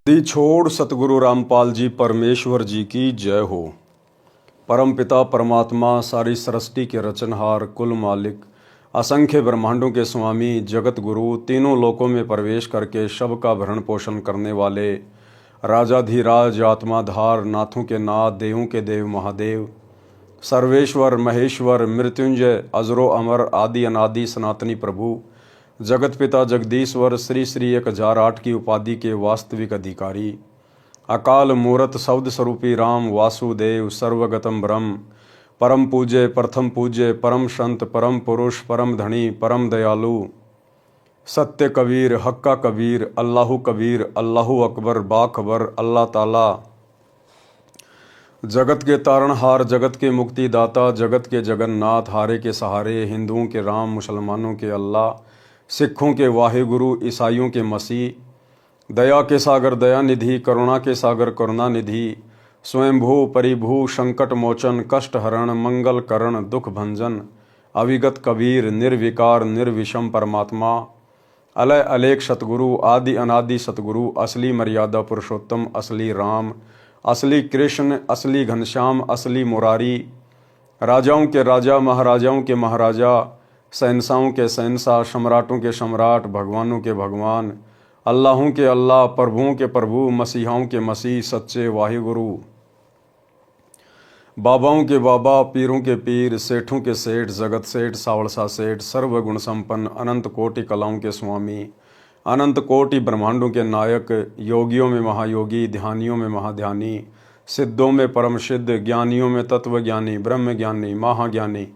दी छोड़ सतगुरु रामपाल जी परमेश्वर जी की जय हो। परम पिता परमात्मा सारी सृष्टि के रचनहार कुल मालिक असंख्य ब्रह्मांडों के स्वामी जगत गुरु तीनों लोकों में प्रवेश करके सब का भरण पोषण करने वाले राजाधिराज आत्माधार नाथों के नाथ देवों के देव महादेव सर्वेश्वर महेश्वर मृत्युंजय अजरो अमर आदि अनादि सनातनी प्रभु जगत पिता जगदीश्वर श्री श्री 1008 की उपाधि के वास्तविक अधिकारी अकाल मूरत शब्द स्वरूपी राम वासुदेव सर्वगतम ब्रह्म परम पूज्य प्रथम पूज्य परम संत परम पुरुष परम धनी परम दयालु सत्य कबीर हक्का कबीर अल्लाहु कबीर अल्लाहु अकबर बाखबर अल्लाह ताला जगत के तारणहार जगत के मुक्तिदाता जगत के जगन्नाथ हारे के सहारे हिंदुओं के राम मुसलमानों के अल्लाह सिखों के वाहिगुरु ईसाइयों के मसीह दया के सागर दया निधि करुणा के सागर करुणा निधि स्वयंभू परिभू संकट मोचन कष्ट हरण मंगल करण दुख भंजन अविगत कबीर निर्विकार निर्विषम परमात्मा अलय अलेख सतगुरु आदि अनादि सतगुरु असली मर्यादा पुरुषोत्तम असली राम असली कृष्ण असली घनश्याम असली मुरारी राजाओं के राजा महाराजाओं के महाराजा शहंशाहों के शहंशाह सम्राटों के सम्राट भगवानों के भगवान अल्लाहों के अल्लाह प्रभुओं के प्रभु मसीहाओं के मसीह सच्चे वाहिगुरु बाबाओं के बाबा पीरों के पीर सेठों के सेठ जगत सेठ सावड़सा सेठ सर्वगुण संपन्न अनंत कोटि कलाओं के स्वामी अनंत कोटि ब्रह्मांडों के नायक योगियों में महायोगी ध्यानियों में महाध्यानी सिद्धों में परम सिद्ध ज्ञानियों में तत्वज्ञानी ब्रह्म ज्ञानी महाज्ञानी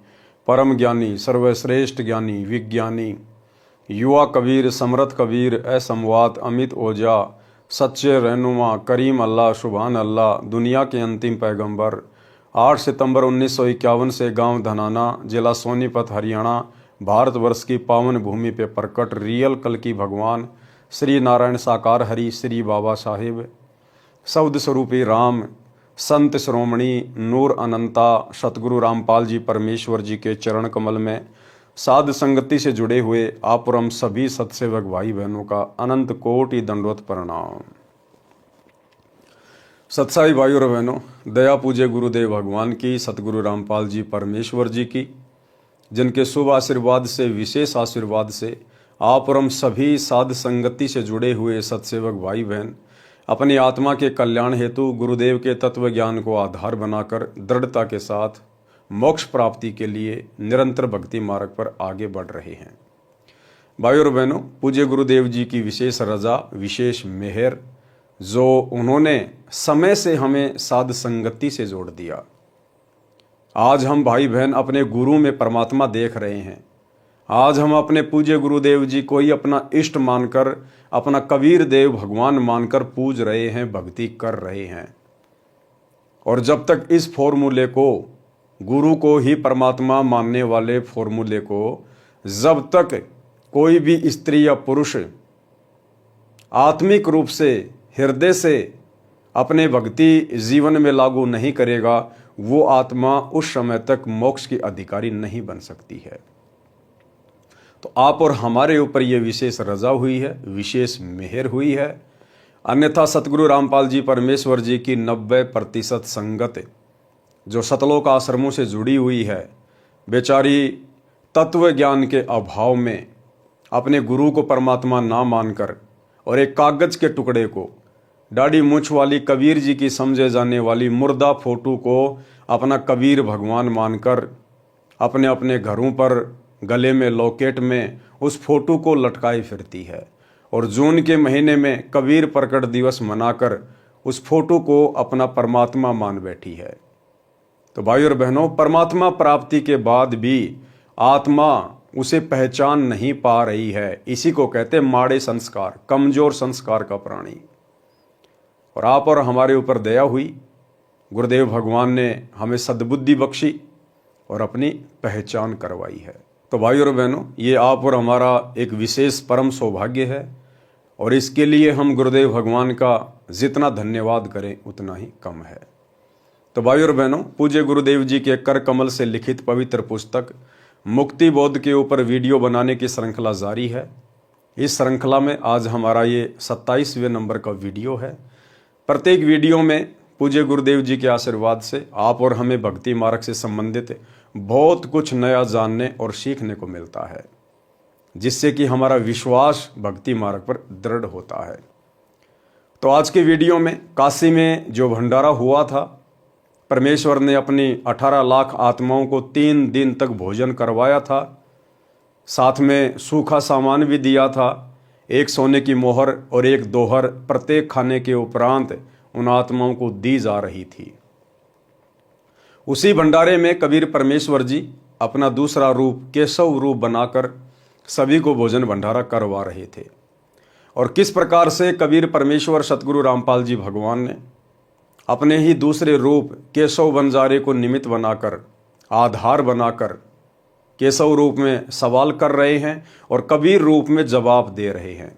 परम ज्ञानी सर्वश्रेष्ठ ज्ञानी विज्ञानी युवा कबीर समर्थ कबीर असमवात अमित ओझा सच्चे रहनुमा करीम अल्लाह सुभान अल्लाह दुनिया के अंतिम पैगंबर 8 सितंबर 1951 से गांव धनाना जिला सोनीपत हरियाणा भारतवर्ष की पावन भूमि पे प्रकट रियल कल की भगवान श्री नारायण साकार हरि श्री बाबा साहिब शब्द स्वरूपी राम संत श्रोमणी नूर अनंता सतगुरु रामपाल जी परमेश्वर जी के चरण कमल में साध संगति से जुड़े हुए आप और हम सभी सत्सेवक भाई बहनों का अनंत कोटि दंडवत प्रणाम। सत्साई भाई और बहनों, दया पूज्य गुरुदेव भगवान की सतगुरु रामपाल जी परमेश्वर जी की जिनके शुभ आशीर्वाद से विशेष आशीर्वाद से आप और हम सभी साध संगति से जुड़े हुए सत्सेवक भाई बहन अपनी आत्मा के कल्याण हेतु गुरुदेव के तत्व ज्ञान को आधार बनाकर दृढ़ता के साथ मोक्ष प्राप्ति के लिए निरंतर भक्ति मार्ग पर आगे बढ़ रहे हैं। भाई और बहनों, पूज्य गुरुदेव जी की विशेष रजा विशेष मेहर जो उन्होंने समय से हमें साध संगति से जोड़ दिया। आज हम भाई बहन अपने गुरु में परमात्मा देख रहे हैं। आज हम अपने पूज्य गुरुदेव जी को ही अपना इष्ट मानकर अपना कबीर देव भगवान मानकर पूज रहे हैं, भक्ति कर रहे हैं। और जब तक इस फॉर्मूले को गुरु को ही परमात्मा मानने वाले फॉर्मूले को जब तक कोई भी स्त्री या पुरुष आत्मिक रूप से हृदय से अपने भक्ति जीवन में लागू नहीं करेगा, वो आत्मा उस समय तक मोक्ष की अधिकारी नहीं बन सकती है। तो आप और हमारे ऊपर ये विशेष रजा हुई है, विशेष मेहर हुई है। अन्यथा सतगुरु रामपाल जी परमेश्वर जी की 90% संगत जो सतलोक आश्रमों से जुड़ी हुई है, बेचारी तत्व ज्ञान के अभाव में अपने गुरु को परमात्मा ना मानकर और एक कागज के टुकड़े को दाढ़ी मूंछ वाली कबीर जी की समझे जाने वाली मुर्दा फोटो को अपना कबीर भगवान मानकर अपने अपने घरों पर गले में लॉकेट में उस फोटो को लटकाए फिरती है। और जून के महीने में कबीर प्रकट दिवस मनाकर उस फोटो को अपना परमात्मा मान बैठी है। तो भाई और बहनों, परमात्मा प्राप्ति के बाद भी आत्मा उसे पहचान नहीं पा रही है। इसी को कहते माड़े संस्कार, कमजोर संस्कार का प्राणी। और आप और हमारे ऊपर दया हुई, गुरुदेव भगवान ने हमें सद्बुद्धि बख्शी और अपनी पहचान करवाई है। तो भाई और बहनों, ये आप और हमारा एक विशेष परम सौभाग्य है और इसके लिए हम गुरुदेव भगवान का जितना धन्यवाद करें उतना ही कम है। तो भाई और बहनों, पूज्य गुरुदेव जी के कर कमल से लिखित पवित्र पुस्तक मुक्ति बोध के ऊपर वीडियो बनाने की श्रृंखला जारी है। इस श्रृंखला में आज हमारा ये 27वें नंबर का वीडियो है। प्रत्येक वीडियो में पूज्य गुरुदेव जी के आशीर्वाद से आप और हमें भक्ति मार्ग से संबंधित बहुत कुछ नया जानने और सीखने को मिलता है, जिससे कि हमारा विश्वास भक्ति मार्ग पर दृढ़ होता है। तो आज के वीडियो में काशी में जो भंडारा हुआ था, परमेश्वर ने अपनी 18 लाख आत्माओं को 3 दिन तक भोजन करवाया था, साथ में सूखा सामान भी दिया था, एक सोने की मोहर और एक दोहर प्रत्येक खाने के उपरांत उन आत्माओं को दी जा रही थी। उसी भंडारे में कबीर परमेश्वर जी अपना दूसरा रूप केशव रूप बनाकर सभी को भोजन भंडारा करवा रहे थे। और किस प्रकार से कबीर परमेश्वर सतगुरु रामपाल जी भगवान ने अपने ही दूसरे रूप केशव बंजारे को निमित्त बनाकर, आधार बनाकर केशव रूप में सवाल कर रहे हैं और कबीर रूप में जवाब दे रहे हैं।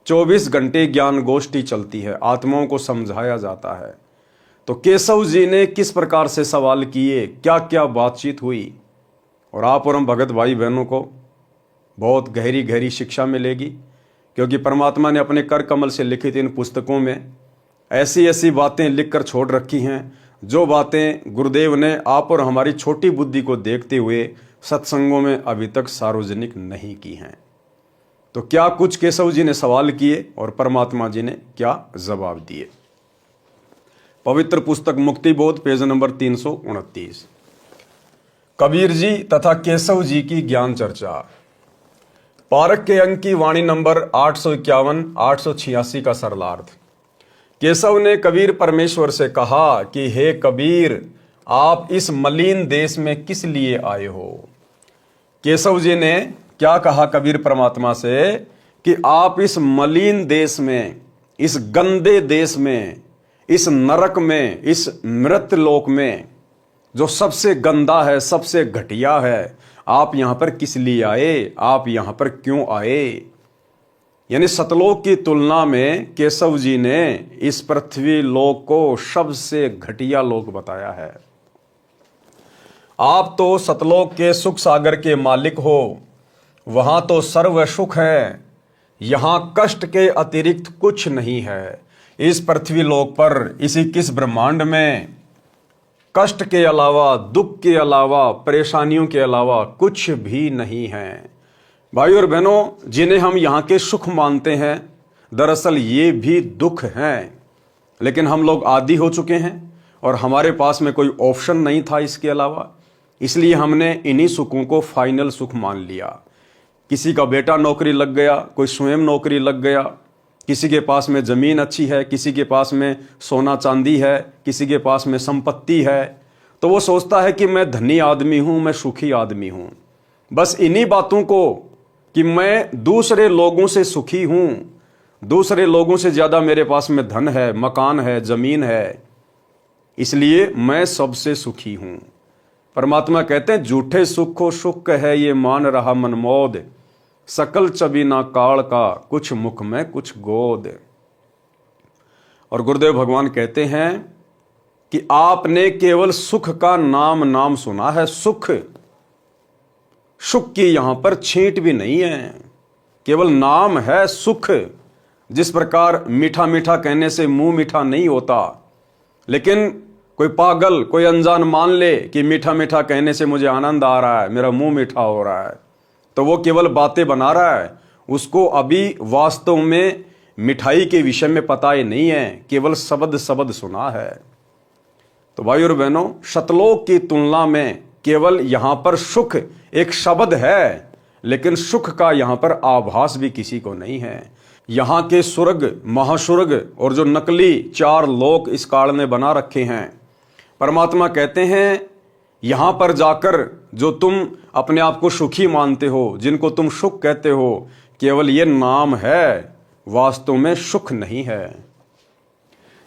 24 घंटे ज्ञान गोष्ठी चलती है, आत्माओं को समझाया जाता है। तो केशव जी ने किस प्रकार से सवाल किए, क्या क्या बातचीत हुई, और आप और हम भगत भाई बहनों को बहुत गहरी गहरी शिक्षा मिलेगी, क्योंकि परमात्मा ने अपने कर कमल से लिखित इन पुस्तकों में ऐसी ऐसी बातें लिखकर छोड़ रखी हैं, जो बातें गुरुदेव ने आप और हमारी छोटी बुद्धि को देखते हुए सत्संगों में अभी तक सार्वजनिक नहीं की हैं। तो क्या कुछ केशव जी ने सवाल किए और परमात्मा जी ने क्या जवाब दिए। पवित्र पुस्तक मुक्ति बोध, पेज नंबर 329। कबीर जी तथा केशव जी की ज्ञान चर्चा। पारक के अंक की वाणी नंबर 851 886 का सरलार्थ। केशव ने कबीर परमेश्वर से कहा कि हे कबीर, आप इस मलिन देश में किस लिए आए हो। केशव जी ने क्या कहा कबीर परमात्मा से कि आप इस मलिन देश में, इस गंदे देश में, इस नरक में, इस मृत लोक में, जो सबसे गंदा है, सबसे घटिया है, आप यहां पर किस लिए आए, आप यहां पर क्यों आए। यानी सतलोक की तुलना में केशव जी ने इस पृथ्वी लोक को सबसे घटिया लोक बताया है। आप तो सतलोक के सुख सागर के मालिक हो, वहां तो सर्व सुख है, यहां कष्ट के अतिरिक्त कुछ नहीं है। इस पृथ्वी लोक पर, इसी किस ब्रह्मांड में कष्ट के अलावा, दुख के अलावा, परेशानियों के अलावा कुछ भी नहीं है। भाई और बहनों, जिन्हें हम यहाँ के सुख मानते हैं, दरअसल ये भी दुख हैं। लेकिन हम लोग आदी हो चुके हैं और हमारे पास में कोई ऑप्शन नहीं था इसके अलावा, इसलिए हमने इन्हीं सुखों को फाइनल सुख मान लिया। किसी का बेटा नौकरी लग गया, कोई स्वयं नौकरी लग गया, किसी के पास में ज़मीन अच्छी है, किसी के पास में सोना चांदी है, किसी के पास में संपत्ति है, तो वो सोचता है कि मैं धनी आदमी हूँ, मैं सुखी आदमी हूँ। बस इन्हीं बातों को कि मैं दूसरे लोगों से सुखी हूँ, दूसरे लोगों से ज़्यादा मेरे पास में धन है, मकान है, ज़मीन है, इसलिए मैं सबसे सुखी हूँ। परमात्मा कहते हैं झूठे सुखो सुख है ये मान रहा मनमोद, सकल चबीना काल का कुछ मुख में कुछ गोद। और गुरुदेव भगवान कहते हैं कि आपने केवल सुख का नाम सुना है। सुख की यहां पर छींट भी नहीं है, केवल नाम है सुख। जिस प्रकार मीठा मीठा कहने से मुंह मीठा नहीं होता, लेकिन कोई पागल, कोई अनजान मान ले कि मीठा मीठा कहने से मुझे आनंद आ रहा है, मेरा मुंह मीठा हो रहा है, तो वो केवल बातें बना रहा है। उसको अभी वास्तव में मिठाई के विषय में पता ही नहीं है, केवल शब्द सुना है। तो भाई और बहनों, सतलोक की तुलना में केवल यहां पर सुख एक शब्द है, लेकिन सुख का यहां पर आभास भी किसी को नहीं है। यहां के स्वर्ग, महास्वर्ग और जो नकली 4 लोक इस काल ने बना रखे हैं, परमात्मा कहते हैं यहां पर जाकर जो तुम अपने आप को सुखी मानते हो, जिनको तुम सुख कहते हो, केवल ये नाम है, वास्तव में सुख नहीं है।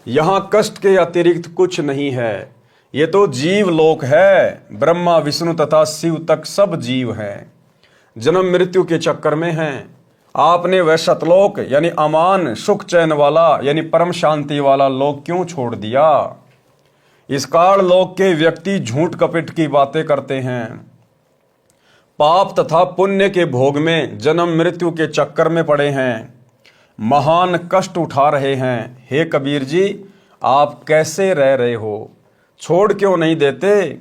यहां कष्ट के अतिरिक्त कुछ नहीं है। ये तो जीव लोक है, ब्रह्मा विष्णु तथा शिव तक सब जीव हैं, जन्म मृत्यु के चक्कर में हैं। आपने वह सतलोक यानी अमान सुख चैन वाला यानी परम शांति वाला लोक क्यों छोड़ दिया। इस काल लोक के व्यक्ति झूठ कपट की बातें करते हैं, पाप तथा पुण्य के भोग में जन्म मृत्यु के चक्कर में पड़े हैं, महान कष्ट उठा रहे हैं। हे कबीर जी, आप कैसे रह रहे हो? छोड़ क्यों नहीं देते?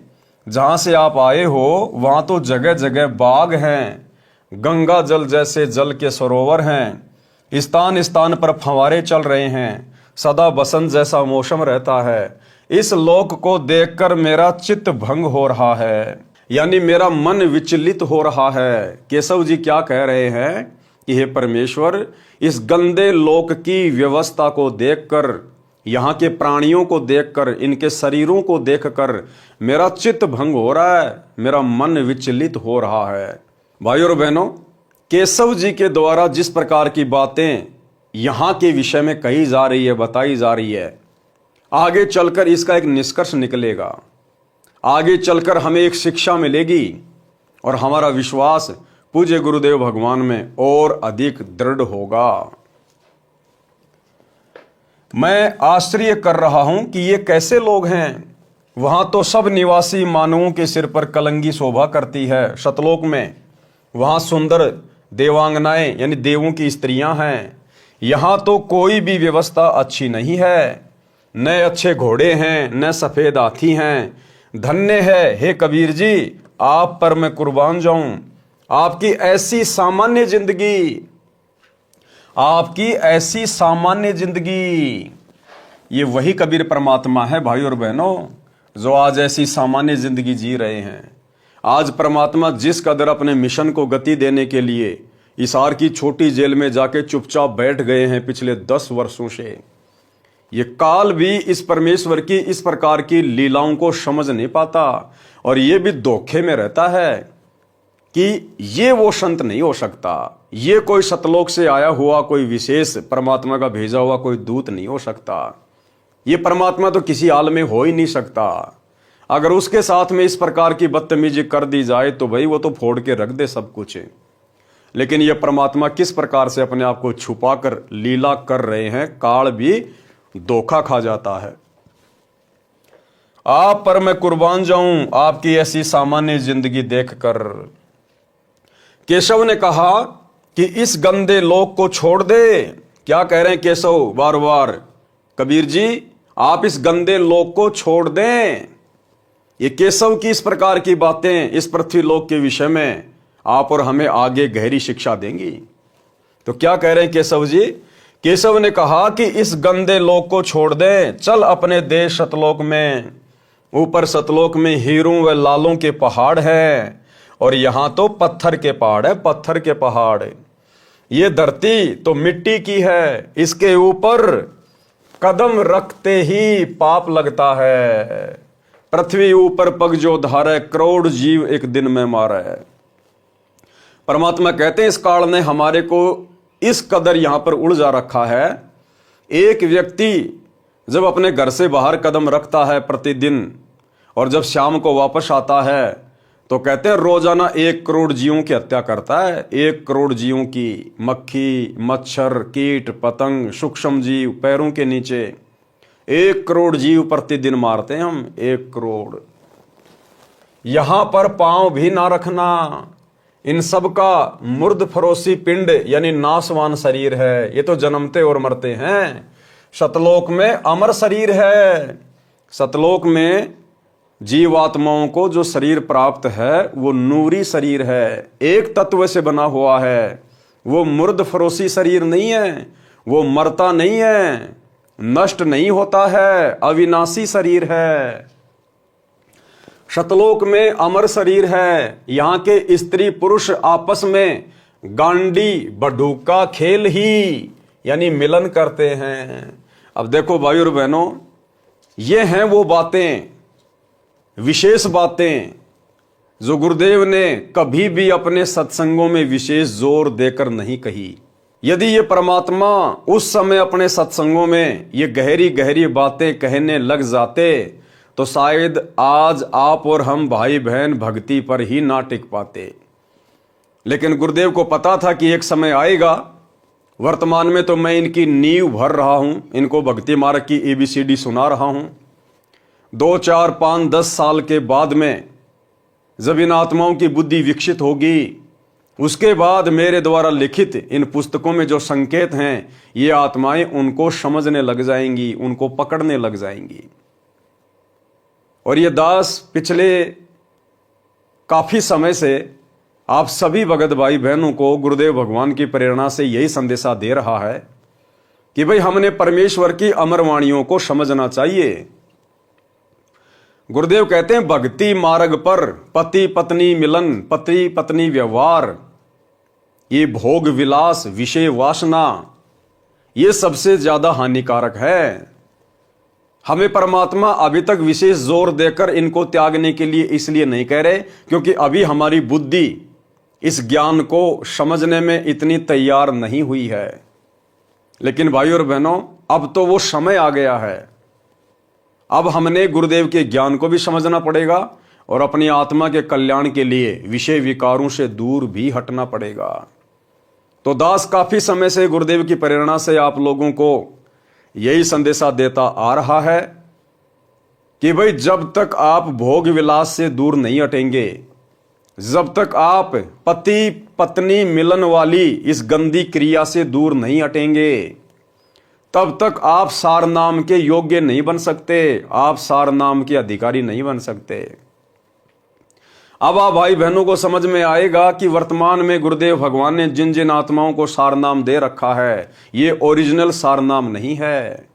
जहां से आप आए हो वहां तो जगह जगह बाग हैं, गंगा जल जैसे जल के सरोवर हैं, स्थान स्थान पर फंवारे चल रहे हैं, सदा बसंत जैसा मौसम रहता है। इस लोक को देखकर मेरा चित्त भंग हो रहा है, यानी मेरा मन विचलित हो रहा है। केशव जी क्या कह रहे हैं कि हे परमेश्वर, इस गंदे लोक की व्यवस्था को देखकर, यहाँ के प्राणियों को देखकर, इनके शरीरों को देखकर मेरा चित्त भंग हो रहा है, मेरा मन विचलित हो रहा है। भाइयों और बहनों, केशव जी के द्वारा जिस प्रकार की बातें यहाँ के विषय में कही जा रही है, बताई जा रही है, आगे चलकर इसका एक निष्कर्ष निकलेगा, आगे चलकर हमें एक शिक्षा मिलेगी और हमारा विश्वास पूज्य गुरुदेव भगवान में और अधिक दृढ़ होगा। मैं आश्चर्य कर रहा हूं कि ये कैसे लोग हैं। वहां तो सब निवासी मानवों के सिर पर कलंगी शोभा करती है सतलोक में, वहां सुंदर देवांगनाएं यानी देवों की स्त्रियां हैं। यहां तो कोई भी व्यवस्था अच्छी नहीं है, न अच्छे घोड़े हैं, न सफेद हाथी हैं। धन्य है हे कबीर जी, आप पर मैं कुर्बान जाऊं। आपकी ऐसी सामान्य जिंदगी, आपकी ऐसी सामान्य जिंदगी, ये वही कबीर परमात्मा है भाई और बहनों, जो आज ऐसी सामान्य जिंदगी जी रहे हैं। आज परमात्मा जिस कदर अपने मिशन को गति देने के लिए हिसार की छोटी जेल में जाके चुपचाप बैठ गए हैं पिछले 10 वर्षों से, ये काल भी इस परमेश्वर की इस प्रकार की लीलाओं को समझ नहीं पाता और ये भी धोखे में रहता है कि ये वो संत नहीं हो सकता, ये कोई सतलोक से आया हुआ कोई विशेष परमात्मा का भेजा हुआ कोई दूत नहीं हो सकता, ये परमात्मा तो किसी हाल में हो ही नहीं सकता। अगर उसके साथ में इस प्रकार की बदतमीजी कर दी जाए तो भाई वो तो फोड़ के रख दे सब कुछ। लेकिन ये परमात्मा किस प्रकार से अपने आप को छुपा कर लीला कर रहे हैं, काल भी धोखा खा जाता है। आप पर मैं कुर्बान जाऊं आपकी ऐसी सामान्य जिंदगी देखकर। केशव ने कहा कि इस गंदे लोक को छोड़ दे। क्या कह रहे हैं केशव बार बार? कबीर जी, आप इस गंदे लोक को छोड़ दें। ये केशव की इस प्रकार की बातें इस पृथ्वी लोक के विषय में आप और हमें आगे गहरी शिक्षा देंगी। तो क्या कह रहे हैं केशव जी? केशव ने कहा कि इस गंदे लोक को छोड़ दे, चल अपने देश सतलोक में। ऊपर सतलोक में हीरों व लालों के पहाड़ है और यहां तो पत्थर के पहाड़ है, पत्थर के पहाड़। ये धरती तो मिट्टी की है, इसके ऊपर कदम रखते ही पाप लगता है। पृथ्वी ऊपर पग जो धारे, करोड़ जीव एक दिन में मारे। परमात्मा कहते हैं इस काल ने हमारे को इस कदर यहां पर उलझा रखा है। एक व्यक्ति जब अपने घर से बाहर कदम रखता है प्रतिदिन और जब शाम को वापस आता है तो कहते हैं रोजाना 1 करोड़ जीवों की हत्या करता है। 1 करोड़ जीवों की, मक्खी, मच्छर, कीट, पतंग, सूक्ष्म जीव, पैरों के नीचे 1 करोड़ जीव प्रतिदिन मारते हैं हम। 1 करोड़। यहां पर पांव भी ना रखना। इन सब का मुर्द फरोसी पिंड यानी नासवान शरीर है। ये तो जन्मते और मरते हैं। सतलोक में अमर शरीर है। सतलोक में जीवात्माओं को जो शरीर प्राप्त है वो नूरी शरीर है, एक तत्व से बना हुआ है। वो मुर्द फरोसी शरीर नहीं है, वो मरता नहीं है, नष्ट नहीं होता है, अविनाशी शरीर है। सतलोक में अमर शरीर है। यहाँ के स्त्री पुरुष आपस में गांडी बडूका खेल ही यानी मिलन करते हैं। अब देखो भाई और बहनों, ये हैं वो बातें, विशेष बातें जो गुरुदेव ने कभी भी अपने सत्संगों में विशेष जोर देकर नहीं कही। यदि ये परमात्मा उस समय अपने सत्संगों में ये गहरी गहरी बातें कहने लग जाते तो शायद आज आप और हम भाई बहन भक्ति पर ही ना टिक पाते। लेकिन गुरुदेव को पता था कि एक समय आएगा। वर्तमान में तो मैं इनकी नींव भर रहा हूं, इनको भक्ति मार्ग की ABCD सुना रहा हूं। 2, 4, 5, 10 साल के बाद में जब इन आत्माओं की बुद्धि विकसित होगी, उसके बाद मेरे द्वारा लिखित इन पुस्तकों में जो संकेत हैं, ये आत्माएं उनको समझने लग जाएंगी, उनको पकड़ने लग जाएंगी। और ये दास पिछले काफी समय से आप सभी भगत भाई बहनों को गुरुदेव भगवान की प्रेरणा से यही संदेशा दे रहा है कि भाई हमने परमेश्वर की अमर वाणियों को समझना चाहिए। गुरुदेव कहते हैं भक्ति मार्ग पर पति पत्नी मिलन, पति पत्नी व्यवहार, ये भोग विलास, विषय वासना, ये सबसे ज्यादा हानिकारक है। हमें परमात्मा अभी तक विशेष जोर देकर इनको त्यागने के लिए इसलिए नहीं कह रहे क्योंकि अभी हमारी बुद्धि इस ज्ञान को समझने में इतनी तैयार नहीं हुई है। लेकिन भाई और बहनों, अब तो वो समय आ गया है। अब हमने गुरुदेव के ज्ञान को भी समझना पड़ेगा और अपनी आत्मा के कल्याण के लिए विषय विकारों से दूर भी हटना पड़ेगा। तो दास काफी समय से गुरुदेव की प्रेरणा से आप लोगों को यही संदेशा देता आ रहा है कि भाई जब तक आप भोग विलास से दूर नहीं हटेंगे, जब तक आप पति पत्नी मिलन वाली इस गंदी क्रिया से दूर नहीं हटेंगे, तब तक आप सार नाम के योग्य नहीं बन सकते, आप सार नाम के अधिकारी नहीं बन सकते। अब आप भाई बहनों को समझ में आएगा कि वर्तमान में गुरुदेव भगवान ने जिन जिन आत्माओं को सार नाम दे रखा है, ये ओरिजिनल सार नाम नहीं है।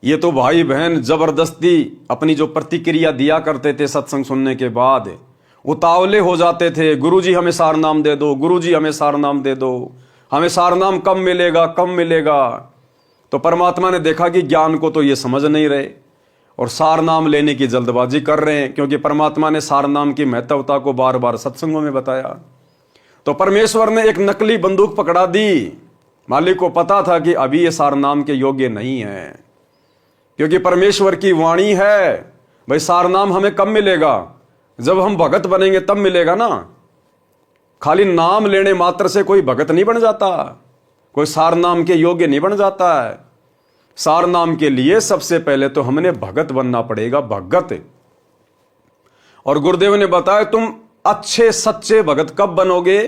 ये तो भाई बहन जबरदस्ती अपनी जो प्रतिक्रिया दिया करते थे सत्संग सुनने के बाद, उतावले हो जाते थे, गुरुजी हमें सार नाम दे दो, गुरुजी हमें सार नाम दे दो, हमें सार नाम कब मिलेगा, कब मिलेगा। तो परमात्मा ने देखा कि ज्ञान को तो ये समझ नहीं रहे और सार नाम लेने की जल्दबाजी कर रहे हैं, क्योंकि परमात्मा ने सार नाम की महत्वता को बार बार सत्संगों में बताया। तो परमेश्वर ने एक नकली बंदूक पकड़ा दी। मालिक को पता था कि अभी ये सार नाम के योग्य नहीं है, क्योंकि परमेश्वर की वाणी है भाई सार नाम हमें कब मिलेगा, जब हम भगत बनेंगे तब मिलेगा ना। खाली नाम लेने मात्र से कोई भगत नहीं बन जाता, कोई सार नाम के योग्य नहीं बन जाता है। सार नाम के लिए सबसे पहले तो हमने भगत बनना पड़ेगा, भगत। और गुरुदेव ने बताया तुम अच्छे सच्चे भगत कब बनोगे।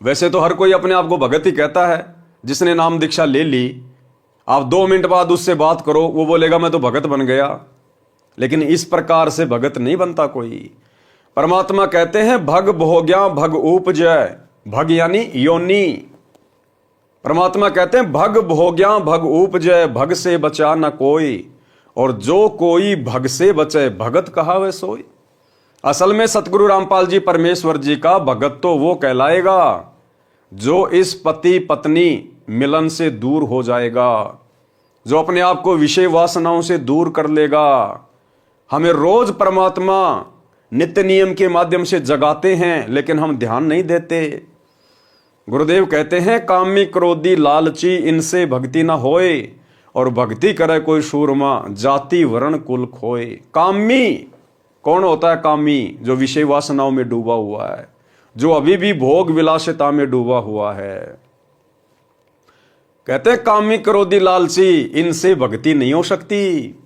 वैसे तो हर कोई अपने आप को भगत ही कहता है, जिसने नाम दीक्षा ले ली। आप 2 मिनट बाद उससे बात करो, वो बोलेगा मैं तो भगत बन गया। लेकिन इस प्रकार से भगत नहीं बनता कोई। परमात्मा कहते हैं भग भोग्या भग उपजय, भग यानी योनि। परमात्मा कहते हैं भग भोग्या भग उपजय, भग से बचा न कोई, और जो कोई भग से बचे भगत कहावे सोई। असल में सतगुरु रामपाल जी परमेश्वर जी का भगत तो वो कहलाएगा जो इस पति पत्नी मिलन से दूर हो जाएगा, जो अपने आप को विषय वासनाओं से दूर कर लेगा। हमें रोज परमात्मा नित्य नियम के माध्यम से जगाते हैं, लेकिन हम ध्यान नहीं देते। गुरुदेव कहते हैं कामी क्रोधी लालची इनसे भक्ति ना होए, और भक्ति करे कोई सूरमा जाति वर्ण कुल खोए। कामी कौन होता है? कामी जो विषय वासनाओं में डूबा हुआ है, जो अभी भी भोग विलासिता में डूबा हुआ है। कहते हैं कामी क्रोधी लालची इनसे भक्ति नहीं हो सकती।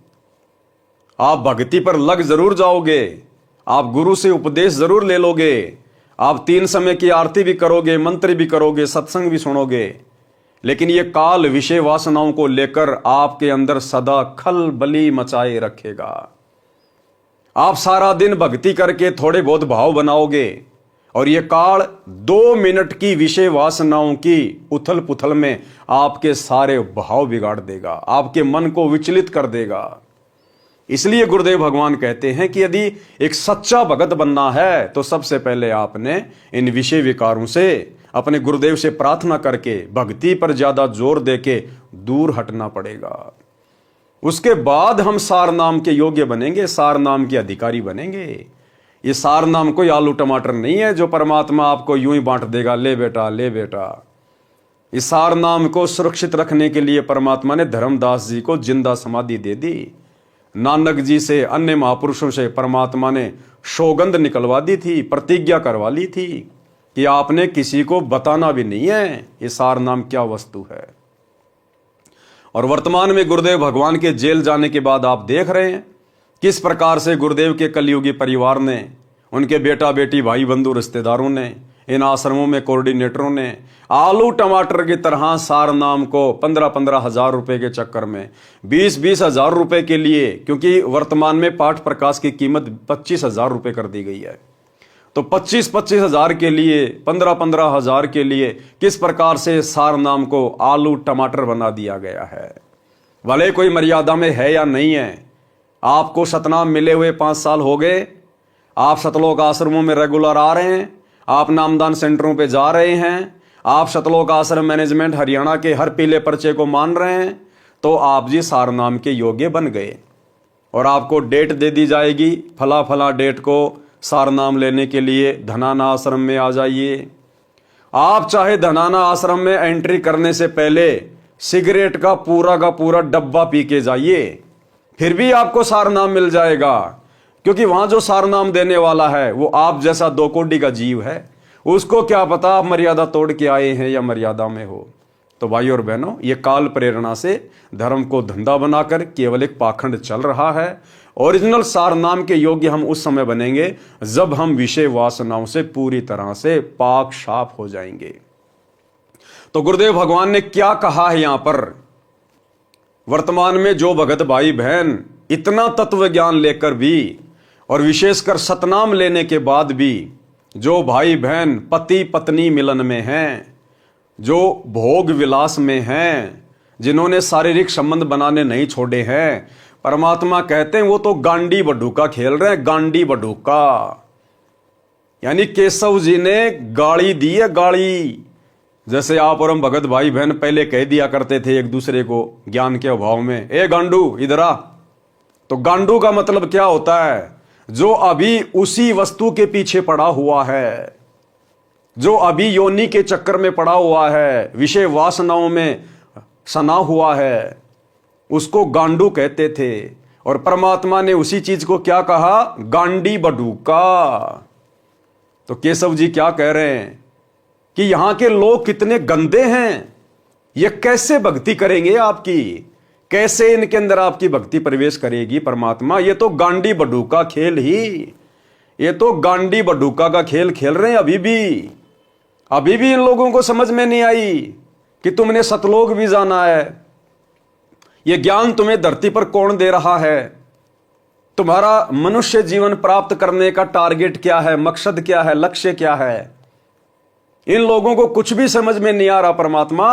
आप भक्ति पर लग जरूर जाओगे, आप गुरु से उपदेश जरूर ले लोगे, आप 3 समय की आरती भी करोगे, मंत्र भी करोगे, सत्संग भी सुनोगे, लेकिन ये काल विषय वासनाओं को लेकर आपके अंदर सदा खलबली मचाए रखेगा। आप सारा दिन भक्ति करके थोड़े बहुत भाव बनाओगे, और ये काल 2 मिनट की विषय वासनाओं की उथल पुथल में आपके सारे भाव बिगाड़ देगा, आपके मन को विचलित कर देगा। इसलिए गुरुदेव भगवान कहते हैं कि यदि एक सच्चा भगत बनना है तो सबसे पहले आपने इन विषय विकारों से अपने गुरुदेव से प्रार्थना करके भक्ति पर ज्यादा जोर देके दूर हटना पड़ेगा। उसके बाद हम सार नाम के योग्य बनेंगे, सार नाम के अधिकारी बनेंगे। ये सार नाम कोई आलू टमाटर नहीं है जो परमात्मा आपको यूं ही बांट देगा, ले बेटा ले बेटा। इस सार नाम को सुरक्षित रखने के लिए परमात्मा ने धर्मदास जी को जिंदा समाधि दे दी। नानक जी से, अन्य महापुरुषों से परमात्मा ने सौगंध निकलवा दी थी, प्रतिज्ञा करवा ली थी कि आपने किसी को बताना भी नहीं है ये सार नाम क्या वस्तु है। और वर्तमान में गुरुदेव भगवान के जेल जाने के बाद आप देख रहे हैं किस प्रकार से गुरुदेव के कलयुगी परिवार ने, उनके बेटा बेटी भाई बंधु रिश्तेदारों ने, इन आश्रमों में कोऑर्डिनेटरों ने आलू टमाटर की तरह सार नाम को 15-15 हजार रुपए के चक्कर में 20-20 हजार रुपए के लिए, क्योंकि वर्तमान में पाठ प्रकाश की कीमत 25 हजार रुपए कर दी गई है, तो 25-25 हजार के लिए, 15-15 हजार के लिए किस प्रकार से सार नाम को आलू टमाटर बना दिया गया है। भले कोई मर्यादा में है या नहीं है, आपको सतनाम मिले हुए 5 साल हो गए, आप सतलोक आश्रमों में रेगुलर आ रहे हैं, आप नामदान सेंटरों पे जा रहे हैं, आप सतलोक आश्रम मैनेजमेंट हरियाणा के हर पीले पर्चे को मान रहे हैं, तो आप जी सार नाम के योग्य बन गए और आपको डेट दे दी जाएगी, फला फला डेट को सार नाम लेने के लिए धनाना आश्रम में आ जाइए। आप चाहे धनाना आश्रम में एंट्री करने से पहले सिगरेट का पूरा डब्बा पी के जाइए, फिर भी आपको सार नाम मिल जाएगा, क्योंकि वहां जो सार नाम देने वाला है वो आप जैसा 2 कोड़ी का जीव है। उसको क्या पता आप मर्यादा तोड़ के आए हैं या मर्यादा में हो। तो भाई और बहनों, ये काल प्रेरणा से धर्म को धंधा बनाकर केवल एक पाखंड चल रहा है। ओरिजिनल सार नाम के योग्य हम उस समय बनेंगे जब हम विषय वासनाओं से पूरी तरह से पाक साफ हो जाएंगे। तो गुरुदेव भगवान ने क्या कहा है यहां पर, वर्तमान में जो भगत भाई बहन इतना तत्व ज्ञान लेकर भी और विशेषकर सतनाम लेने के बाद भी जो भाई बहन पति पत्नी मिलन में हैं, जो भोग विलास में हैं, जिन्होंने शारीरिक संबंध बनाने नहीं छोड़े हैं, परमात्मा कहते हैं वो तो गांडी बडूका खेल रहे हैं। गांडी बडूका यानी केशव जी ने गाड़ी दी है, गाड़ी। जैसे आप और हम भगत भाई बहन पहले कह दिया करते थे एक दूसरे को ज्ञान के अभाव में, ए गांडू इधर आ। तो गांडू का मतलब क्या होता है, जो अभी उसी वस्तु के पीछे पड़ा हुआ है, जो अभी योनि के चक्कर में पड़ा हुआ है, विषय वासनाओं में सना हुआ है, उसको गांडू कहते थे। और परमात्मा ने उसी चीज को क्या कहा, गांडी बडूका। तो केशव जी क्या कह रहे हैं कि यहां के लोग कितने गंदे हैं, ये कैसे भक्ति करेंगे आपकी, कैसे इनके अंदर आपकी भक्ति प्रवेश करेगी परमात्मा। ये तो गांडी बडूका खेल ही, ये तो गांडी बडूका का खेल खेल रहे हैं। अभी भी इन लोगों को समझ में नहीं आई कि तुमने सतलोक भी जाना है। ये ज्ञान तुम्हें धरती पर कौन दे रहा है, तुम्हारा मनुष्य जीवन प्राप्त करने का टारगेट क्या है, मकसद क्या है, लक्ष्य क्या है। इन लोगों को कुछ भी समझ में नहीं आ रहा परमात्मा।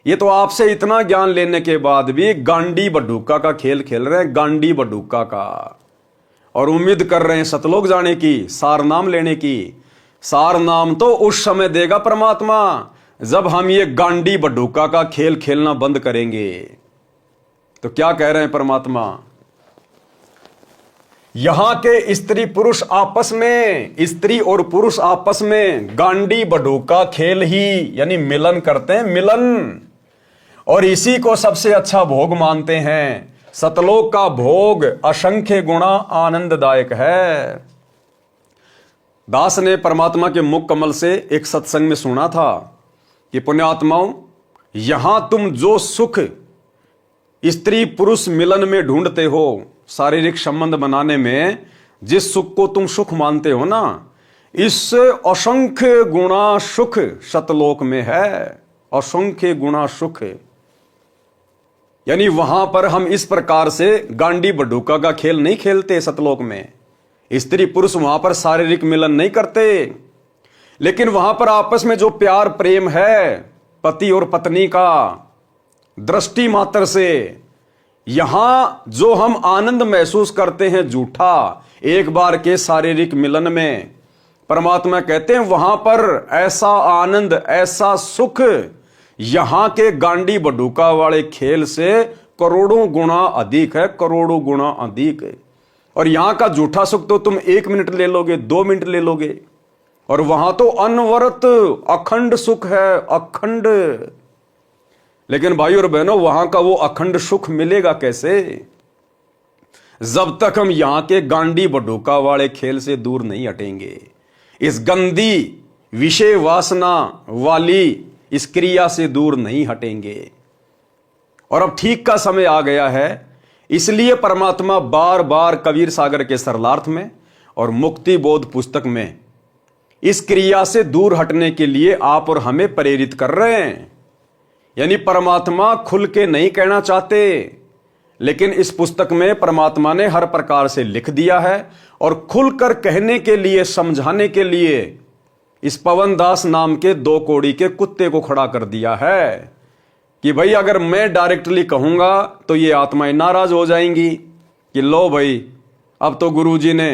ये तो आपसे इतना ज्ञान लेने के बाद भी गांडी बडूका का खेल खेल रहे हैं, गांडी बडूका का, और उम्मीद कर रहे हैं सतलोक जाने की, सार नाम लेने की। सार नाम तो उस समय देगा परमात्मा जब हम ये गांडी बडूका का खेल खेलना बंद करेंगे। तो क्या कह रहे हैं परमात्मा, यहां के स्त्री पुरुष आपस में, स्त्री और पुरुष आपस में गांडी बडूका खेल ही यानी मिलन करते हैं, मिलन। और इसी को सबसे अच्छा भोग मानते हैं। सतलोक का भोग असंख्य गुणा आनंददायक है। दास ने परमात्मा के मुख कमल से एक सत्संग में सुना था कि पुण्यात्माओं, यहां तुम जो सुख स्त्री पुरुष मिलन में ढूंढते हो, शारीरिक संबंध बनाने में जिस सुख को तुम सुख मानते हो ना, इस असंख्य गुणा सुख सतलोक में है। असंख्य गुणा सुख यानी वहां पर हम इस प्रकार से गांडी बडूका का खेल नहीं खेलते। सतलोक में स्त्री पुरुष वहां पर शारीरिक मिलन नहीं करते, लेकिन वहां पर आपस में जो प्यार प्रेम है पति और पत्नी का, दृष्टि मात्र से यहां जो हम आनंद महसूस करते हैं झूठा एक बार के शारीरिक मिलन में, परमात्मा कहते हैं वहां पर ऐसा आनंद, ऐसा सुख यहां के गांडी बडूका वाले खेल से करोड़ों गुना अधिक है, करोड़ों गुना अधिक है। और यहां का झूठा सुख तो तुम 1 मिनट ले लोगे, 2 मिनट ले लोगे, और वहां तो अनवरत अखंड सुख है, अखंड। लेकिन भाई और बहनों, वहां का वो अखंड सुख मिलेगा कैसे, जब तक हम यहां के गांडी बडूका वाले खेल से दूर नहीं हटेंगे, इस गंदी विषय वासना वाली इस क्रिया से दूर नहीं हटेंगे। और अब ठीक का समय आ गया है, इसलिए परमात्मा बार बार कबीर सागर के सरलार्थ में और मुक्ति बोध पुस्तक में इस क्रिया से दूर हटने के लिए आप और हमें प्रेरित कर रहे हैं। यानी परमात्मा खुल के नहीं कहना चाहते, लेकिन इस पुस्तक में परमात्मा ने हर प्रकार से लिख दिया है और खुलकर कहने के लिए, समझाने के लिए इस पवन दास नाम के 2 कौड़ी के कुत्ते को खड़ा कर दिया है कि भाई अगर मैं डायरेक्टली कहूंगा तो ये आत्माएं नाराज हो जाएंगी कि लो भाई, अब तो गुरुजी ने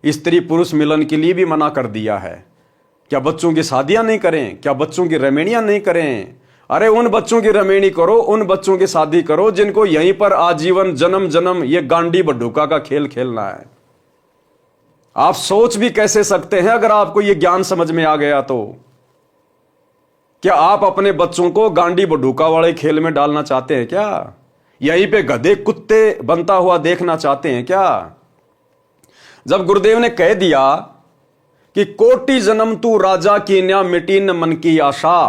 स्त्री पुरुष मिलन के लिए भी मना कर दिया है। क्या बच्चों की शादियां नहीं करें? क्या बच्चों की रमेणियां नहीं करें? अरे उन बच्चों की रमेणी करो, उन बच्चों की शादी करो जिनको यहीं पर आजीवन जन्म जन्म ये गांडी बड्ढूका का खेल खेलना है। आप सोच भी कैसे सकते हैं अगर आपको ये ज्ञान समझ में आ गया तो? क्या आप अपने बच्चों को गांडी बड्ढूका वाले खेल में डालना चाहते हैं क्या? यहीं पे गधे कुत्ते बनता हुआ देखना चाहते हैं क्या? जब गुरुदेव ने कह दिया कि कोटि जन्म तू राजा की न्या मिटी न मन की आशा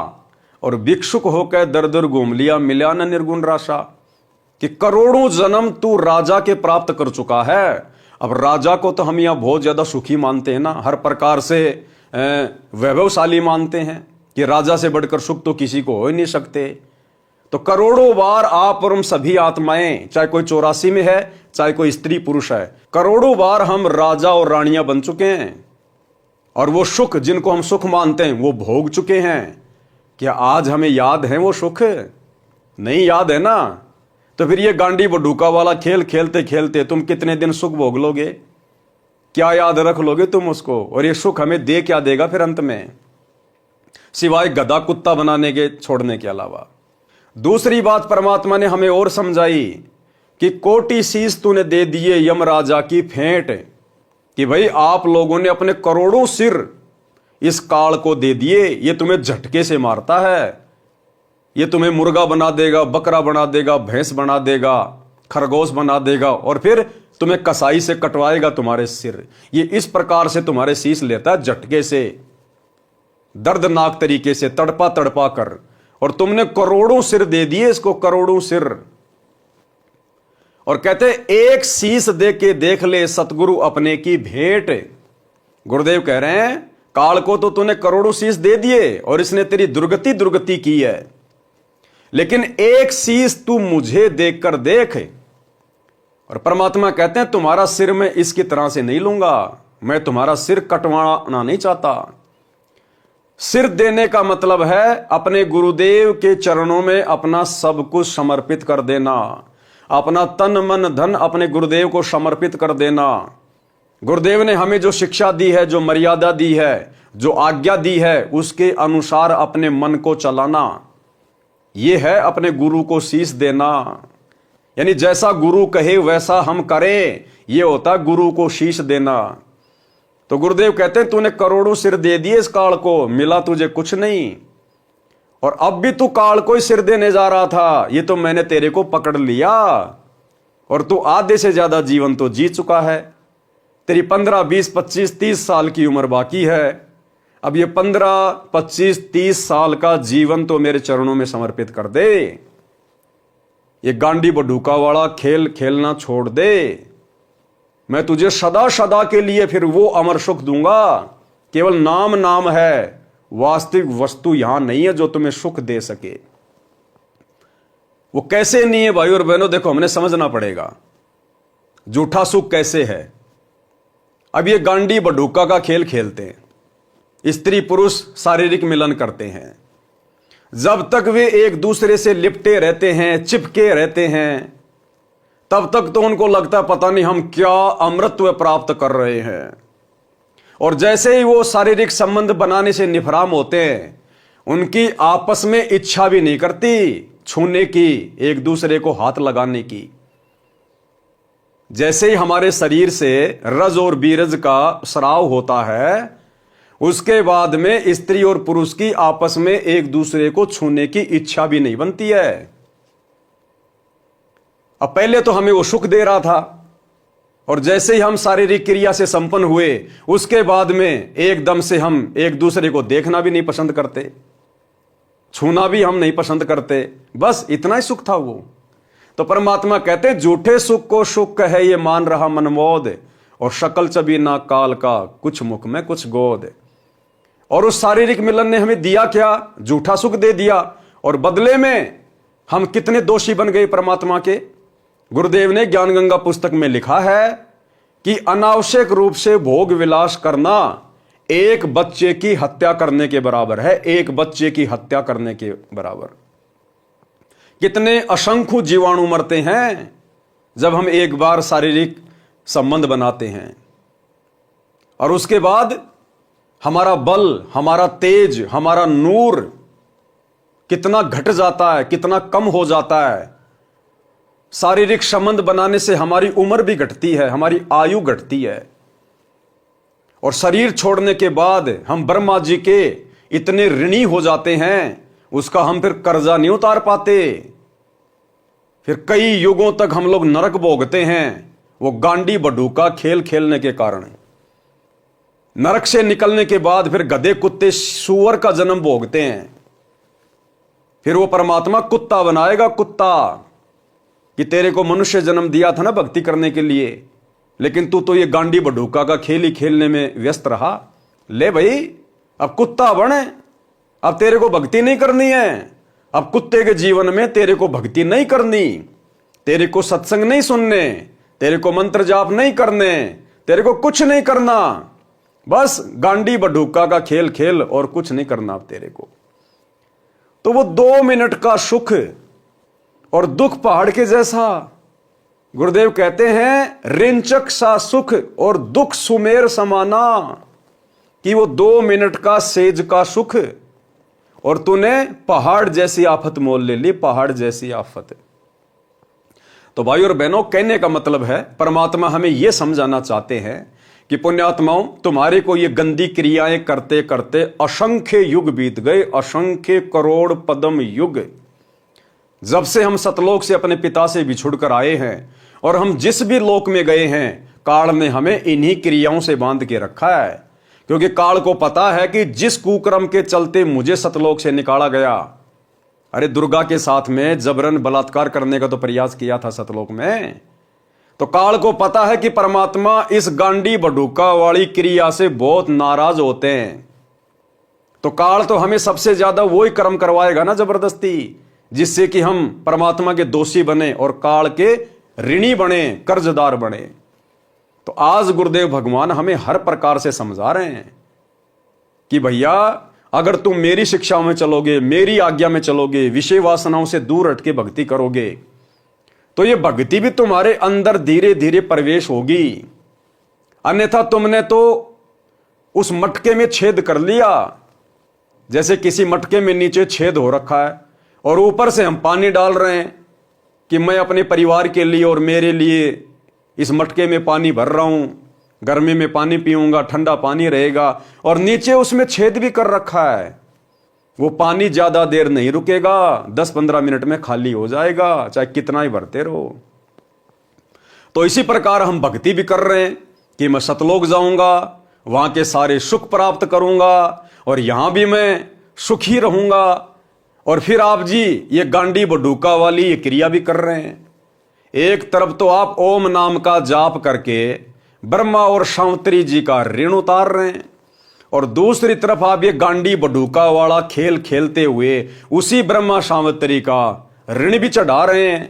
और भिक्षुक होकर दर दर घूम लिया मिला न निर्गुण राशा, कि करोड़ों जन्म तू राजा के प्राप्त कर चुका है। अब राजा को तो हम यहां बहुत ज्यादा सुखी मानते हैं ना, हर प्रकार से वैभवशाली मानते हैं कि राजा से बढ़कर सुख तो किसी को हो ही नहीं सकते। तो करोड़ों बार आप और हम सभी आत्माएं, चाहे कोई 84 में है, चाहे कोई स्त्री पुरुष है, करोड़ों बार हम राजा और रानियां बन चुके हैं और वो सुख जिनको हम सुख मानते हैं वो भोग चुके हैं। क्या आज हमें याद है वो सुख? नहीं याद है ना? तो फिर ये गांडी बड्ढूका वाला खेल खेलते खेलते तुम कितने दिन सुख भोग लोगे? क्या याद रख लोगे तुम उसको? और ये सुख हमें दे क्या देगा फिर अंत में, सिवाय गधा कुत्ता बनाने के छोड़ने के अलावा? दूसरी बात परमात्मा ने हमें और समझाई कि कोटि शीश तूने दे दिए यम राजा की फेंट, कि भाई आप लोगों ने अपने करोड़ों सिर इस काल को दे दिए। ये तुम्हें झटके से मारता है, ये तुम्हें मुर्गा बना देगा, बकरा बना देगा, भैंस बना देगा, खरगोश बना देगा और फिर तुम्हें कसाई से कटवाएगा तुम्हारे सिर। ये इस प्रकार से तुम्हारे शीश लेता है झटके से, दर्दनाक तरीके से, तड़पा तड़पा कर, और तुमने करोड़ों सिर दे दिए इसको, करोड़ों सिर। और कहते एक शीश दे के देख ले सतगुरु अपने की भेंट। गुरुदेव कह रहे हैं काल को तो तूने करोड़ों शीश दे दिए और इसने तेरी दुर्गति की है, लेकिन एक शीश तू मुझे देखकर देख। और परमात्मा कहते हैं तुम्हारा सिर मैं इसकी तरह से नहीं लूंगा, मैं तुम्हारा सिर कटवाना नहीं चाहता। सिर देने का मतलब है अपने गुरुदेव के चरणों में अपना सब कुछ समर्पित कर देना, अपना तन मन धन अपने गुरुदेव को समर्पित कर देना। गुरुदेव ने हमें जो शिक्षा दी है, जो मर्यादा दी है, जो आज्ञा दी है, उसके अनुसार अपने मन को चलाना, यह है अपने गुरु को शीश देना। यानी जैसा गुरु कहे वैसा हम करें, यह होता गुरु को शीश देना। तो गुरुदेव कहते हैं तूने करोड़ों सिर दे दिए इस काल को, मिला तुझे कुछ नहीं, और अब भी तू काल को ही सिर देने जा रहा था। ये तो मैंने तेरे को पकड़ लिया और तू आधे से ज्यादा जीवन तो जी चुका है। तेरी 15, 20, 25, 30 साल की उम्र बाकी है। अब ये 15, 25, 30 साल का जीवन तो मेरे चरणों में समर्पित कर दे। ये गांडी बड्ढूका वाला खेल खेलना छोड़ दे। मैं तुझे सदा सदा के लिए फिर वो अमर सुख दूंगा। केवल नाम नाम है, वास्तविक वस्तु यहां नहीं है जो तुम्हें सुख दे सके। वो कैसे नहीं है भाई और बहनों, देखो हमने समझना पड़ेगा झूठा सुख कैसे है। अब ये गांडी बड्ढूका का खेल खेलते हैं, स्त्री पुरुष शारीरिक मिलन करते हैं, जब तक वे एक दूसरे से लिपटे रहते हैं, चिपके रहते हैं, तब तक तो उनको लगता है पता नहीं हम क्या अमृतत्व प्राप्त कर रहे हैं। और जैसे ही वो शारीरिक संबंध बनाने से निफराम होते हैं, उनकी आपस में इच्छा भी नहीं करती छूने की, एक दूसरे को हाथ लगाने की। जैसे ही हमारे शरीर से रज और बीरज का स्राव होता है, उसके बाद में स्त्री और पुरुष की आपस में एक दूसरे को छूने की इच्छा भी नहीं बनती है। अब पहले तो हमें वो सुख दे रहा था, और जैसे ही हम शारीरिक क्रिया से संपन्न हुए, उसके बाद में एकदम से हम एक दूसरे को देखना भी नहीं पसंद करते, छूना भी हम नहीं पसंद करते। बस इतना ही सुख था वो। तो परमात्मा कहते हैं झूठे सुख को सुख है ये मान रहा मनमोद, और शकल चबी ना काल का कुछ मुख में कुछ गोद। और उस शारीरिक मिलन ने हमें दिया क्या? झूठा सुख दे दिया, और बदले में हम कितने दोषी बन गए परमात्मा के। गुरुदेव ने ज्ञान गंगा पुस्तक में लिखा है कि अनावश्यक रूप से भोग विलास करना एक बच्चे की हत्या करने के बराबर है, एक बच्चे की हत्या करने के बराबर। कितने असंख्य जीवाणु मरते हैं जब हम एक बार शारीरिक संबंध बनाते हैं, और उसके बाद हमारा बल, हमारा तेज, हमारा नूर कितना घट जाता है, कितना कम हो जाता है। शारीरिक संबंध बनाने से हमारी उम्र भी घटती है, हमारी आयु घटती है, और शरीर छोड़ने के बाद हम ब्रह्मा जी के इतने ऋणी हो जाते हैं, उसका हम फिर कर्जा नहीं उतार पाते। फिर कई युगों तक हम लोग नरक भोगते हैं, वो गांडी बडूका खेल खेलने के कारण। नरक से निकलने के बाद फिर गधे कुत्ते सूअर का जन्म भोगते हैं। फिर वो परमात्मा कुत्ता बनाएगा, कुत्ता, कि तेरे को मनुष्य जन्म दिया था ना भक्ति करने के लिए, लेकिन तू तो ये गांडी बडूका का खेल ही खेलने में व्यस्त रहा। ले भाई, अब कुत्ता बने, अब तेरे को भक्ति नहीं करनी है। अब कुत्ते के जीवन में तेरे को भक्ति नहीं करनी, तेरे को सत्संग नहीं सुनने, तेरे को मंत्र जाप नहीं करने, तेरे को कुछ नहीं करना, बस गांडी बडूका का खेल खेल और कुछ नहीं करना अब तेरे को। तो वो 2 मिनट का सुख और दुख पहाड़ के जैसा। गुरुदेव कहते हैं रिंचक सा सुख और दुख सुमेर समाना, कि वो 2 मिनट का सेज का सुख और तूने पहाड़ जैसी आफत मोल ले ली, पहाड़ जैसी आफत। तो भाई और बहनों, कहने का मतलब है परमात्मा हमें यह समझाना चाहते हैं कि पुण्यात्माओं, तुम्हारे को ये गंदी क्रियाएं करते करते असंख्य युग बीत गए, असंख्य करोड़ पद्म युग। जब से हम सतलोक से अपने पिता से बिछुड़ कर आए हैं, और हम जिस भी लोक में गए हैं, काल ने हमें इन्हीं क्रियाओं से बांध के रखा है। क्योंकि काल को पता है कि जिस कुक्रम के चलते मुझे सतलोक से निकाला गया, अरे दुर्गा के साथ में जबरन बलात्कार करने का तो प्रयास किया था सतलोक में, तो काल को पता है कि परमात्मा इस गांडी बडूका वाली क्रिया से बहुत नाराज होते हैं। तो काल तो हमें सबसे ज्यादा वही कर्म करवाएगा ना जबरदस्ती, जिससे कि हम परमात्मा के दोषी बने और काल के ऋणी बने, कर्जदार बने। तो आज गुरुदेव भगवान हमें हर प्रकार से समझा रहे हैं कि भैया, अगर तुम मेरी शिक्षाओं में चलोगे, मेरी आज्ञा में चलोगे, विषय वासनाओं से दूर हट के भक्ति करोगे, तो ये भक्ति भी तुम्हारे अंदर धीरे धीरे प्रवेश होगी। अन्यथा तुमने तो उस मटके में छेद कर लिया। जैसे किसी मटके में नीचे छेद हो रखा है और ऊपर से हम पानी डाल रहे हैं कि मैं अपने परिवार के लिए और मेरे लिए इस मटके में पानी भर रहा हूं, गर्मी में पानी पीऊंगा, ठंडा पानी रहेगा, और नीचे उसमें छेद भी कर रखा है। वो पानी ज्यादा देर नहीं रुकेगा, 10-15 मिनट में खाली हो जाएगा, चाहे कितना ही भरते रहो। तो इसी प्रकार हम भक्ति भी कर रहे हैं कि मैं सतलोक जाऊंगा, वहां के सारे सुख प्राप्त करूंगा, और यहां भी मैं सुखी रहूंगा। और फिर आप जी ये गांडी बडूका वाली ये क्रिया भी कर रहे हैं। एक तरफ तो आप ओम नाम का जाप करके ब्रह्मा और शांवत्री जी का ऋण उतार रहे हैं, और दूसरी तरफ आप ये गांडी बडूका वाला खेल खेलते हुए उसी ब्रह्मा शांवत्री का ऋण भी चढ़ा रहे हैं।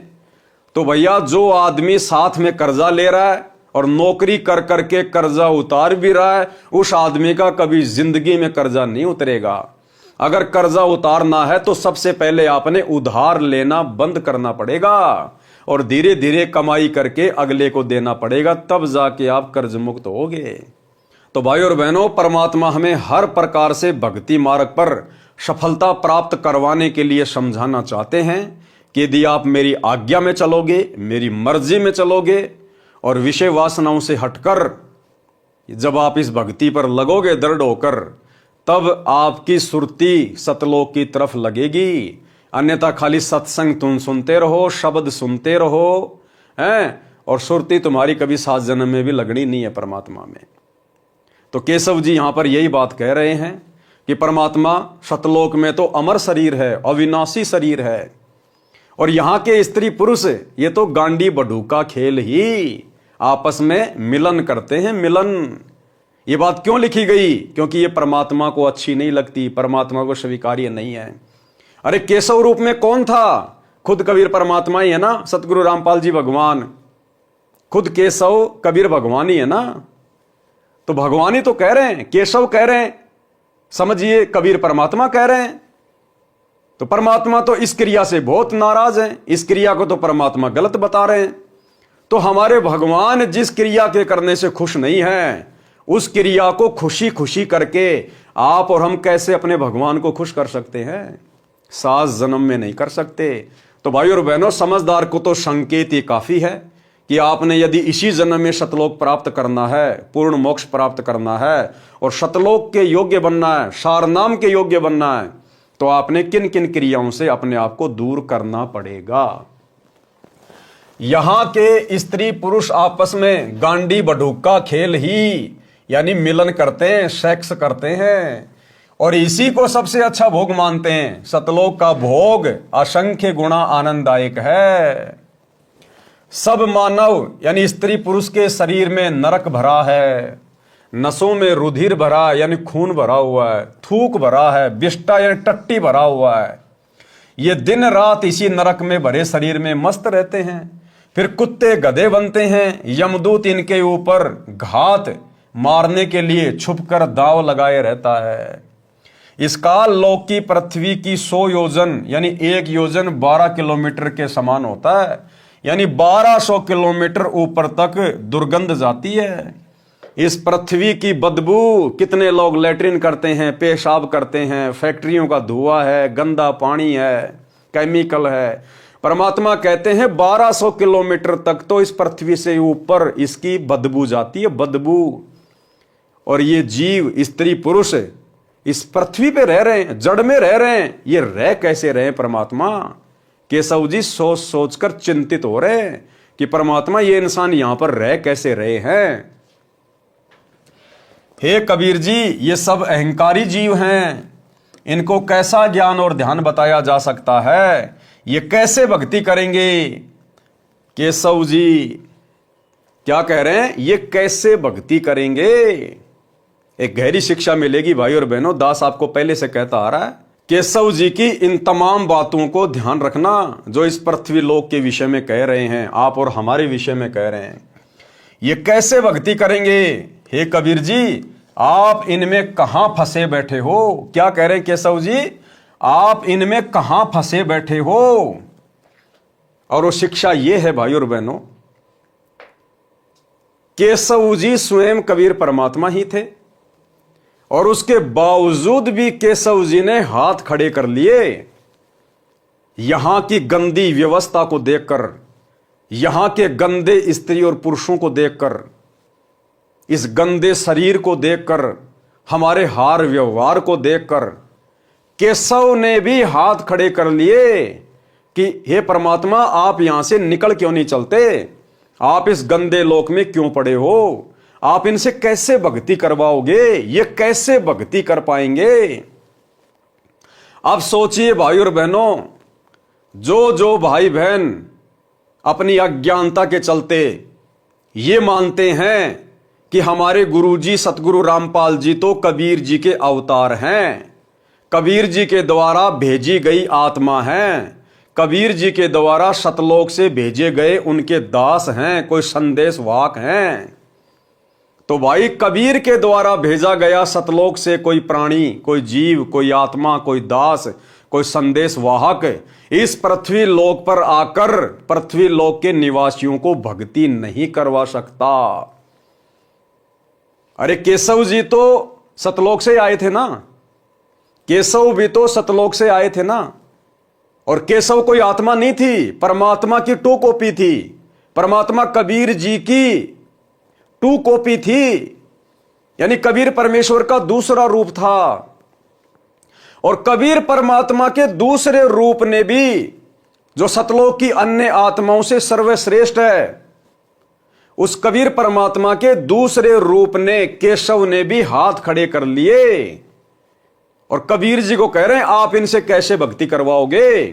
तो भैया, जो आदमी साथ में कर्जा ले रहा है और नौकरी कर करके कर्जा उतार भी रहा है, उस आदमी का कभी जिंदगी में कर्जा नहीं उतरेगा। अगर कर्जा उतारना है तो सबसे पहले आपने उधार लेना बंद करना पड़ेगा, और धीरे धीरे कमाई करके अगले को देना पड़ेगा, तब जाके आप कर्ज मुक्त होगे। तो भाई और बहनों, परमात्मा हमें हर प्रकार से भक्ति मार्ग पर सफलता प्राप्त करवाने के लिए समझाना चाहते हैं कि यदि आप मेरी आज्ञा में चलोगे, मेरी मर्जी में चलोगे, और विषय वासनाओं से हटकर जब आप इस भक्ति पर लगोगे दृढ़ होकर, तब आपकी सुरती सतलोक की तरफ लगेगी। अन्यथा खाली सत्संग तुम सुनते रहो, शब्द सुनते रहो हैं, और सुरती तुम्हारी कभी 7 जन्म में भी लगनी नहीं है परमात्मा में। तो केशव जी यहां पर यही बात कह रहे हैं कि परमात्मा सतलोक में तो अमर शरीर है, अविनाशी शरीर है, और यहां के स्त्री पुरुष ये तो गांडी बडू का खेल ही, आपस में मिलन करते हैं, मिलन। ये बात क्यों लिखी गई? क्योंकि ये परमात्मा को अच्छी नहीं लगती, परमात्मा को स्वीकार्य नहीं है। अरे केशव रूप में कौन था? खुद कबीर परमात्मा ही है ना, सतगुरु रामपाल जी भगवान, खुद केशव कबीर भगवान ही है ना। तो भगवान ही तो कह रहे हैं, केशव कह रहे हैं, समझिए कबीर परमात्मा कह रहे हैं। तो परमात्मा तो इस क्रिया से बहुत नाराज हैं, इस क्रिया को तो परमात्मा गलत बता रहे हैं। तो हमारे भगवान जिस क्रिया के करने से खुश नहीं है, उस क्रिया को खुशी खुशी करके आप और हम कैसे अपने भगवान को खुश कर सकते हैं? 7 जन्म में नहीं कर सकते। तो भाई और बहनों, समझदार को तो संकेत ये काफी है कि आपने यदि इसी जन्म में सतलोक प्राप्त करना है, पूर्ण मोक्ष प्राप्त करना है और सतलोक के योग्य बनना है, सारनाम के योग्य बनना है, तो आपने किन किन क्रियाओं से अपने आप को दूर करना पड़ेगा। यहां के स्त्री पुरुष आपस में गांडी बडूक का खेल ही, यानी मिलन करते हैं, सेक्स करते हैं, और इसी को सबसे अच्छा भोग मानते हैं। सतलोक का भोग असंख्य गुणा आनंददायक है। सब मानव यानी स्त्री पुरुष के शरीर में नरक भरा है, नसों में रुधिर भरा यानी खून भरा हुआ है, थूक भरा है, विष्टा यानी टट्टी भरा हुआ है। ये दिन रात इसी नरक में भरे शरीर में मस्त रहते हैं। फिर कुत्ते गधे बनते हैं, यमदूत इनके ऊपर घात मारने के लिए छुपकर दांव लगाए रहता है। इस काल लोक की पृथ्वी की 100 योजन यानी 1 योजन 12 किलोमीटर के समान होता है, यानी 1200 किलोमीटर ऊपर तक दुर्गंध जाती है। इस पृथ्वी की बदबू, कितने लोग लैट्रिन करते हैं, पेशाब करते हैं, फैक्ट्रियों का धुआं है, गंदा पानी है, केमिकल है। परमात्मा कहते हैं 1200 किलोमीटर तक तो इस पृथ्वी से ऊपर इसकी बदबू जाती है, बदबू। और ये जीव स्त्री पुरुष इस पृथ्वी पे रह रहे हैं, जड़ में रह रहे हैं। ये रह कैसे रहे परमात्मा? केशव जी सोच सोच कर चिंतित हो रहे हैं कि परमात्मा ये इंसान यहां पर रह कैसे रहे हैं। हे कबीर जी, ये सब अहंकारी जीव हैं, इनको कैसा ज्ञान और ध्यान बताया जा सकता है? ये कैसे भक्ति करेंगे? केशव जी क्या कह रहे हैं? ये कैसे भक्ति करेंगे? एक गहरी शिक्षा मिलेगी भाई और बहनों। दास आपको पहले से कहता आ रहा है, केशव जी की इन तमाम बातों को ध्यान रखना जो इस पृथ्वी लोक के विषय में कह रहे हैं, आप और हमारे विषय में कह रहे हैं। ये कैसे भक्ति करेंगे? हे कबीर जी, आप इनमें कहां फंसे बैठे हो? क्या कह रहे हैं केशव जी? आप इनमें कहां फंसे बैठे हो? और वो शिक्षा ये है भाई और बहनों, केशव जी स्वयं कबीर परमात्मा ही थे और उसके बावजूद भी केशव जी ने हाथ खड़े कर लिए। यहां की गंदी व्यवस्था को देखकर, यहां के गंदे स्त्री और पुरुषों को देखकर, इस गंदे शरीर को देखकर, हमारे हार व्यवहार को देखकर केशव ने भी हाथ खड़े कर लिए कि हे परमात्मा, आप यहां से निकल क्यों नहीं चलते? आप इस गंदे लोक में क्यों पड़े हो? आप इनसे कैसे भक्ति करवाओगे? ये कैसे भक्ति कर पाएंगे? अब सोचिए भाई और बहनों, जो भाई बहन अपनी अज्ञानता के चलते ये मानते हैं कि हमारे गुरुजी सतगुरु रामपाल जी तो कबीर जी के अवतार हैं, कबीर जी के द्वारा भेजी गई आत्मा हैं, कबीर जी के द्वारा सतलोक से भेजे गए उनके दास हैं, कोई संदेश वाहक हैं। तो भाई कबीर के द्वारा भेजा गया सतलोक से कोई प्राणी, कोई जीव, कोई आत्मा, कोई दास, कोई संदेश वाहक इस पृथ्वी लोक पर आकर पृथ्वी लोक के निवासियों को भक्ति नहीं करवा सकता। अरे केशव जी तो सतलोक से आए थे ना, केशव भी तो सतलोक से आए थे ना। और केशव कोई आत्मा नहीं थी, परमात्मा की टू कॉपी थी। परमात्मा कबीर जी की टू कॉपी थी, यानी कबीर परमेश्वर का दूसरा रूप था। और कबीर परमात्मा के दूसरे रूप ने भी, जो सतलोक की अन्य आत्माओं से सर्वश्रेष्ठ है, उस कबीर परमात्मा के दूसरे रूप ने, केशव ने भी हाथ खड़े कर लिए और कबीर जी को कह रहे हैं आप इनसे कैसे भक्ति करवाओगे?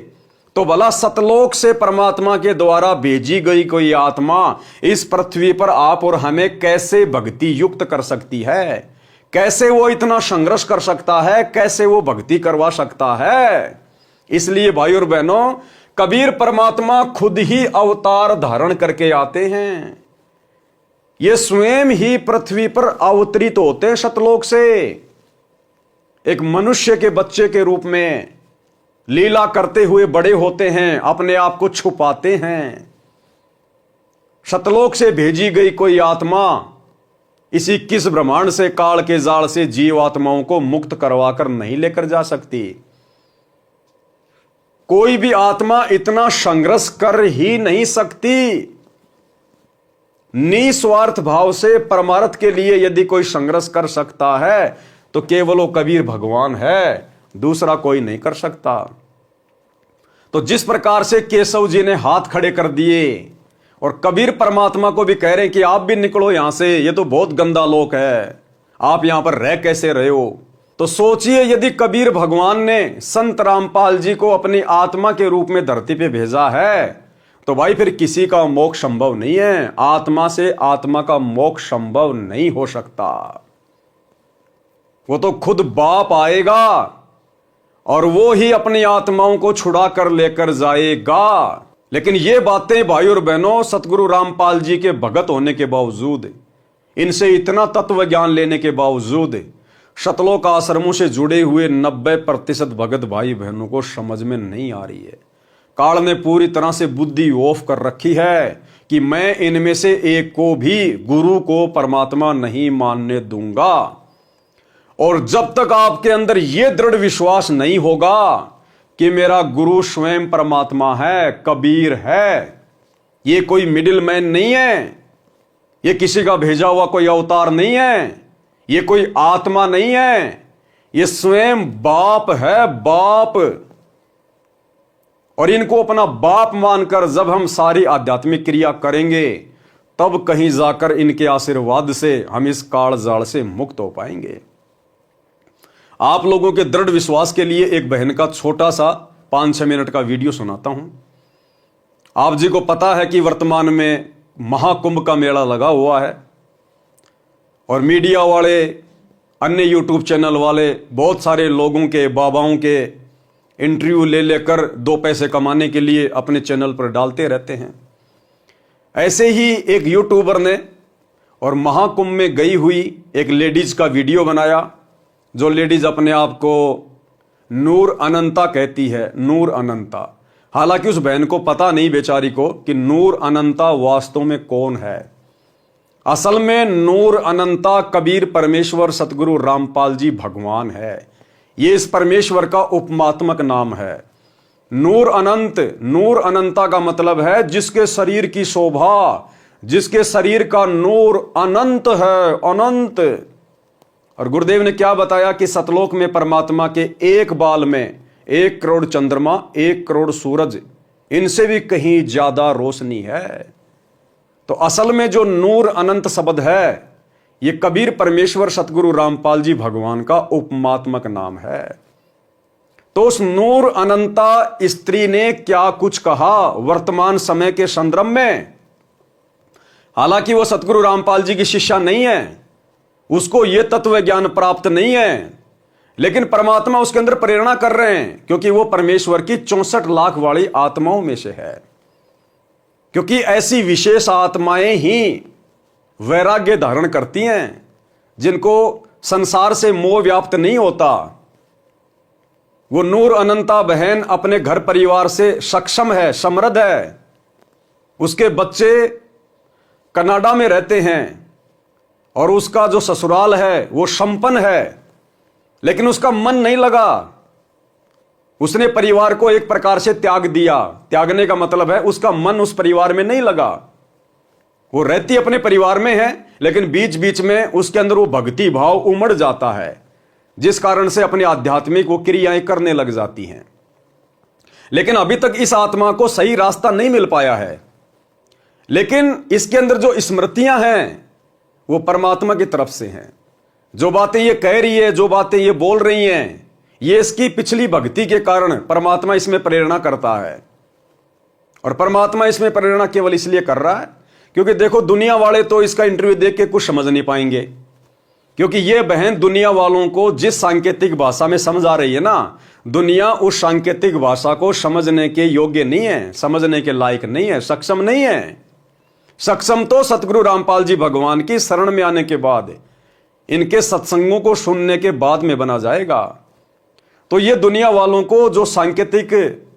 तो भला सतलोक से परमात्मा के द्वारा भेजी गई कोई आत्मा इस पृथ्वी पर आप और हमें कैसे भक्ति युक्त कर सकती है? कैसे वो इतना संघर्ष कर सकता है? कैसे वो भक्ति करवा सकता है? इसलिए भाई और बहनों, कबीर परमात्मा खुद ही अवतार धारण करके आते हैं। ये स्वयं ही पृथ्वी पर अवतरित होते हैं सतलोक से, एक मनुष्य के बच्चे के रूप में लीला करते हुए बड़े होते हैं, अपने आप को छुपाते हैं। सतलोक से भेजी गई कोई आत्मा इसी किस ब्रह्मांड से, काल के जाल से जीव आत्माओं को मुक्त करवाकर नहीं लेकर जा सकती। कोई भी आत्मा इतना संघर्ष कर ही नहीं सकती। निस्वार्थ भाव से परमार्थ के लिए यदि कोई संघर्ष कर सकता है तो केवल वो कबीर भगवान है, दूसरा कोई नहीं कर सकता। तो जिस प्रकार से केशव जी ने हाथ खड़े कर दिए और कबीर परमात्मा को भी कह रहे हैं कि आप भी निकलो यहां से, ये तो बहुत गंदा लोक है, आप यहां पर रह कैसे रहे हो। तो सोचिए, यदि कबीर भगवान ने संत रामपाल जी को अपनी आत्मा के रूप में धरती पे भेजा है तो भाई फिर किसी का मोक्ष संभव नहीं है। आत्मा से आत्मा का मोक्ष संभव नहीं हो सकता। वो तो खुद बाप आएगा और वो ही अपनी आत्माओं को छुड़ा कर लेकर जाएगा। लेकिन ये बातें भाई और बहनों, सतगुरु रामपाल जी के भगत होने के बावजूद, इनसे इतना तत्व ज्ञान लेने के बावजूद सतलोक आश्रमों से जुड़े हुए 90% भगत भाई बहनों को समझ में नहीं आ रही है। काल ने पूरी तरह से बुद्धि ऑफ कर रखी है कि मैं इनमें से एक को भी गुरु को परमात्मा नहीं मानने दूंगा। और जब तक आपके अंदर यह दृढ़ विश्वास नहीं होगा कि मेरा गुरु स्वयं परमात्मा है, कबीर है, ये कोई मिडिल मैन नहीं है, ये किसी का भेजा हुआ कोई अवतार नहीं है, ये कोई आत्मा नहीं है, ये स्वयं बाप है, बाप। और इनको अपना बाप मानकर जब हम सारी आध्यात्मिक क्रिया करेंगे तब कहीं जाकर इनके आशीर्वाद से हम इस काल जाल से मुक्त हो पाएंगे। आप लोगों के दृढ़ विश्वास के लिए एक बहन का छोटा सा 5-6 मिनट का वीडियो सुनाता हूं। आप जी को पता है कि वर्तमान में महाकुंभ का मेला लगा हुआ है और मीडिया वाले, अन्य यूट्यूब चैनल वाले बहुत सारे लोगों के, बाबाओं के इंटरव्यू ले लेकर 2 पैसे कमाने के लिए अपने चैनल पर डालते रहते हैं। ऐसे ही एक यूट्यूबर ने और महाकुंभ में गई हुई एक लेडीज का वीडियो बनाया, जो लेडीज अपने आप को नूर अनंता कहती है, नूर अनंता। हालांकि उस बहन को पता नहीं बेचारी को कि नूर अनंता वास्तव में कौन है। असल में नूर अनंता कबीर परमेश्वर सतगुरु रामपाल जी भगवान है। ये इस परमेश्वर का उपमात्मक नाम है। नूर अनंत, नूर अनंता का मतलब है जिसके शरीर की शोभा, जिसके शरीर का नूर अनंत है, अनंत। और गुरुदेव ने क्या बताया कि सतलोक में परमात्मा के एक बाल में 1 करोड़ चंद्रमा, 1 करोड़ सूरज, इनसे भी कहीं ज्यादा रोशनी है। तो असल में जो नूर अनंत शब्द है, ये कबीर परमेश्वर सतगुरु रामपाल जी भगवान का उपमात्मक नाम है। तो उस नूर अनंता स्त्री ने क्या कुछ कहा वर्तमान समय के संदर्भ में। हालांकि वो सतगुरु रामपाल जी की शिष्या नहीं है, उसको ये तत्व ज्ञान प्राप्त नहीं है, लेकिन परमात्मा उसके अंदर प्रेरणा कर रहे हैं क्योंकि वो परमेश्वर की 64 लाख वाली आत्माओं में से है। क्योंकि ऐसी विशेष आत्माएं ही वैराग्य धारण करती हैं, जिनको संसार से मोह व्याप्त नहीं होता। वो नूर अनंता बहन अपने घर परिवार से सक्षम है, समृद्ध है। उसके बच्चे कनाडा में रहते हैं और उसका जो ससुराल है वो संपन्न है, लेकिन उसका मन नहीं लगा। उसने परिवार को एक प्रकार से त्याग दिया। त्यागने का मतलब है उसका मन उस परिवार में नहीं लगा। वो रहती अपने परिवार में है, लेकिन बीच बीच में उसके अंदर वो भक्ति भाव उमड़ जाता है, जिस कारण से अपनी आध्यात्मिक वो क्रियाएं करने लग जाती हैं। लेकिन अभी तक इस आत्मा को सही रास्ता नहीं मिल पाया है। लेकिन इसके अंदर जो स्मृतियां हैं वो परमात्मा की तरफ से हैं। जो बातें ये कह रही है, जो बातें ये बोल रही हैं, ये इसकी पिछली भक्ति के कारण परमात्मा इसमें प्रेरणा करता है। और परमात्मा इसमें प्रेरणा केवल इसलिए कर रहा है क्योंकि देखो, दुनिया वाले तो इसका इंटरव्यू देख के कुछ समझ नहीं पाएंगे, क्योंकि ये बहन दुनिया वालों को जिस सांकेतिक भाषा में समझा रही है ना, दुनिया उस सांकेतिक भाषा को समझने के योग्य नहीं है, समझने के लायक नहीं है, सक्षम नहीं है। सक्षम तो सतगुरु रामपाल जी भगवान की शरण में आने के बाद, इनके सत्संगों को सुनने के बाद में बना जाएगा। तो ये दुनिया वालों को जो सांकेतिक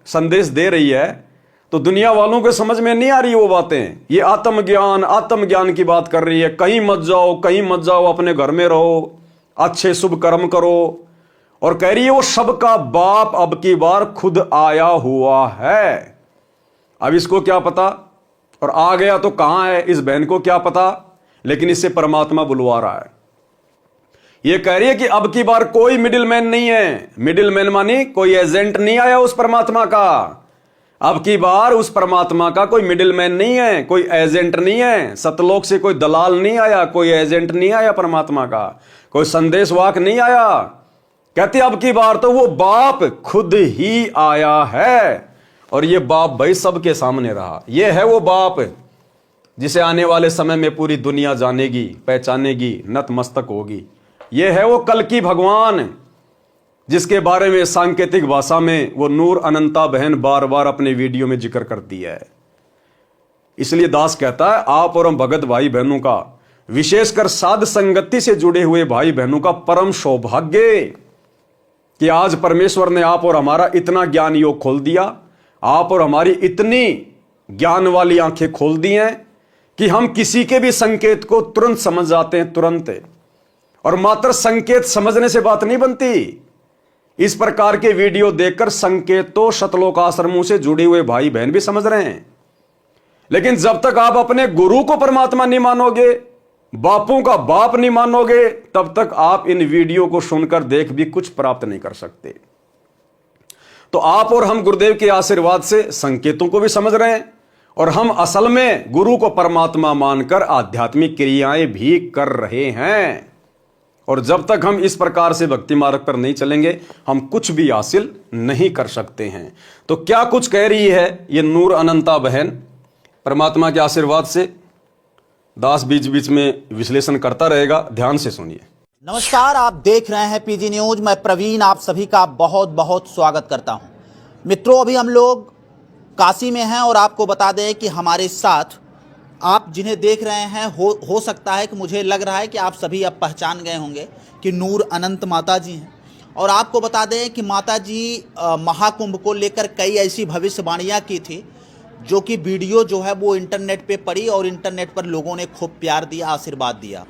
संदेश दे रही है, तो दुनिया वालों को समझ में नहीं आ रही वो बातें। ये आत्मज्ञान की बात कर रही है। कहीं मत जाओ, अपने घर में रहो, अच्छे शुभ कर्म करो। और कह रही है वो सबका बाप अब की बार खुद आया हुआ है। अब इसको क्या पता, और आ गया तो कहां है, इस बहन को क्या पता, लेकिन इससे परमात्मा बुलवा रहा है। ये कह रही है कि अब की बार कोई मिडिल मैन नहीं है। मिडिल मैन मानी कोई एजेंट नहीं आया उस परमात्मा का। अब की बार उस परमात्मा का कोई मिडिल मैन नहीं है, कोई एजेंट नहीं है। सतलोक से कोई दलाल नहीं आया, कोई एजेंट नहीं आया परमात्मा का, कोई संदेशवाहक नहीं आया। कहते अब की बार तो वो बाप खुद ही आया है। और ये बाप भाई सबके सामने रहा। ये है वो बाप जिसे आने वाले समय में पूरी दुनिया जानेगी, पहचानेगी, नतमस्तक होगी। ये है वो कल की भगवान जिसके बारे में सांकेतिक भाषा में वो नूर अनंता बहन बार बार अपने वीडियो में जिक्र करती है। इसलिए दास कहता है, आप और हम भगत भाई बहनों का, विशेषकर साध संगति से जुड़े हुए भाई बहनों का परम सौभाग्य कि आज परमेश्वर ने आप और हमारा इतना ज्ञान योग खोल दिया, आप और हमारी इतनी ज्ञान वाली आंखें खोल दी हैं कि हम किसी के भी संकेत को तुरंत समझ जाते हैं, तुरंत। और मात्र संकेत समझने से बात नहीं बनती। इस प्रकार के वीडियो देखकर संकेत तो शतलोक आश्रमों से जुड़े हुए भाई बहन भी समझ रहे हैं, लेकिन जब तक आप अपने गुरु को परमात्मा नहीं मानोगे, बापों का बाप नहीं मानोगे, तब तक आप इन वीडियो को सुनकर देख भी कुछ प्राप्त नहीं कर सकते। तो आप और हम गुरुदेव के आशीर्वाद से संकेतों को भी समझ रहे हैं, और हम असल में गुरु को परमात्मा मानकर आध्यात्मिक क्रियाएं भी कर रहे हैं। और जब तक हम इस प्रकार से भक्ति मार्ग पर नहीं चलेंगे, हम कुछ भी हासिल नहीं कर सकते हैं। तो क्या कुछ कह रही है ये नूर अनंता बहन परमात्मा के आशीर्वाद से। दास बीच बीच में विश्लेषण करता रहेगा, ध्यान से सुनिए। नमस्कार, आप देख रहे हैं पीजी न्यूज। मैं प्रवीण आप सभी का बहुत बहुत स्वागत करता हूं। मित्रों, अभी हम लोग काशी में हैं और आपको बता दें कि हमारे साथ आप जिन्हें देख रहे हैं, हो सकता है कि मुझे लग रहा है कि आप सभी अब पहचान गए होंगे कि नूर अनंत माता जी हैं। और आपको बता दें कि माता जी महाकुंभ को लेकर कई ऐसी भविष्यवाणियाँ की थी जो कि वीडियो जो है वो इंटरनेट पे पड़ी और इंटरनेट पर लोगों ने खूब प्यार दिया, आशीर्वाद दिया।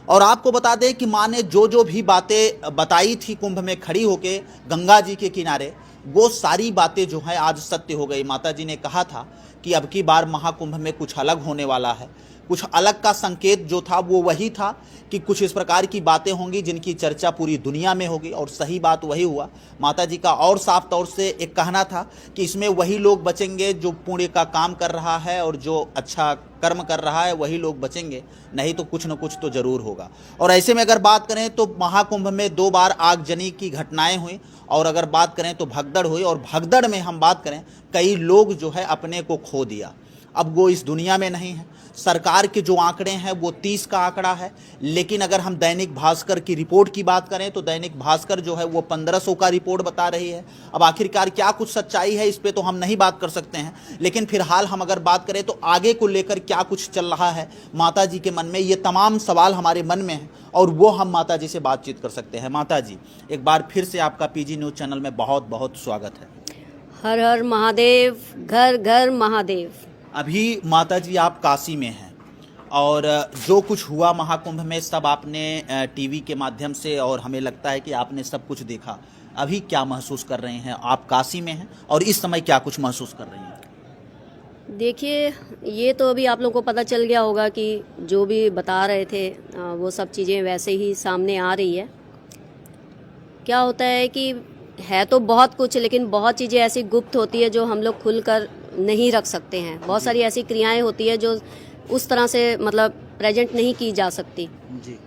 और आपको बता दें कि माँ ने जो भी बातें बताई थी कुंभ में खड़ी होके गंगा जी के किनारे, वो सारी बातें जो है आज सत्य हो गई। माता जी ने कहा था कि अब की बार महाकुंभ में कुछ अलग होने वाला है। कुछ अलग का संकेत जो था वो वही था कि कुछ इस प्रकार की बातें होंगी जिनकी चर्चा पूरी दुनिया में होगी, और सही बात वही हुआ। माता जी का और साफ तौर से एक कहना था कि इसमें वही लोग बचेंगे जो पुण्य का काम कर रहा है और जो अच्छा कर्म कर रहा है, वही लोग बचेंगे, नहीं तो कुछ न कुछ तो जरूर होगा। और ऐसे में अगर बात करें तो महाकुंभ में 2 बार आगजनी की घटनाएं हुई, और अगर बात करें तो भगदड़ हुई, और भगदड़ में हम बात करें कई लोग जो है अपने को खो दिया। अब वो इस दुनिया में नहीं है। सरकार के जो आंकड़े हैं वो 30 का आंकड़ा है, लेकिन अगर हम दैनिक भास्कर की रिपोर्ट की बात करें तो दैनिक भास्कर जो है वो 1500 का रिपोर्ट बता रही है। अब आखिरकार क्या कुछ सच्चाई है इस पे तो हम नहीं बात कर सकते हैं, लेकिन फिलहाल हम अगर बात करें तो आगे को लेकर क्या कुछ चल रहा है माता जी के मन में, ये तमाम सवाल हमारे मन में हैं और वो हम माता जी से बातचीत कर सकते हैं। माता जी, एक बार फिर से आपका पीजी न्यूज़ चैनल में बहुत बहुत स्वागत है। हर हर महादेव, घर घर महादेव। अभी माता जी आप काशी में हैं और जो कुछ हुआ महाकुंभ में सब आपने टीवी के माध्यम से, और हमें लगता है कि आपने सब कुछ देखा। अभी क्या महसूस कर रहे हैं? आप काशी में हैं और इस समय क्या कुछ महसूस कर रही हैं? देखिए, ये तो अभी आप लोगों को पता चल गया होगा कि जो भी बता रहे थे वो सब चीज़ें वैसे ही सामने आ रही है। क्या होता है कि है तो बहुत कुछ, लेकिन बहुत चीज़ें ऐसी गुप्त होती है जो हम लोग खुलकर नहीं रख सकते हैं। बहुत सारी ऐसी क्रियाएं होती है जो उस तरह से मतलब प्रेजेंट नहीं की जा सकती जी।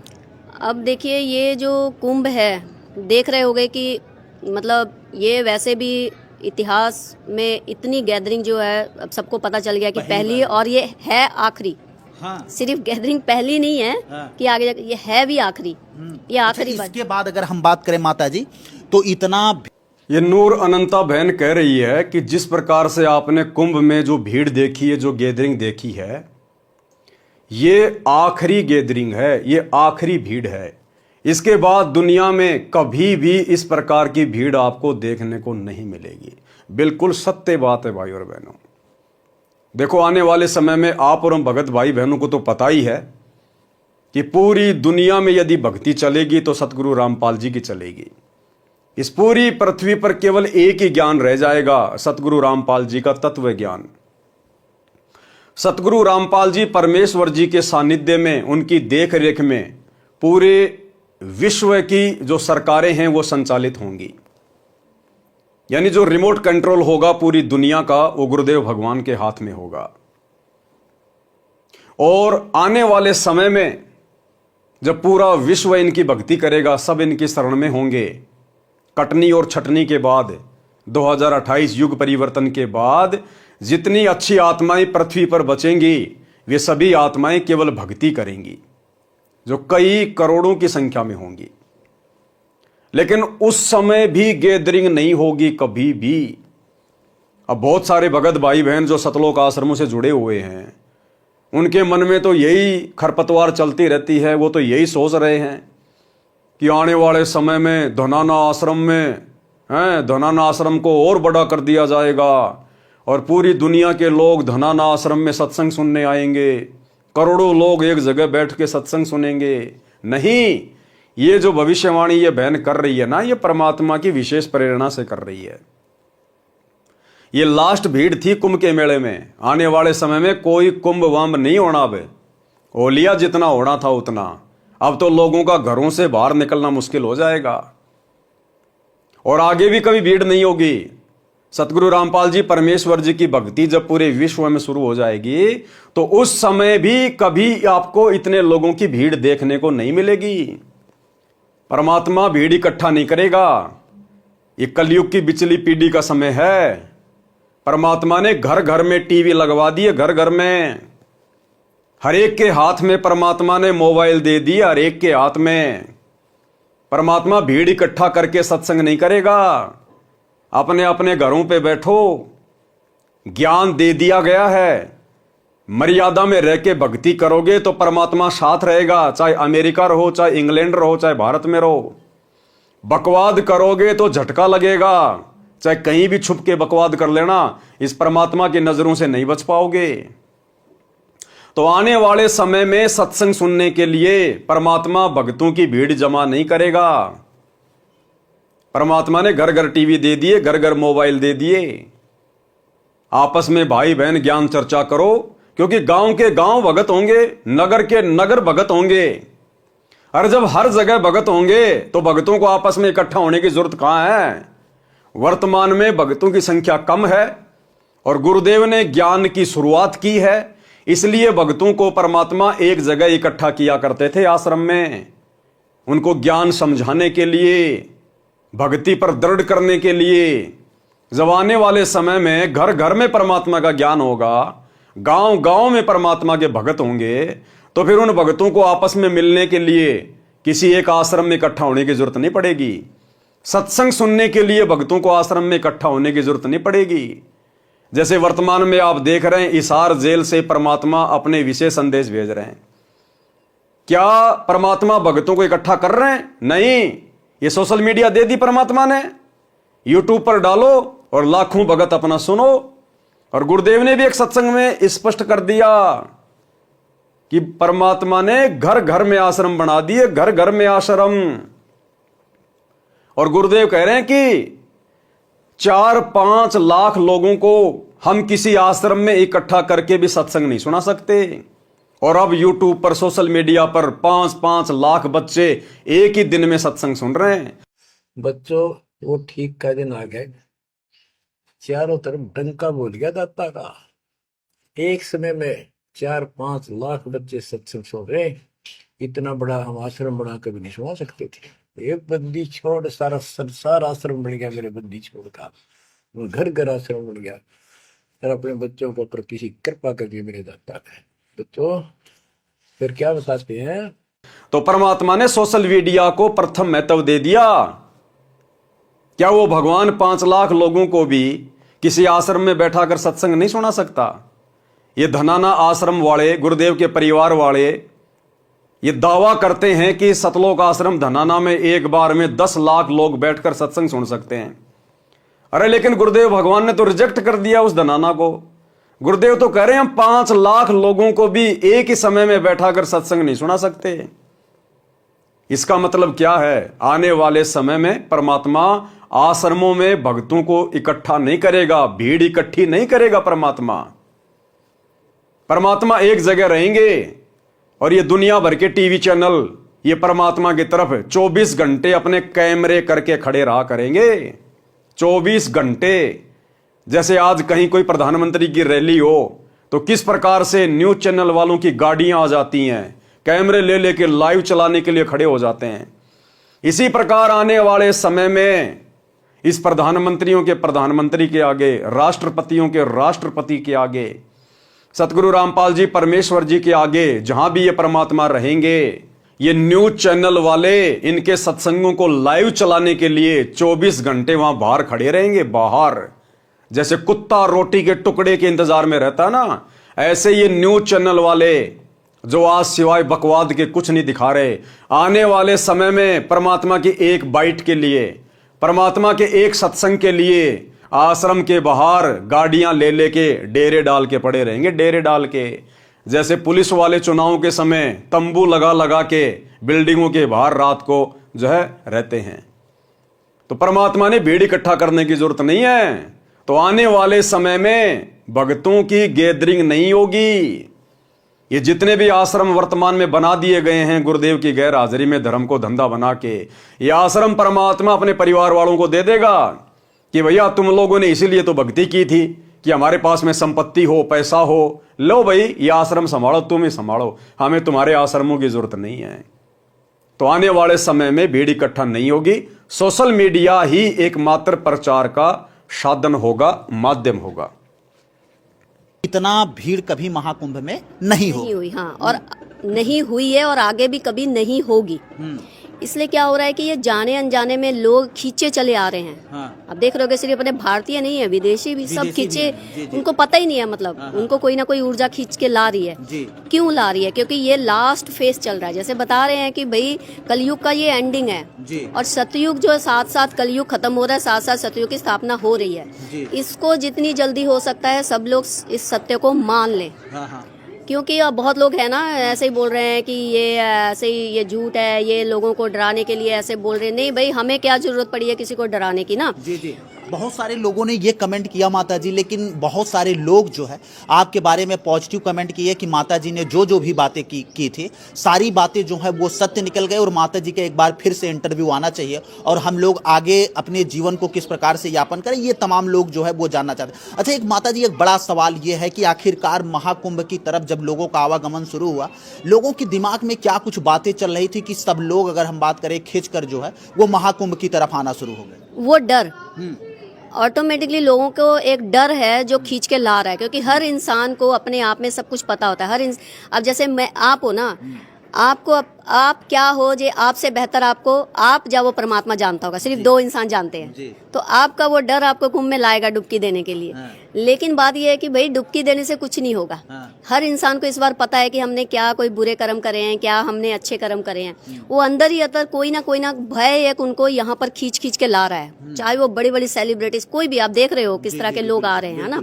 अब देखिए, ये जो कुंभ है, देख रहे होंगे कि मतलब ये वैसे भी इतिहास में इतनी गैदरिंग जो है अब सबको पता चल गया कि पहली और ये है आखिरी। हाँ। सिर्फ गैदरिंग पहली नहीं है हाँ। कि आगे जाके ये है भी आखिरी, ये आखिरी अच्छा, बात। इसके बाद अगर हम बात करें माता जी, तो इतना ये नूर अनंता बहन कह रही है कि जिस प्रकार से आपने कुंभ में जो भीड़ देखी है, जो गैदरिंग देखी है, ये आखिरी गैदरिंग है, ये आखिरी भीड़ है। इसके बाद दुनिया में कभी भी इस प्रकार की भीड़ आपको देखने को नहीं मिलेगी। बिल्कुल सत्य बात है भाई और बहनों। देखो, आने वाले समय में आप और हम भगत भाई बहनों को तो पता ही है कि पूरी दुनिया में यदि भक्ति चलेगी तो सतगुरु रामपाल जी की चलेगी। इस पूरी पृथ्वी पर केवल एक ही ज्ञान रह जाएगा, सतगुरु रामपाल जी का तत्व ज्ञान। सतगुरु रामपाल जी परमेश्वर जी के सानिध्य में, उनकी देख रेख में पूरे विश्व की जो सरकारें हैं वो संचालित होंगी। यानी जो रिमोट कंट्रोल होगा पूरी दुनिया का, वो गुरुदेव भगवान के हाथ में होगा। और आने वाले समय में जब पूरा विश्व इनकी भक्ति करेगा, सब इनकी शरण में होंगे। कटनी और छटनी के बाद 2028 युग परिवर्तन के बाद जितनी अच्छी आत्माएं पृथ्वी पर बचेंगी, वे सभी आत्माएं केवल भक्ति करेंगी, जो कई करोड़ों की संख्या में होंगी। लेकिन उस समय भी गैदरिंग नहीं होगी कभी भी। अब बहुत सारे भगत भाई बहन जो सतलोक आश्रमों से जुड़े हुए हैं, उनके मन में तो यही खरपतवार चलती रहती है। वो तो यही सोच रहे हैं कि आने वाले समय में धनाना आश्रम को और बड़ा कर दिया जाएगा और पूरी दुनिया के लोग धनाना आश्रम में सत्संग सुनने आएंगे, करोड़ों लोग एक जगह बैठ के सत्संग सुनेंगे। नहीं, ये जो भविष्यवाणी ये बहन कर रही है ना, ये परमात्मा की विशेष प्रेरणा से कर रही है। ये लास्ट भीड़ थी कुंभ के मेले में। आने वाले समय में कोई कुंभ वाम्भ नहीं होना। अब ओलिया जितना होना था उतना। अब तो लोगों का घरों से बाहर निकलना मुश्किल हो जाएगा और आगे भी कभी भीड़ नहीं होगी। सतगुरु रामपाल जी परमेश्वर जी की भक्ति जब पूरे विश्व में शुरू हो जाएगी तो उस समय भी कभी आपको इतने लोगों की भीड़ देखने को नहीं मिलेगी। परमात्मा भीड़ इकट्ठा नहीं करेगा। ये कलयुग की बिचली पीढ़ी का समय है। परमात्मा ने घर घर में टीवी लगवा दिए, घर घर में। हर एक के हाथ में परमात्मा ने मोबाइल दे दिए, हर एक के हाथ में। परमात्मा भीड़ इकट्ठा करके सत्संग नहीं करेगा। अपने अपने घरों पे बैठो, ज्ञान दे दिया गया है। मर्यादा में रह के भक्ति करोगे तो परमात्मा साथ रहेगा। चाहे अमेरिका रहो, चाहे इंग्लैंड रहो, चाहे भारत में रहो। बकवाद करोगे तो झटका लगेगा। चाहे कहीं भी छुप के बकवाद कर लेना, इस परमात्मा की नजरों से नहीं बच पाओगे। तो आने वाले समय में सत्संग सुनने के लिए परमात्मा भक्तों की भीड़ जमा नहीं करेगा। परमात्मा ने घर घर टीवी दे दिए, घर घर मोबाइल दे दिए। आपस में भाई बहन ज्ञान चर्चा करो, क्योंकि गांव के गांव भगत होंगे, नगर के नगर भगत होंगे। और जब हर जगह भगत होंगे तो भगतों को आपस में इकट्ठा होने की जरूरत कहां है। वर्तमान में भगतों की संख्या कम है और गुरुदेव ने ज्ञान की शुरुआत की है, इसलिए भगतों को परमात्मा एक जगह इकट्ठा किया करते थे आश्रम में, उनको ज्ञान समझाने के लिए, भक्ति पर दृढ़ करने के लिए। जब आने वाले समय में घर घर में परमात्मा का ज्ञान होगा, गांव गांव में परमात्मा के भगत होंगे, तो फिर उन भगतों को आपस में मिलने के लिए किसी एक आश्रम में इकट्ठा होने की जरूरत नहीं पड़ेगी। सत्संग सुनने के लिए भक्तों को आश्रम में इकट्ठा होने की जरूरत नहीं पड़ेगी। जैसे वर्तमान में आप देख रहे हैं, हिसार जेल से परमात्मा अपने विशेष संदेश भेज रहे हैं। क्या परमात्मा भक्तों को इकट्ठा कर रहे हैं? नहीं, ये सोशल मीडिया दे दी परमात्मा ने। यूट्यूब पर डालो और लाखों भगत अपना सुनो। और गुरुदेव ने भी एक सत्संग में स्पष्ट कर दिया कि परमात्मा ने घर घर में आश्रम बना दिए, घर घर में आश्रम। और गुरुदेव कह रहे हैं कि 4-5 लाख लोगों को हम किसी आश्रम में इकट्ठा करके भी सत्संग नहीं सुना सकते। और अब यूट्यूब पर, सोशल मीडिया पर 5-5 लाख बच्चे एक ही दिन में सत्संग सुन रहे हैं। बच्चों, वो ठीक का दिन आ गए। चारों तरफ डंका बोल गया दाता का। एक समय में 4-5 लाख बच्चे सत्संग सुन रहे। इतना बड़ा हम आश्रम बना कभी नहीं सुना सकते थे। एक बंदी छोड़ सारा संसार आश्रम बन गया मेरे बंदी छोड़ का, घर घर आश्रम बन गया। और अपने बच्चों को ऊपर किसी कृपा कर दी मेरे दाता ने। बच्चों फिर क्या बताते हैं, तो परमात्मा ने सोशल मीडिया को प्रथम महत्व दे दिया। क्या वो भगवान 5 लाख लोगों को भी किसी आश्रम में बैठा कर सत्संग नहीं सुना सकता? ये धनाना आश्रम वाले, गुरुदेव के परिवार वाले ये दावा करते हैं कि सतलोक आश्रम धनाना में एक बार में 10 लाख लोग बैठकर सत्संग सुन सकते हैं। अरे लेकिन गुरुदेव भगवान ने तो रिजेक्ट कर दिया उस धनाना को। गुरुदेव तो कह रहे हैं हम 5 लाख लोगों को भी एक ही समय में बैठाकर सत्संग नहीं सुना सकते। इसका मतलब क्या है? आने वाले समय में परमात्मा आश्रमों में भक्तों को इकट्ठा नहीं करेगा, भीड़ इकट्ठी नहीं करेगा। परमात्मा एक जगह रहेंगे और ये दुनिया भर के टीवी चैनल ये परमात्मा की तरफ 24 घंटे अपने कैमरे करके खड़े रहा करेंगे। 24 घंटे। जैसे आज कहीं कोई प्रधानमंत्री की रैली हो तो किस प्रकार से न्यूज चैनल वालों की गाड़ियां आ जाती हैं, कैमरे ले लेके लाइव चलाने के लिए खड़े हो जाते हैं। इसी प्रकार आने वाले समय में इस प्रधानमंत्रियों के प्रधानमंत्री के आगे, राष्ट्रपतियों के राष्ट्रपति के आगे, सतगुरु रामपाल जी परमेश्वर जी के आगे, जहां भी ये परमात्मा रहेंगे, ये न्यूज चैनल वाले इनके सत्संगों को लाइव चलाने के लिए 24 घंटे वहां बाहर खड़े रहेंगे। बाहर जैसे कुत्ता रोटी के टुकड़े के इंतजार में रहता है ना, ऐसे ये न्यूज चैनल वाले जो आज सिवाय बकवाद के कुछ नहीं दिखा रहे, आने वाले समय में परमात्मा की एक बाइट के लिए, परमात्मा के एक सत्संग के लिए आश्रम के बाहर गाड़ियां ले लेके डेरे डाल के पड़े रहेंगे। डेरे डाल के, जैसे पुलिस वाले चुनाव के समय तंबू लगा लगा के बिल्डिंगों के बाहर रात को जो है रहते हैं। तो परमात्मा ने भीड़ इकट्ठा करने की जरूरत नहीं है। तो आने वाले समय में भक्तों की गैदरिंग नहीं होगी। ये जितने भी आश्रम वर्तमान में बना दिए गए हैं गुरुदेव की गैर हाजिरी में धर्म को धंधा बना के, ये आश्रम परमात्मा अपने परिवार वालों को दे देगा कि भैया तुम लोगों ने इसीलिए तो भक्ति की थी कि हमारे पास में संपत्ति हो, पैसा हो, लो भाई ये आश्रम संभालो, तुम ही संभालो, हमें तुम्हारे आश्रमों की जरूरत नहीं है। तो आने वाले समय में भीड़ इकट्ठा नहीं होगी। सोशल मीडिया ही एकमात्र प्रचार का साधन होगा, माध्यम होगा। इतना भीड़ कभी महाकुंभ में नहीं नहीं हुई, हाँ, और नहीं हुई है और आगे भी कभी नहीं होगी। इसलिए क्या हो रहा है कि ये जाने अनजाने में लोग खींचे चले आ रहे हैं। हाँ। अब देख रहे हो सिर्फ अपने भारतीय नहीं है, विदेशी भी सब खींचे, उनको पता ही नहीं है, मतलब उनको कोई ना कोई ऊर्जा खींच के ला रही है। क्यों ला रही है? क्योंकि ये लास्ट फेज चल रहा है। जैसे बता रहे हैं कि भाई कलयुग का ये एंडिंग है और सतयुग जो है, साथ साथ कलयुग खत्म हो रहा है, साथ साथ सतयुग की स्थापना हो रही है। इसको जितनी जल्दी हो सकता है सब लोग इस सत्य को मान लें। क्योंकि अब बहुत लोग हैं ना ऐसे ही बोल रहे हैं कि ये ऐसे ही ये झूठ है, ये लोगों को डराने के लिए ऐसे बोल रहे हैं। नहीं भाई, हमें क्या जरूरत पड़ी है किसी को डराने की ना। जी। बहुत सारे लोगों ने ये कमेंट किया माता जी, लेकिन बहुत सारे लोग जो है आपके बारे में पॉजिटिव कमेंट किए कि माता जी ने जो भी बातें की थी सारी बातें जो है वो सत्य निकल गए और माता जी का एक बार फिर से इंटरव्यू आना चाहिए और हम लोग आगे अपने जीवन को किस प्रकार से यापन करें, ये तमाम लोग जो है वो जानना चाहते हैं। अच्छा, एक माता जी एक बड़ा सवाल ये है कि आखिरकार महाकुंभ की तरफ जब लोगों का आवागमन शुरू हुआ, लोगों के दिमाग में क्या कुछ बातें चल रही थी कि सब लोग, अगर हम बात करें खींच कर जो है वो महाकुंभ की तरफ आना शुरू हो गए? वो डर ऑटोमेटिकली लोगों को एक डर है जो खींच के ला रहा है। क्योंकि हर इंसान को अपने आप में सब कुछ पता होता है। अब जैसे मैं, आप हो ना, आपको आप क्या हो जे आपसे बेहतर आपको आप जब वो परमात्मा जानता होगा, सिर्फ 2 इंसान जानते हैं। तो आपका वो डर आपको कुंभ में लाएगा डुबकी देने के लिए। लेकिन बात ये है कि भाई डुबकी देने से कुछ नहीं होगा। हर इंसान को इस बार पता है कि हमने क्या कोई बुरे कर्म करे हैं, क्या हमने अच्छे कर्म करे हैं। वो अंदर ही अंदर कोई ना भय एक उनको यहाँ पर खींच के ला रहा है। चाहे वो बड़ी बड़ी सेलिब्रिटीज, कोई भी, आप देख रहे हो किस तरह के लोग आ रहे हैं ना।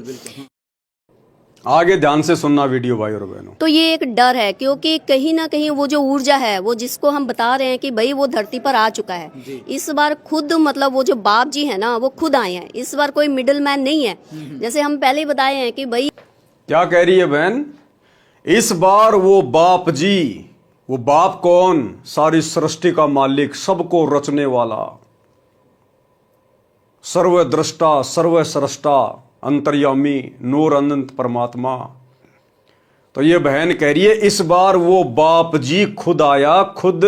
आगे ध्यान से सुनना वीडियो भाई और बहनों। तो ये एक डर है, क्योंकि कहीं ना कहीं वो जो ऊर्जा है, वो जिसको हम बता रहे हैं कि भाई वो धरती पर आ चुका है। इस बार खुद, मतलब वो जो बाप जी है ना, वो खुद आए हैं। इस बार कोई मिडिल मैन नहीं है। जैसे हम पहले ही बताए हैं कि भाई, क्या कह रही है बहन? इस बार वो बाप जी, वो बाप कौन? सारी सृष्टि का मालिक, सबको रचने वाला, सर्वद्रष्टा, सर्वसृष्टा, अंतर्यामी, नूर अनंत परमात्मा। तो ये बहन कह रही है इस बार वो बाप जी खुद आया, खुद।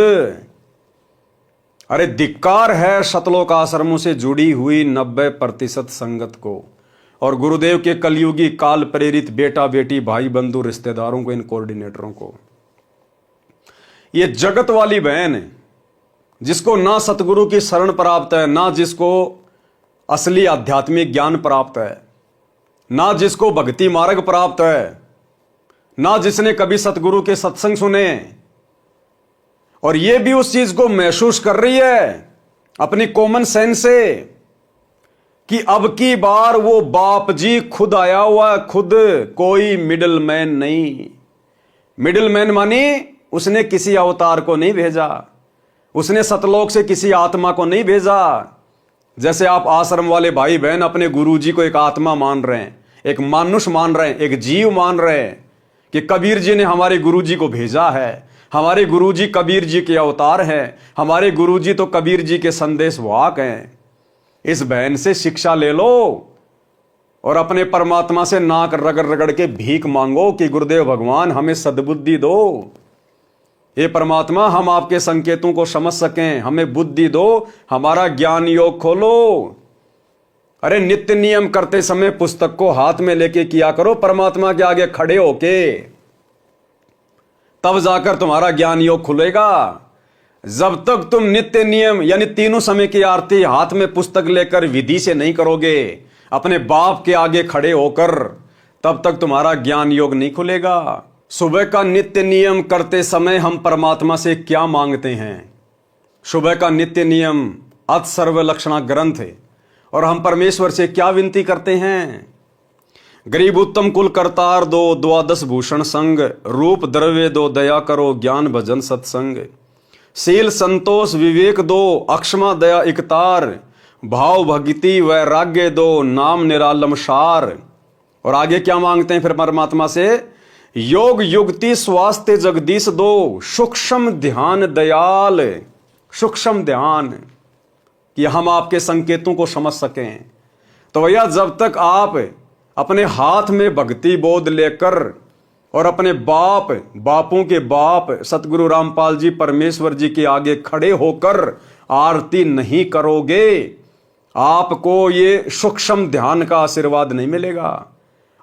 अरे धिक्कार है सतलोक आश्रमों से जुड़ी हुई 90% संगत को और गुरुदेव के कलयुगी काल प्रेरित बेटा बेटी भाई बंधु रिश्तेदारों को, इन कोऑर्डिनेटरों को। ये जगत वाली बहन है जिसको ना सतगुरु की शरण प्राप्त है, ना जिसको असली आध्यात्मिक ज्ञान प्राप्त है, ना जिसको भक्ति मार्ग प्राप्त है, ना जिसने कभी सतगुरु के सत्संग सुने, और ये भी उस चीज को महसूस कर रही है अपनी कॉमन सेंस से कि अब की बार वो बाप जी खुद आया हुआ, खुद, कोई मिडिल मैन नहीं। मिडिल मैन मानी उसने किसी अवतार को नहीं भेजा, उसने सतलोक से किसी आत्मा को नहीं भेजा। जैसे आप आश्रम वाले भाई बहन अपने गुरुजी को एक आत्मा मान रहे हैं, एक मानुष मान रहे हैं, एक जीव मान रहे हैं कि कबीर जी ने हमारे गुरुजी को भेजा है, हमारे गुरुजी कबीर जी के अवतार हैं, हमारे गुरुजी तो कबीर जी के संदेश वाहक हैं। इस बहन से शिक्षा ले लो और अपने परमात्मा से नाक रगड़ रगड़ के भीख मांगो कि गुरुदेव भगवान हमें सद्बुद्धि दो, हे परमात्मा हम आपके संकेतों को समझ सकें, हमें बुद्धि दो, हमारा ज्ञान योग खोलो। अरे नित्य नियम करते समय पुस्तक को हाथ में लेके किया करो, परमात्मा के आगे खड़े होके, तब जाकर तुम्हारा ज्ञान योग खुलेगा। जब तक तुम नित्य नियम यानी तीनों समय की आरती हाथ में पुस्तक लेकर विधि से नहीं करोगे, अपने बाप के आगे खड़े होकर, तब तक तुम्हारा ज्ञान योग नहीं खुलेगा। सुबह का नित्य नियम करते समय हम परमात्मा से क्या मांगते हैं? सुबह का नित्य नियम अत सर्वलक्षणा ग्रंथ है और हम परमेश्वर से क्या विनती करते हैं? गरीब उत्तम कुल करतार दो, द्वादश भूषण संग, रूप द्रव्य दो, दया करो, ज्ञान भजन सत्संग, शील संतोष विवेक दो, अक्षमा दया इकतार, भाव भक्ति वैराग्य दो, नाम निरालम सार। और आगे क्या मांगते हैं फिर परमात्मा से? योग युक्ति स्वास्थ्य जगदीश दो, सूक्ष्म ध्यान दयाल। सूक्ष्म ध्यान कि हम आपके संकेतों को समझ सकें। तो भैया जब तक आप अपने हाथ में भक्ति बोध लेकर और अपने बापों के बाप सतगुरु रामपाल जी परमेश्वर जी के आगे खड़े होकर आरती नहीं करोगे, आपको ये सूक्ष्म ध्यान का आशीर्वाद नहीं मिलेगा,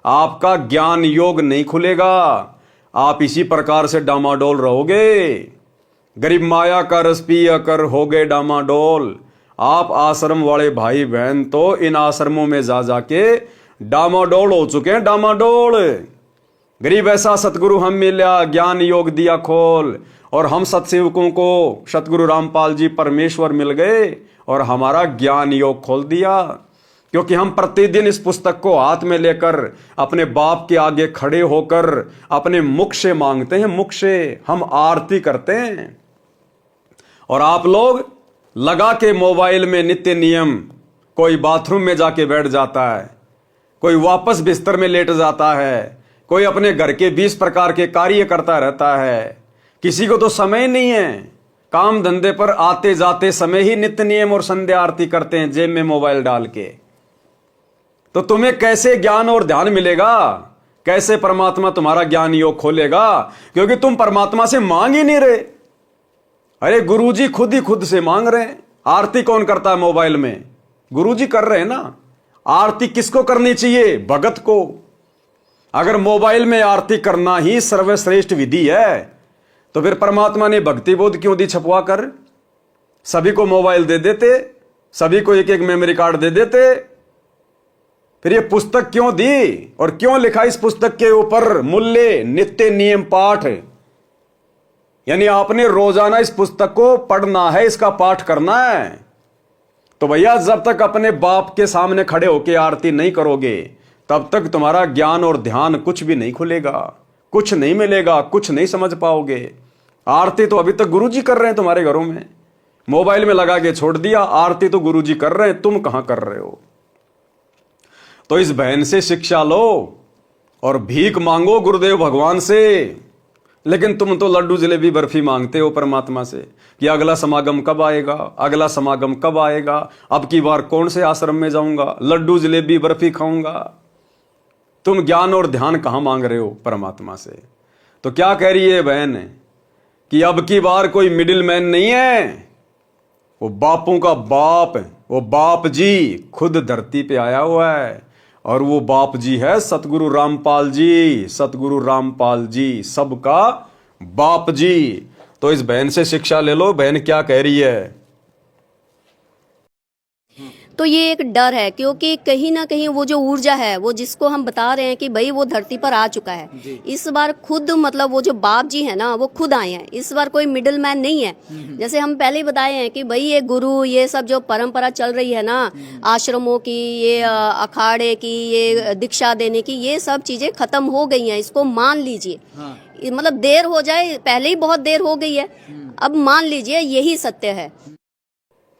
आपका ज्ञान योग नहीं खुलेगा, आप इसी प्रकार से डामाडोल रहोगे। गरीब माया का रस पिया कर हो गए डामाडोल। आप आश्रम वाले भाई बहन तो इन आश्रमों में जा जाके डामाडोल हो चुके हैं, डामाडोल। गरीब ऐसा सतगुरु हम मिला, ज्ञान योग दिया खोल, और हम सत्सेवकों को सतगुरु रामपाल जी परमेश्वर मिल गए और हमारा ज्ञान योग खोल दिया, क्योंकि हम प्रतिदिन इस पुस्तक को हाथ में लेकर अपने बाप के आगे खड़े होकर अपने मुख से मांगते हैं, मुख से हम आरती करते हैं। और आप लोग लगा के मोबाइल में नित्य नियम, कोई बाथरूम में जाके बैठ जाता है, कोई वापस बिस्तर में लेट जाता है, कोई अपने घर के 20 प्रकार के कार्य करता रहता है। किसी को तो समय नहीं है, काम धंधे पर आते जाते समय ही नित्य नियम और संध्या आरती करते हैं जेब में मोबाइल डाल के। तो तुम्हें कैसे ज्ञान और ध्यान मिलेगा? कैसे परमात्मा तुम्हारा ज्ञान योग खोलेगा? क्योंकि तुम परमात्मा से मांग ही नहीं रहे। अरे गुरुजी खुद ही खुद से मांग रहे हैं। आरती कौन करता है मोबाइल में? गुरुजी कर रहे हैं ना। आरती किसको करनी चाहिए? भगत को। अगर मोबाइल में आरती करना ही सर्वश्रेष्ठ विधि है तो फिर परमात्मा ने भक्ति बोध क्यों दी छपवा कर? सभी को मोबाइल दे देते, सभी को एक एक मेमोरी कार्ड दे देते। फिर ये पुस्तक क्यों दी और क्यों लिखा इस पुस्तक के ऊपर मूल्य नित्य नियम पाठ? यानी आपने रोजाना इस पुस्तक को पढ़ना है, इसका पाठ करना है। तो भैया जब तक अपने बाप के सामने खड़े होकर आरती नहीं करोगे तब तक तुम्हारा ज्ञान और ध्यान कुछ भी नहीं खुलेगा, कुछ नहीं मिलेगा, कुछ नहीं समझ पाओगे। आरती तो अभी तक गुरुजी कर रहे हैं तुम्हारे घरों में, मोबाइल में लगा के छोड़ दिया। आरती तो गुरुजी कर रहे हैं, तुम कहां कर रहे हो? तो इस बहन से शिक्षा लो और भीख मांगो गुरुदेव भगवान से। लेकिन तुम तो लड्डू जलेबी बर्फी मांगते हो परमात्मा से कि अगला समागम कब आएगा, अगला समागम कब आएगा, अब की बार कौन से आश्रम में जाऊंगा, लड्डू जलेबी बर्फी खाऊंगा। तुम ज्ञान और ध्यान कहां मांग रहे हो परमात्मा से? तो क्या कह रही है बहन कि अब की बार कोई मिडिल मैन नहीं है, वो बापों का बाप, वो बाप जी खुद धरती पे आया हुआ है, और वो बाप जी है सतगुरु रामपाल जी। सतगुरु रामपाल जी सबका बाप जी। तो इस बहन से शिक्षा ले लो, बहन क्या कह रही है। तो ये एक डर है, क्योंकि कहीं ना कहीं वो जो ऊर्जा है, वो जिसको हम बता रहे हैं कि भाई वो धरती पर आ चुका है इस बार खुद, मतलब वो जो बाप जी है ना, वो खुद आए हैं इस बार, कोई मिडिल मैन नहीं है। जैसे हम पहले ही बताए हैं कि भाई ये गुरु, ये सब जो परंपरा चल रही है ना, आश्रमों की, ये अखाड़े की, ये दीक्षा देने की, ये सब चीजें खत्म हो गई हैं। इसको मान लीजिए। मतलब देर हो जाए, पहले ही बहुत देर हो गई है, अब मान लीजिए यही सत्य है।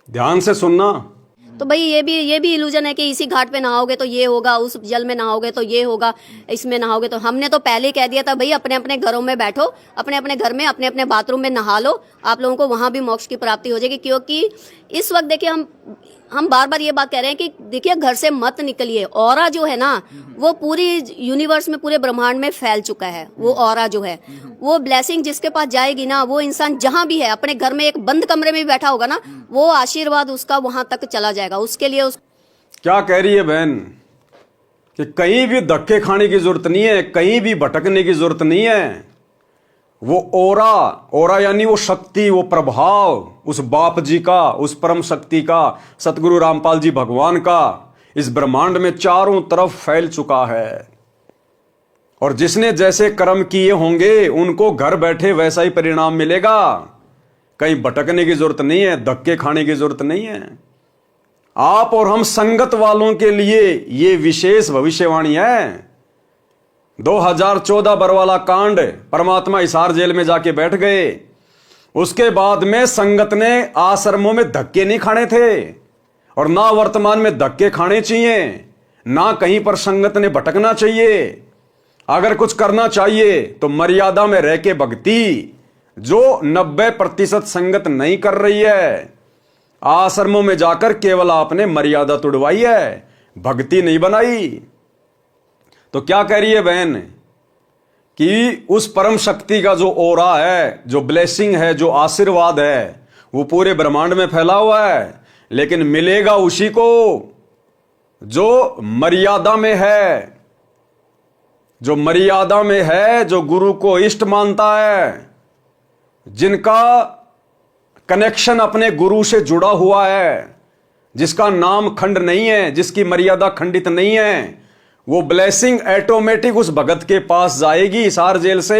ध्यान से सुनना। तो भाई ये भी इल्यूजन है कि इसी घाट पे नहाओगे तो ये होगा, उस जल में नहाओगे तो ये होगा, इसमें नहाओगे तो। हमने तो पहले ही कह दिया था भाई अपने अपने घरों में बैठो, अपने अपने घर में अपने अपने बाथरूम में नहा लो, आप लोगों को वहां भी मोक्ष की प्राप्ति हो जाएगी। क्योंकि इस वक्त देखिए हम बार बार ये बात कह रहे हैं कि देखिए घर से मत निकलिए। ऑरा जो है ना, वो पूरी यूनिवर्स में, पूरे ब्रह्मांड में फैल चुका है। वो ऑरा जो है, वो ब्लेसिंग जिसके पास जाएगी ना, वो इंसान जहां भी है, अपने घर में एक बंद कमरे में भी बैठा होगा ना, वो आशीर्वाद उसका वहां तक चला जाएगा। उसके लिए क्या कह रही है बहन कि कहीं भी धक्के खाने की जरूरत नहीं है, कहीं भी भटकने की जरूरत नहीं है। वो ओरा यानी वो शक्ति, वो प्रभाव उस बाप जी का, उस परम शक्ति का, सतगुरु रामपाल जी भगवान का इस ब्रह्मांड में चारों तरफ फैल चुका है। और जिसने जैसे कर्म किए होंगे उनको घर बैठे वैसा ही परिणाम मिलेगा। कहीं भटकने की जरूरत नहीं है, धक्के खाने की जरूरत नहीं है। आप और हम संगत वालों के लिए ये विशेष भविष्यवाणी है। 2014 बरवाला कांड, परमात्मा हिसार जेल में जाके बैठ गए। उसके बाद में संगत ने आश्रमों में धक्के नहीं खाने थे, और ना वर्तमान में धक्के खाने चाहिए, ना कहीं पर संगत ने भटकना चाहिए। अगर कुछ करना चाहिए तो मर्यादा में रह के भक्ति, जो 90% संगत नहीं कर रही है। आश्रमों में जाकर केवल आपने मर्यादा तोड़वाई है, भक्ति नहीं बनाई। तो क्या कह रही है बहन कि उस परम शक्ति का जो ओरा है, जो ब्लेसिंग है, जो आशीर्वाद है, वो पूरे ब्रह्मांड में फैला हुआ है, लेकिन मिलेगा उसी को जो मर्यादा में है, जो मर्यादा में है, जो गुरु को इष्ट मानता है, जिनका कनेक्शन अपने गुरु से जुड़ा हुआ है, जिसका नाम खंड नहीं है, जिसकी मर्यादा खंडित नहीं है। वो ब्लेसिंग ऑटोमेटिक उस भगत के पास जाएगी हिसार जेल से।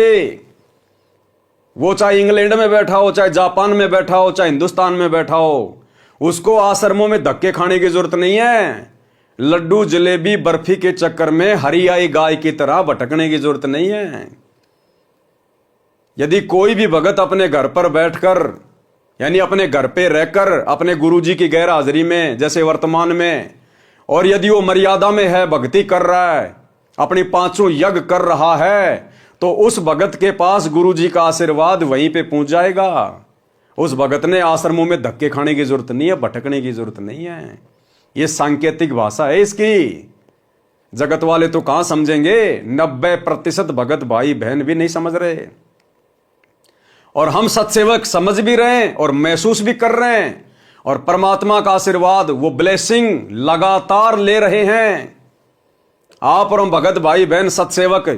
वो चाहे इंग्लैंड में बैठा हो, चाहे जापान में बैठा हो, चाहे हिंदुस्तान में बैठा हो, उसको आश्रमों में धक्के खाने की जरूरत नहीं है। लड्डू जलेबी बर्फी के चक्कर में हरियाई गाय की तरह भटकने की जरूरत नहीं है। यदि कोई भी भगत अपने घर पर बैठकर, यानी अपने घर पे रहकर, अपने गुरुजी की गैर हाजिरी में, जैसे वर्तमान में, और यदि वो मर्यादा में है, भक्ति कर रहा है, अपनी 5 यज्ञ कर रहा है, तो उस भगत के पास गुरुजी का आशीर्वाद वहीं पे पहुंच जाएगा। उस भगत ने आश्रमों में धक्के खाने की जरूरत नहीं है, भटकने की जरूरत नहीं है। ये सांकेतिक भाषा है इसकी। जगत वाले तो कहां समझेंगे, 90% भगत भाई बहन भी नहीं समझ रहे। और हम सत्सेवक समझ भी रहे हैं और महसूस भी कर रहे हैं, और परमात्मा का आशीर्वाद, वो ब्लेसिंग लगातार ले रहे हैं। आप और हम भगत भाई बहन सत्सेवक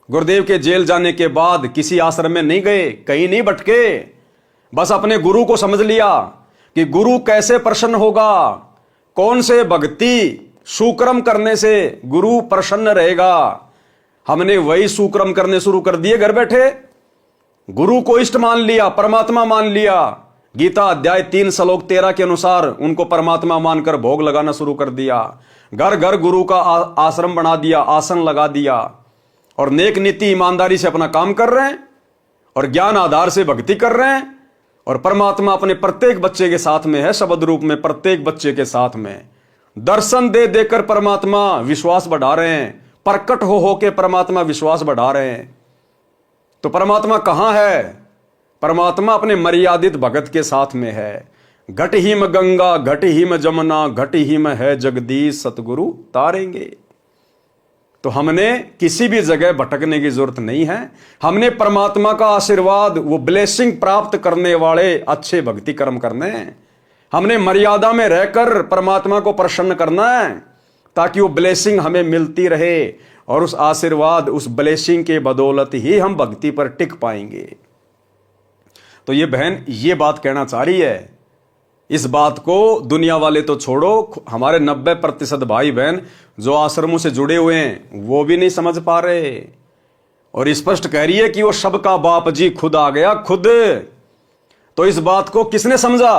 गुरुदेव के जेल जाने के बाद किसी आश्रम में नहीं गए, कहीं नहीं भटके, बस अपने गुरु को समझ लिया कि गुरु कैसे प्रसन्न होगा, कौन से भक्ति सुक्रम करने से गुरु प्रसन्न रहेगा। हमने वही सुक्रम करने शुरू कर दिए घर बैठे। गुरु को इष्ट मान लिया, परमात्मा मान लिया। गीता अध्याय 3 श्लोक 13 के अनुसार उनको परमात्मा मानकर भोग लगाना शुरू कर दिया। घर घर गुरु का आश्रम बना दिया, आसन लगा दिया, और नेक नीति ईमानदारी से अपना काम कर रहे हैं, और ज्ञान आधार से भक्ति कर रहे हैं। और परमात्मा अपने प्रत्येक बच्चे के साथ में है, शब्द रूप में प्रत्येक बच्चे के साथ में। दर्शन दे देकर परमात्मा विश्वास बढ़ा रहे हैं, प्रकट हो के परमात्मा विश्वास बढ़ा रहे हैं। तो परमात्मा कहां है? परमात्मा अपने मर्यादित भगत के साथ में है। घट हिम गंगा, घट हिम जमुना, घट हिम है जगदीश, सतगुरु तारेंगे। तो हमने किसी भी जगह भटकने की जरूरत नहीं है। हमने परमात्मा का आशीर्वाद, वो ब्लेसिंग प्राप्त करने वाले अच्छे भक्ति कर्म करने हैं। हमने मर्यादा में रहकर परमात्मा को प्रसन्न करना है, ताकि वो ब्लेसिंग हमें मिलती रहे, और उस आशीर्वाद, उस ब्लेसिंग के बदौलत ही हम भक्ति पर टिक पाएंगे। तो ये बहन ये बात कहना चाह रही है। इस बात को दुनिया वाले तो छोड़ो, हमारे 90% भाई बहन जो आश्रमों से जुड़े हुए हैं वो भी नहीं समझ पा रहे, और स्पष्ट कह रही है कि वो सबका बाप जी खुद आ गया, खुद। तो इस बात को किसने समझा?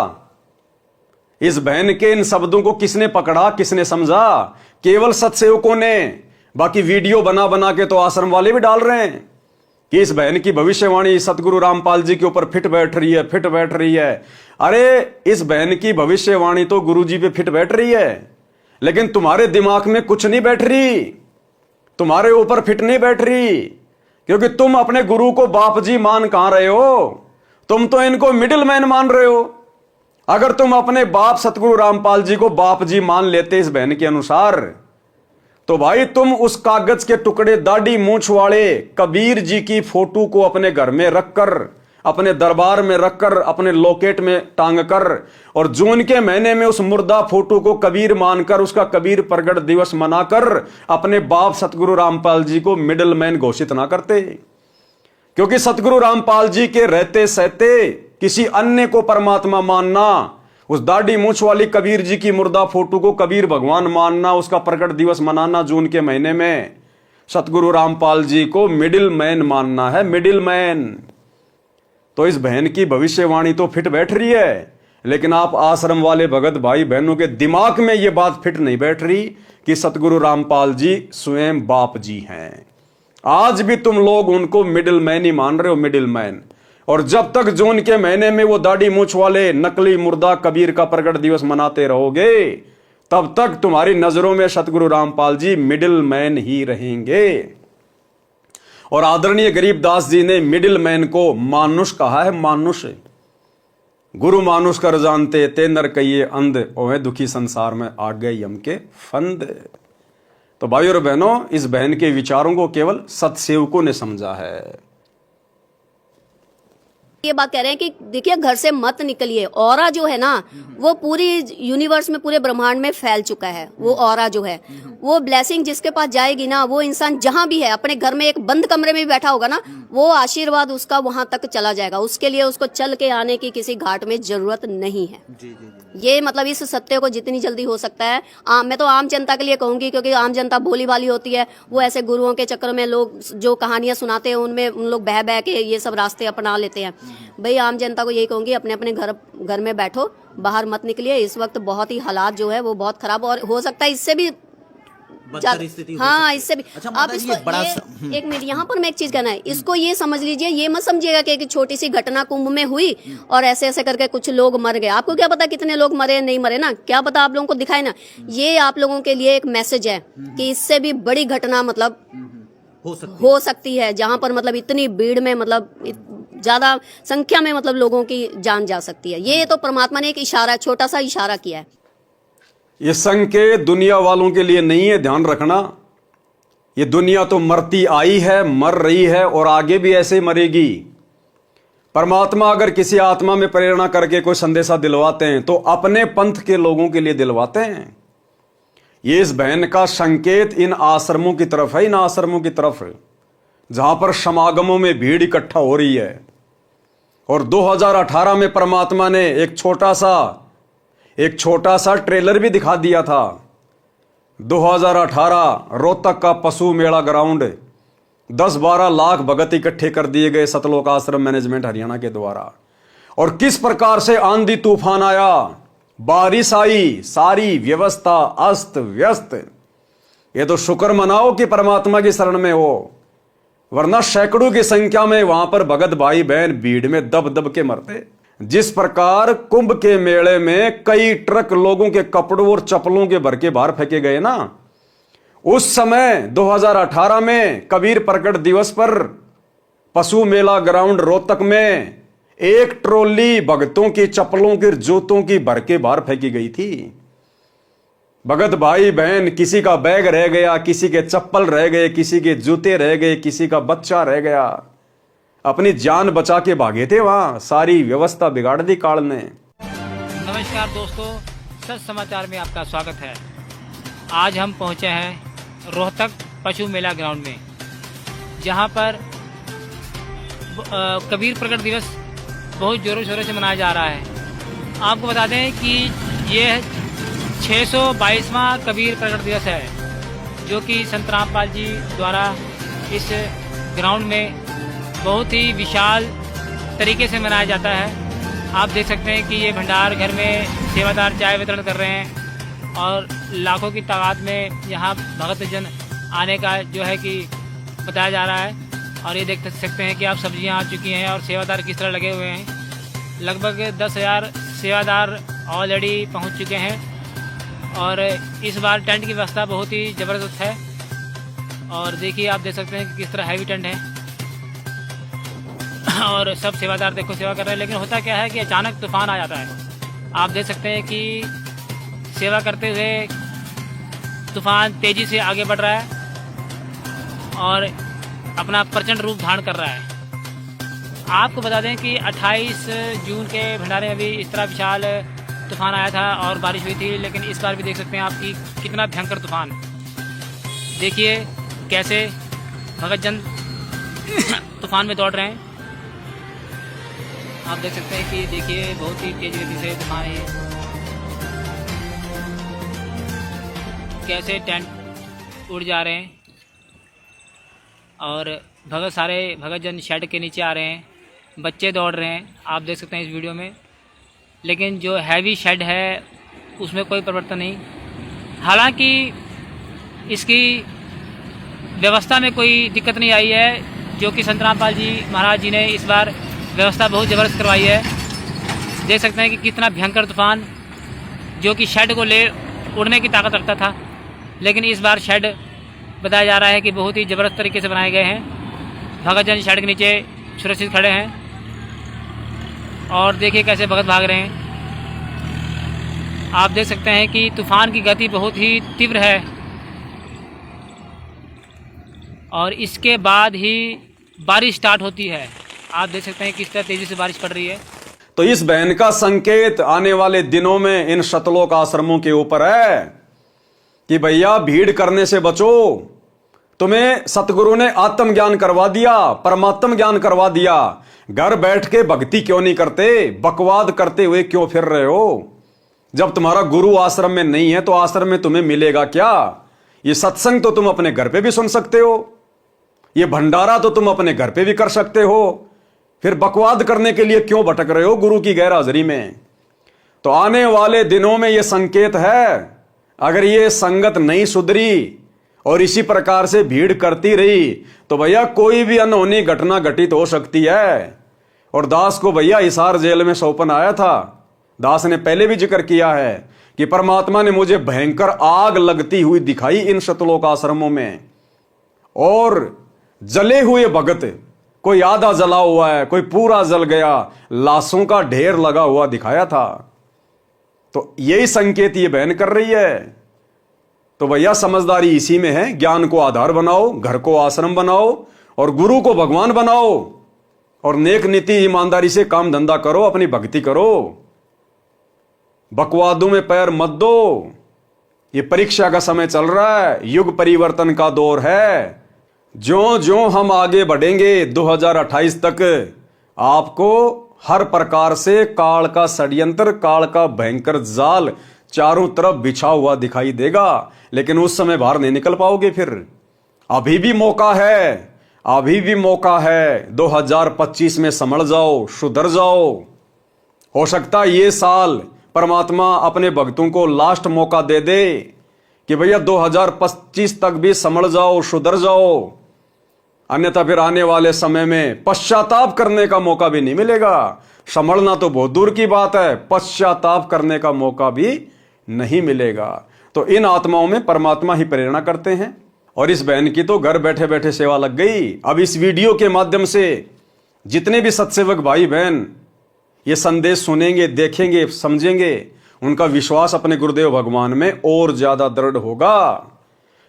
इस बहन के इन शब्दों को किसने पकड़ा, किसने समझा? केवल सत्सेवकों ने। बाकी वीडियो बना बना के तो आश्रम वाले भी डाल रहे हैं कि इस बहन की भविष्यवाणी सतगुरु रामपाल जी के ऊपर फिट बैठ रही है, फिट बैठ रही है। अरे इस बहन की भविष्यवाणी तो गुरु जी पे फिट बैठ रही है, लेकिन तुम्हारे दिमाग में कुछ नहीं बैठ रही, तुम्हारे ऊपर फिट नहीं बैठ रही, क्योंकि तुम अपने गुरु को बाप जी मान कहां रहे हो? तुम तो इनको मिडिल मैन मान रहे हो। अगर तुम अपने बाप सतगुरु रामपाल जी को बाप जी मान लेते इस बहन के अनुसार, तो भाई तुम उस कागज के टुकड़े दाढ़ी मूंछ वाले कबीर जी की फोटो को अपने घर में रखकर, अपने दरबार में रखकर, अपने लॉकेट में टांग कर, और जून के महीने में उस मुर्दा फोटो को कबीर मानकर, उसका कबीर प्रगट दिवस मनाकर अपने बाप सतगुरु रामपाल जी को मिडिल मैन घोषित ना करते। क्योंकि सतगुरु रामपाल जी के रहते सहते किसी अन्य को परमात्मा मानना, उस दाढ़ी मूंछ वाली कबीर जी की मुर्दा फोटो को कबीर भगवान मानना, उसका प्रकट दिवस मनाना जून के महीने में, सतगुरु रामपाल जी को मिडिल मैन मानना है, मिडिल मैन। तो इस बहन की भविष्यवाणी तो फिट बैठ रही है, लेकिन आप आश्रम वाले भगत भाई बहनों के दिमाग में यह बात फिट नहीं बैठ रही कि सतगुरु रामपाल जी स्वयं बाप जी हैं। आज भी तुम लोग उनको मिडिल मैन ही मान रहे हो, मिडिल मैन। और जब तक जून के महीने में वो दाढ़ी मूंछ वाले नकली मुर्दा कबीर का प्रकट दिवस मनाते रहोगे, तब तक तुम्हारी नजरों में सतगुरु रामपाल जी मिडिल मैन ही रहेंगे। और आदरणीय गरीबदास जी ने मिडिल मैन को मानुष कहा है, मानुष। गुरु मानुष कर जानते ते नर कहिए अंध, ओहे दुखी संसार में आ गए यम के फंद। तो भाई और बहनों, इस बहन के विचारों को केवल सत्सेवकों ने समझा है। ये बात कह रहे हैं कि देखिए घर से मत निकलिए। ऑरा जो है ना वो पूरी यूनिवर्स में, पूरे ब्रह्मांड में फैल चुका है। वो ऑरा जो है, वो ब्लेसिंग जिसके पास जाएगी ना, वो इंसान जहां भी है, अपने घर में एक बंद कमरे में भी बैठा होगा ना, वो आशीर्वाद उसका वहां तक चला जाएगा। उसके लिए उसको चल के आने की किसी घाट में जरूरत नहीं है। ये मतलब इस सत्य को जितनी जल्दी हो सकता है, मैं तो आम जनता के लिए कहूंगी, क्योंकि आम जनता भोली भाली होती है। वो ऐसे गुरुओं के चक्कर में लोग जो कहानियां सुनाते हैं उनमें उन लोग बह बह के ये सब रास्ते अपना लेते हैं। भाई आम जनता को यही कहूंगी, अपने अपने घर में बैठो, बाहर मत निकलिए। इस वक्त बहुत ही हालात जो है वो बहुत खराब, और हो सकता है इससे भी हाँ, इससे भी। अच्छा, आप इसको एक मिनट, यहाँ पर मैं एक चीज कहना है, इसको ये समझ लीजिए, ये मत समझिएगा कि एक छोटी सी घटना कुंभ में हुई और ऐसे ऐसे करके कुछ लोग मर गए। आपको क्या पता कितने लोग मरे नहीं मरे ना, क्या पता आप लोगों को दिखाए ना। ये आप लोगों के लिए एक मैसेज है कि इससे भी बड़ी घटना मतलब हो सकती है, जहां पर मतलब इतनी भीड़ में मतलब ज्यादा संख्या में मतलब लोगों की जान जा सकती है। ये तो परमात्मा ने एक इशारा, छोटा सा इशारा किया है। ये संकेत दुनिया वालों के लिए नहीं है, ध्यान रखना। ये दुनिया तो मरती आई है, मर रही है, और आगे भी ऐसे मरेगी। परमात्मा अगर किसी आत्मा में प्रेरणा करके कोई संदेशा दिलवाते हैं तो अपने पंथ के लोगों के लिए दिलवाते हैं। ये इस बहन का संकेत इन आश्रमों की तरफ है, इन आश्रमों की तरफ जहां पर समागमों में भीड़ इकट्ठा हो रही है। और 2018 में परमात्मा ने एक छोटा सा ट्रेलर भी दिखा दिया था। 2018 रोहतक का पशु मेला ग्राउंड, 10-12 लाख भगत इकट्ठे कर दिए गए सतलोक आश्रम मैनेजमेंट हरियाणा के द्वारा। और किस प्रकार से आंधी तूफान आया, बारिश आई, सारी व्यवस्था अस्त व्यस्त। ये तो शुक्र मनाओ कि परमात्मा की शरण में हो, वरना सैकड़ों की संख्या में वहां पर भगत भाई बहन भीड़ में दब दब के मरते। जिस प्रकार कुंभ के मेले में कई ट्रक लोगों के कपड़ों और चप्पलों के भर के बाहर फेंके गए ना, उस समय 2018 में कबीर प्रकट दिवस पर पशु मेला ग्राउंड रोहतक में एक ट्रॉली भगतों की चप्पलों की, जूतों की भर के बाहर फेंकी गई थी। भगत भाई बहन, किसी का बैग रह गया, किसी के चप्पल रह गए, किसी के जूते रह गए, किसी का बच्चा रह गया, अपनी जान बचा के भागे थे। वहां सारी व्यवस्था बिगाड़ दी काल ने। नमस्कार। नमस्कार दोस्तों, सच समाचार में आपका स्वागत है। आज हम पहुंचे हैं रोहतक पशु मेला ग्राउंड में, जहां पर कबीर प्रकट दिवस बहुत जोरों शोरों से मनाया जा रहा है। आपको बता दें कि ये 622वां कबीर प्रकट दिवस है, जो कि संत रामपाल जी द्वारा इस ग्राउंड में बहुत ही विशाल तरीके से मनाया जाता है। आप देख सकते हैं कि ये भंडार घर में सेवादार चाय वितरण कर रहे हैं और लाखों की तादाद में यहाँ भगत जन आने का जो है कि बताया जा रहा है। और ये देख सकते हैं कि आप सब्जियाँ आ चुकी हैं और सेवादार किस तरह लगे हुए हैं। लगभग 10,000 सेवादार ऑलरेडी पहुँच चुके हैं और इस बार टेंट की व्यवस्था बहुत ही ज़बरदस्त है। और देखिए, आप देख सकते हैं कि किस तरह हैवी टेंट है और सब सेवादार देखो सेवा कर रहे हैं। लेकिन होता क्या है कि अचानक तूफान आ जाता है। आप देख सकते हैं कि सेवा करते हुए तूफान तेज़ी से आगे बढ़ रहा है और अपना प्रचंड रूप धारण कर रहा है। आपको बता दें कि 28 जून के भंडारे में भी इस तरह विशाल तूफान आया था और बारिश हुई थी। लेकिन इस बार भी देख सकते हैं आप कि कितना भयंकर तूफान। देखिए कैसे भगत जन तूफान में दौड़ रहे हैं। आप देख सकते हैं कि देखिए बहुत ही तेज गति से तूफान है। कैसे टेंट उड़ जा रहे हैं और सारे भगत जन शेड के नीचे आ रहे हैं। बच्चे दौड़ रहे हैं, आप देख सकते हैं इस वीडियो में। लेकिन जो हैवी शेड है उसमें कोई परिवर्तन नहीं। हालांकि इसकी व्यवस्था में कोई दिक्कत नहीं आई है, जो कि संत रामपाल जी महाराज जी ने इस बार व्यवस्था बहुत ज़बरदस्त करवाई है। देख सकते हैं कि कितना भयंकर तूफान, जो कि शेड को ले उड़ने की ताकत रखता था। लेकिन इस बार शेड बताया जा रहा है कि बहुत ही ज़बरदस्त तरीके से बनाए गए हैं। भगत जन शेड के नीचे सुरक्षित खड़े हैं और देखिए कैसे भगत भाग रहे हैं। आप देख सकते हैं कि तूफान की गति बहुत ही तीव्र है और इसके बाद ही बारिश स्टार्ट होती है। आप देख सकते हैं किस तरह तेजी से बारिश पड़ रही है। तो इस बहन का संकेत आने वाले दिनों में इन शतलोक आश्रमों के ऊपर है कि भैया भीड़ करने से बचो। तुम्हें सतगुरु ने आत्मज्ञान करवा दिया, परमात्म ज्ञान करवा दिया। घर बैठ के भक्ति क्यों नहीं करते? बकवाद करते हुए क्यों फिर रहे हो? जब तुम्हारा गुरु आश्रम में नहीं है तो आश्रम में तुम्हें मिलेगा क्या? ये सत्संग तो तुम अपने घर पे भी सुन सकते हो, ये भंडारा तो तुम अपने घर पे भी कर सकते हो। फिर बकवाद करने के लिए क्यों भटक रहे हो गुरु की गैर हाजिरी में? तो आने वाले दिनों में यह संकेत है, अगर ये संगत नहीं सुधरी और इसी प्रकार से भीड़ करती रही तो भैया कोई भी अनहोनी घटना घटित हो सकती है। और दास को भैया हिसार जेल में सौंपन आया था। दास ने पहले भी जिक्र किया है कि परमात्मा ने मुझे भयंकर आग लगती हुई दिखाई इन शतलोक आश्रमों में, और जले हुए भगत, कोई आधा जला हुआ है, कोई पूरा जल गया, लाशों का ढेर लगा हुआ दिखाया था। तो यही संकेत ये बहन कर रही है। तो भैया समझदारी इसी में है, ज्ञान को आधार बनाओ, घर को आश्रम बनाओ और गुरु को भगवान बनाओ और नेक नीति ईमानदारी से काम धंधा करो, अपनी भक्ति करो। बकवादों में पैर मत दो। ये परीक्षा का समय चल रहा है, युग परिवर्तन का दौर है। ज्यों ज्यों हम आगे बढ़ेंगे 2028 तक, आपको हर प्रकार से काल का षड्यंत्र, काल का भयंकर जाल चारों तरफ बिछा हुआ दिखाई देगा। लेकिन उस समय बाहर नहीं निकल पाओगे। फिर अभी भी मौका है, अभी भी मौका है। 2025 में संभल जाओ, सुधर जाओ। हो सकता है ये साल परमात्मा अपने भक्तों को लास्ट मौका दे दे कि भैया 2025 तक भी संभल जाओ, सुधर जाओ। अन्यथा फिर आने वाले समय में पश्चाताप करने का मौका भी नहीं मिलेगा। संभलना तो बहुत दूर की बात है, पश्चाताप करने का मौका भी नहीं मिलेगा। तो इन आत्माओं में परमात्मा ही प्रेरणा करते हैं। और इस बहन की तो घर बैठे बैठे सेवा लग गई। अब इस वीडियो के माध्यम से जितने भी सत्सेवक भाई बहन ये संदेश सुनेंगे, देखेंगे, समझेंगे, उनका विश्वास अपने गुरुदेव भगवान में और ज्यादा दृढ़ होगा।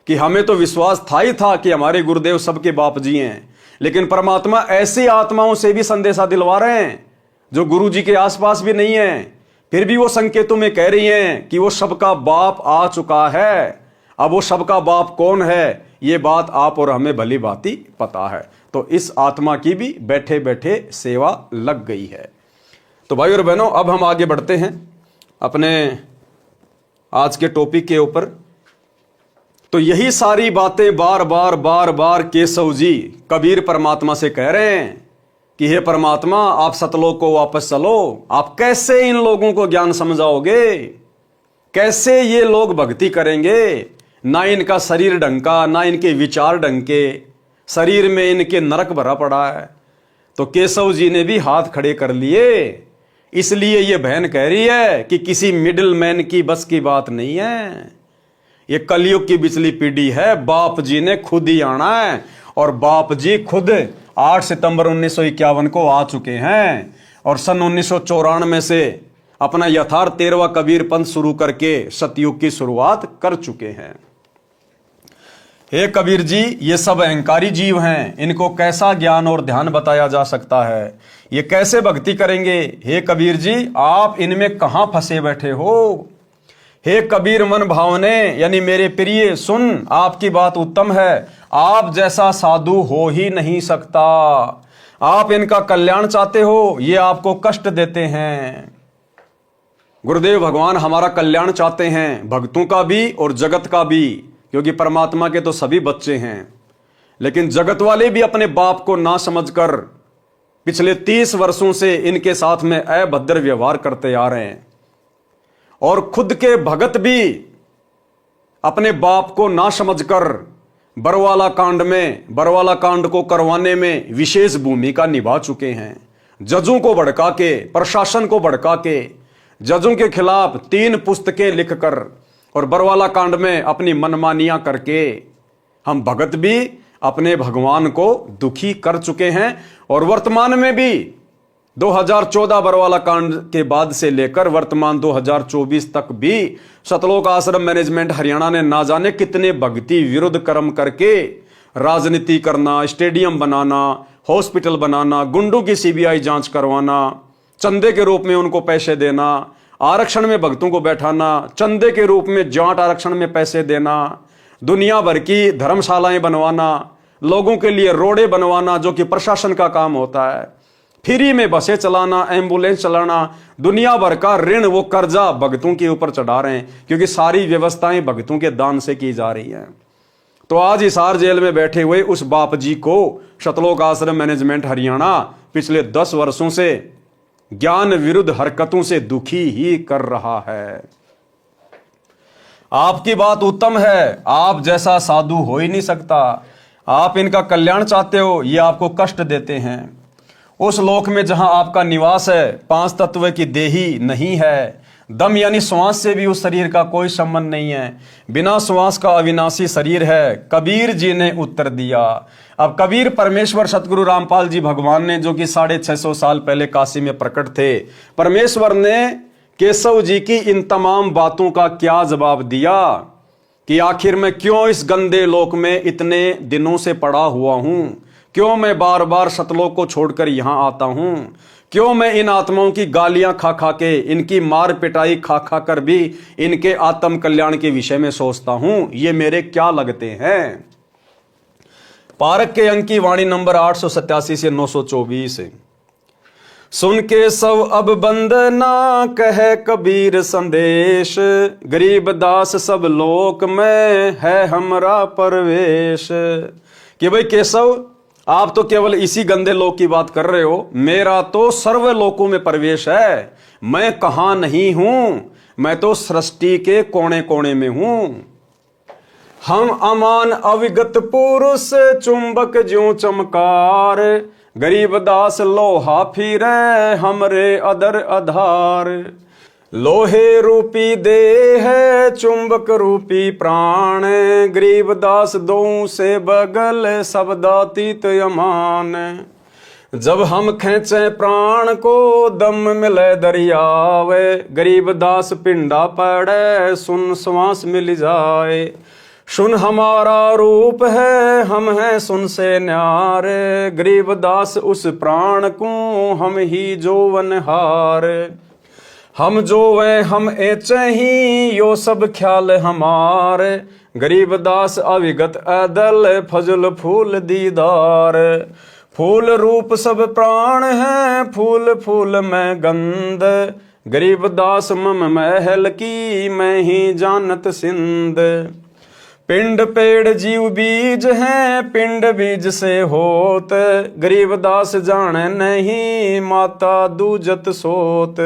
कि हमें तो विश्वास था ही था कि हमारे गुरुदेव सबके बाप जी हैं, लेकिन परमात्मा ऐसी आत्माओं से भी संदेशा दिलवा रहे हैं जो गुरु जी के आसपास भी नहीं है, फिर भी वो संकेतों में कह रही हैं कि वो सबका बाप आ चुका है। अब वो सबका बाप कौन है, ये बात आप और हमें भली भांति पता है। तो इस आत्मा की भी बैठे बैठे सेवा लग गई है। तो भाई और बहनों, अब हम आगे बढ़ते हैं अपने आज के टॉपिक के ऊपर। तो यही सारी बातें बार बार केशव जी कबीर परमात्मा से कह रहे हैं कि हे परमात्मा, आप सतलोक को वापस चलो। आप कैसे इन लोगों को ज्ञान समझाओगे, कैसे ये लोग भक्ति करेंगे? ना इनका शरीर ढंग का, ना इनके विचार ढंग के, शरीर में इनके नरक भरा पड़ा है। तो केशव जी ने भी हाथ खड़े कर लिए। इसलिए ये बहन कह रही है कि किसी मिडिल मैन की बस की बात नहीं है। ये कलयुग की बिचली पीढ़ी है। बाप जी ने खुद ही आना है, और बाप जी खुद 8 सितंबर 1951 को आ चुके हैं, और सन 1994 से अपना यथार्थ 13वां कबीर पंथ शुरू करके सतयुग की शुरुआत कर चुके हैं। हे कबीर जी, ये सब अहंकारी जीव हैं, इनको कैसा ज्ञान और ध्यान बताया जा सकता है? ये कैसे भक्ति करेंगे? हे कबीर जी, आप इनमें कहां फंसे बैठे हो? हे कबीर मन भावने, यानी मेरे प्रिय सुन, आपकी बात उत्तम है। आप जैसा साधु हो ही नहीं सकता। आप इनका कल्याण चाहते हो, ये आपको कष्ट देते हैं। गुरुदेव भगवान हमारा कल्याण चाहते हैं, भक्तों का भी और जगत का भी, क्योंकि परमात्मा के तो सभी बच्चे हैं। लेकिन जगत वाले भी अपने बाप को ना समझकर पिछले 30 वर्षों से इनके साथ में अभद्र व्यवहार करते आ रहे हैं, और खुद के भगत भी अपने बाप को ना समझकर बरवाला कांड को करवाने में विशेष भूमिका निभा चुके हैं। जजों को भड़का के, प्रशासन को भड़का के, जजों के खिलाफ 3 पुस्तकें लिखकर और बरवाला कांड में अपनी मनमानियां करके हम भगत भी अपने भगवान को दुखी कर चुके हैं। और वर्तमान में भी 2014 बरवाला कांड के बाद से लेकर वर्तमान 2024 तक भी सतलोक आश्रम मैनेजमेंट हरियाणा ने ना जाने कितने भक्ति विरुद्ध कर्म करके राजनीति करना, स्टेडियम बनाना, हॉस्पिटल बनाना, गुंडों की सीबीआई जांच करवाना, चंदे के रूप में उनको पैसे देना, आरक्षण में भक्तों को बैठाना, चंदे के रूप में जाट आरक्षण में पैसे देना, दुनिया भर की धर्मशालाएं बनवाना, लोगों के लिए रोडे बनवाना जो कि प्रशासन का काम होता है, फ्री में बसें चलाना, एम्बुलेंस चलाना, दुनिया भर का ऋण वो कर्जा भक्तों के ऊपर चढ़ा रहे हैं, क्योंकि सारी व्यवस्थाएं भक्तों के दान से की जा रही हैं। तो आज हिसार जेल में बैठे हुए उस बाप जी को सतलोक आश्रम मैनेजमेंट हरियाणा पिछले 10 वर्षों से ज्ञान विरुद्ध हरकतों से दुखी ही कर रहा है। आपकी बात उत्तम है, आप जैसा साधु हो ही नहीं सकता। आप इनका कल्याण चाहते हो, ये आपको कष्ट देते हैं। उस लोक में जहां आपका निवास है, 5 तत्व की देही नहीं है, दम यानी श्वास से भी उस शरीर का कोई संबंध नहीं है, बिना श्वास का अविनाशी शरीर है। कबीर जी ने उत्तर दिया। अब कबीर परमेश्वर सतगुरु रामपाल जी भगवान ने, जो कि 650 साल पहले काशी में प्रकट थे, परमेश्वर ने केशव जी की इन तमाम बातों का क्या जवाब दिया कि आखिर मैं क्यों इस गंदे लोक में इतने दिनों से पड़ा हुआ हूं, क्यों मैं बार बार सतलोक को छोड़कर यहां आता हूं, क्यों मैं इन आत्माओं की गालियां खा खा के, इनकी मार पिटाई खा खा कर भी इनके आत्म कल्याण के विषय में सोचता हूं, ये मेरे क्या लगते हैं। पारक के अंक की वाणी नंबर 887 से 924। सुन के सब अब बंदना कहे कबीर संदेश, गरीब दास सब लोक में है हमरा परवेश। कि भाई केशव, आप तो केवल इसी गंदे लोक की बात कर रहे हो, मेरा तो सर्व लोकों में प्रवेश है। मैं कहां नहीं हूं, मैं तो सृष्टि के कोने कोने में हूं। हम अमान अविगत पुरुष चुंबक ज्यों चमकार, गरीब दास लोहा फिरे हमरे अदर आधार। लोहे रूपी देह चुंबक रूपी प्राण, गरीब दास दो से बगल शब्दातीत यमान। जब हम खेचे प्राण को दम मिले दरियावे, गरीब दास पिंडा पड़े सुन श्वास मिल जाए। सुन हमारा रूप है हम हैं सुन से न्यारे, गरीब दास उस प्राण को हम ही जोवन हार। हम जो वे हम एचे ही यो सब ख्याल हमार, गरीबदास अविगत अदल फजल फूल दीदार। फूल रूप सब प्राण है, फूल फूल में गंध, गरीबदास मम महल की मैं ही जानत सिंध। पिंड पेड़ जीव बीज है, पिंड बीज से होत, गरीबदास जाने नहीं माता दूजत सोत।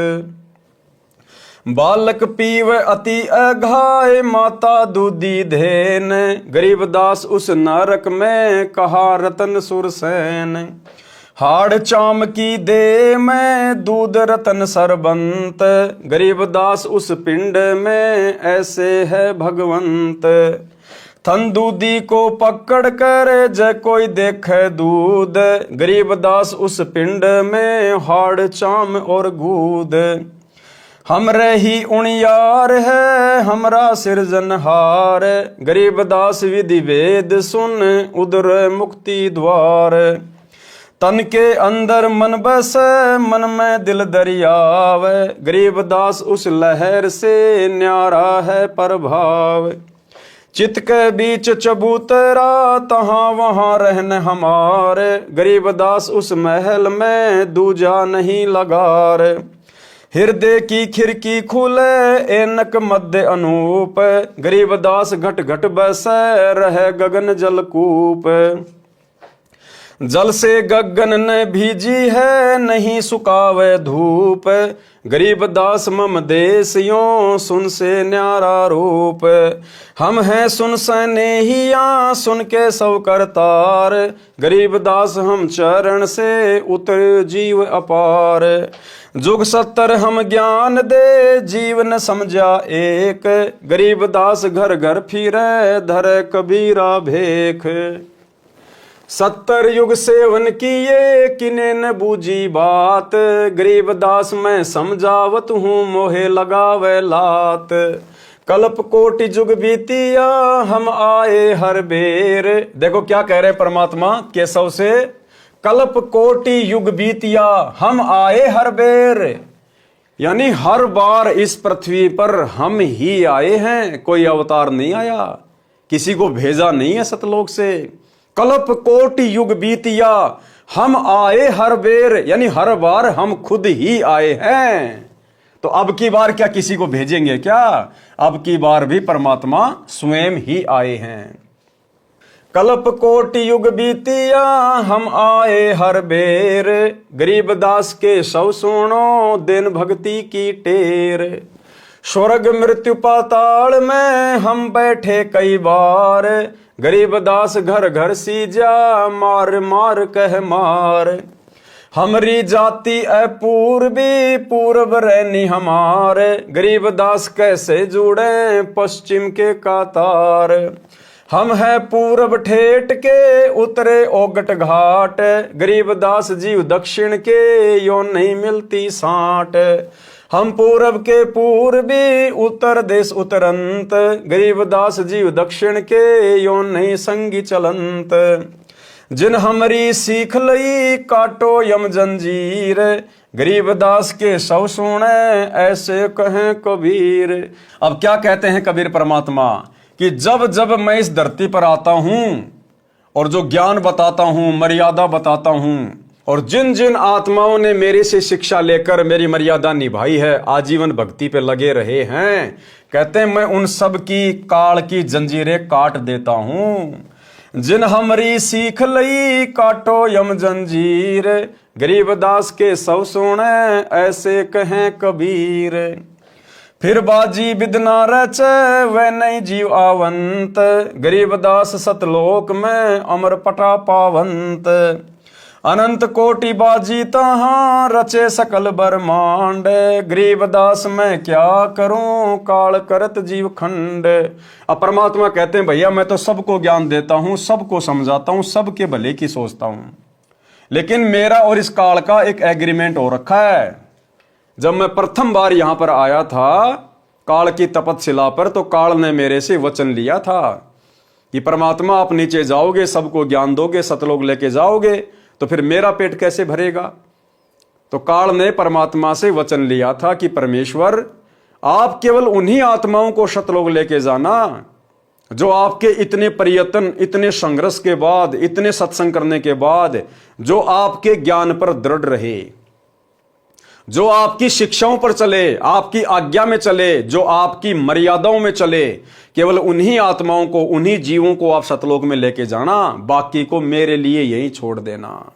बालक पीव अति अघाय, माता दूधी धेन, गरीबदास उस नरक में कहा रतन सुरसैन। हाड़ चाम की दे में दूध रतन सरबंत, गरीबदास उस पिंड में ऐसे है भगवंत। थन दूधी को पकड़ कर जय कोई देखे दूध, गरीबदास उस पिंड में हाड़ चाम और गूद। हमरे ही उणियार है हमरा सिरजनहार, गरीबदास विधि वेद सुन उदर मुक्ति द्वार। तन के अंदर मन बस मन में दिल दरियाव, गरीबदास उस लहर से न्यारा है प्रभाव। चित के बीच चबूतरा तहाँ वहाँ रहन हमारे, गरीबदास उस महल में दूजा नहीं लगार। हृदय की खिड़की खुले एनक मध्य अनूप, गरीबदास घट घट बस रहे गगन जलकूप। जल से गगन ने भीजी है नहीं सुकावे धूप, गरीबदास मम देश यों सुन से न्यारा रूप। हम हैं सुन सनेहिया सुन के सब करतार, गरीबदास हम चरण से उतर जीव अपार। जुग 70 हम ज्ञान दे जीव न समझा एक, गरीबदास घर घर फिरे धरे कबीरा भेख। 70 युग सेवन किए किने न बूझी बात, गरीबदास मैं समझावत हूँ मोहे लगावे लात। कल्प कोटि जुग बीतिया हम आए हर बेर, देखो क्या कह रहे परमात्मा केशव से, कल्प कोटि युग बीतिया हम आए हर बेर, यानी हर बार इस पृथ्वी पर हम ही आए हैं, कोई अवतार नहीं आया, किसी को भेजा नहीं है सतलोक से। कल्प कोटि युग बीतिया हम आए हर बेर, यानी हर बार हम खुद ही आए हैं। तो अब की बार क्या किसी को भेजेंगे क्या? अब की बार भी परमात्मा स्वयं ही आए हैं। कल्प कोटि युग बीतिया हम आए हर बेर, गरीबदास के सब सुनो दिन भक्ति की टेर। स्वर्ग मृत्यु पाताल में हम बैठे कई बार, गरीबदास घर घर सीजा मार मार कह मार। हमरी जाति अपूर्वी पूर्व रहनी हमारे, गरीबदास कैसे जुड़े पश्चिम के कातार। हम है पूर्व ठेठ के उतरे ओगट घाट, गरीबदास जीव दक्षिण के यो नहीं मिलती साट। हम पूरब के पूर्वी उत्तर देश उतरंत, गरीबदास जीव दक्षिण के यो नहीं संगी चलंत। जिन हमरी सीख लई काटो यम जंजीर, गरीबदास के सब सुने ऐसे कहें कबीर। अब क्या कहते हैं कबीर परमात्मा कि जब जब मैं इस धरती पर आता हूं और जो ज्ञान बताता हूं, मर्यादा बताता हूं, और जिन जिन आत्माओं ने मेरे से शिक्षा लेकर मेरी मर्यादा निभाई है, आजीवन भक्ति पे लगे रहे हैं, कहते हैं मैं उन सब की काल की जंजीरें काट देता हूं। जिन हमरी सीख लई काटो यम जंजीर, गरीबदास के सब सुने ऐसे कहें कबीर। फिर बाजी बिदना रचे वह नहीं जीव आवंत, गरीबदास सतलोक में अमर पटा पावंत। अनंत कोटि बाजी तहाँ रचे सकल ब्रह्मांड, गरीबदास मैं क्या करूं काल करत जीव खंड। अब परमात्मा कहते हैं भैया मैं तो सबको ज्ञान देता हूं, सबको समझाता हूं, सबके भले की सोचता हूं, लेकिन मेरा और इस काल का एक एग्रीमेंट हो रखा है। जब मैं प्रथम बार यहां पर आया था काल की तपतशिला पर, तो काल ने मेरे से वचन लिया था कि परमात्मा आप नीचे जाओगे, सबको ज्ञान दोगे, सतलोक लेके जाओगे, तो फिर मेरा पेट कैसे भरेगा? तो काल ने परमात्मा से वचन लिया था कि परमेश्वर, आप केवल उन्हीं आत्माओं को सतलोक लेके जाना जो आपके इतने प्रयत्न, इतने संघर्ष के बाद, इतने सत्संग करने के बाद जो आपके ज्ञान पर दृढ़ रहे, जो आपकी शिक्षाओं पर चले, आपकी आज्ञा में चले, जो आपकी मर्यादाओं में चले। केवल उन्हीं आत्माओं को, उन्हीं जीवों को आप सतलोक में लेके जाना, बाकी को मेरे लिए यहीं छोड़ देना।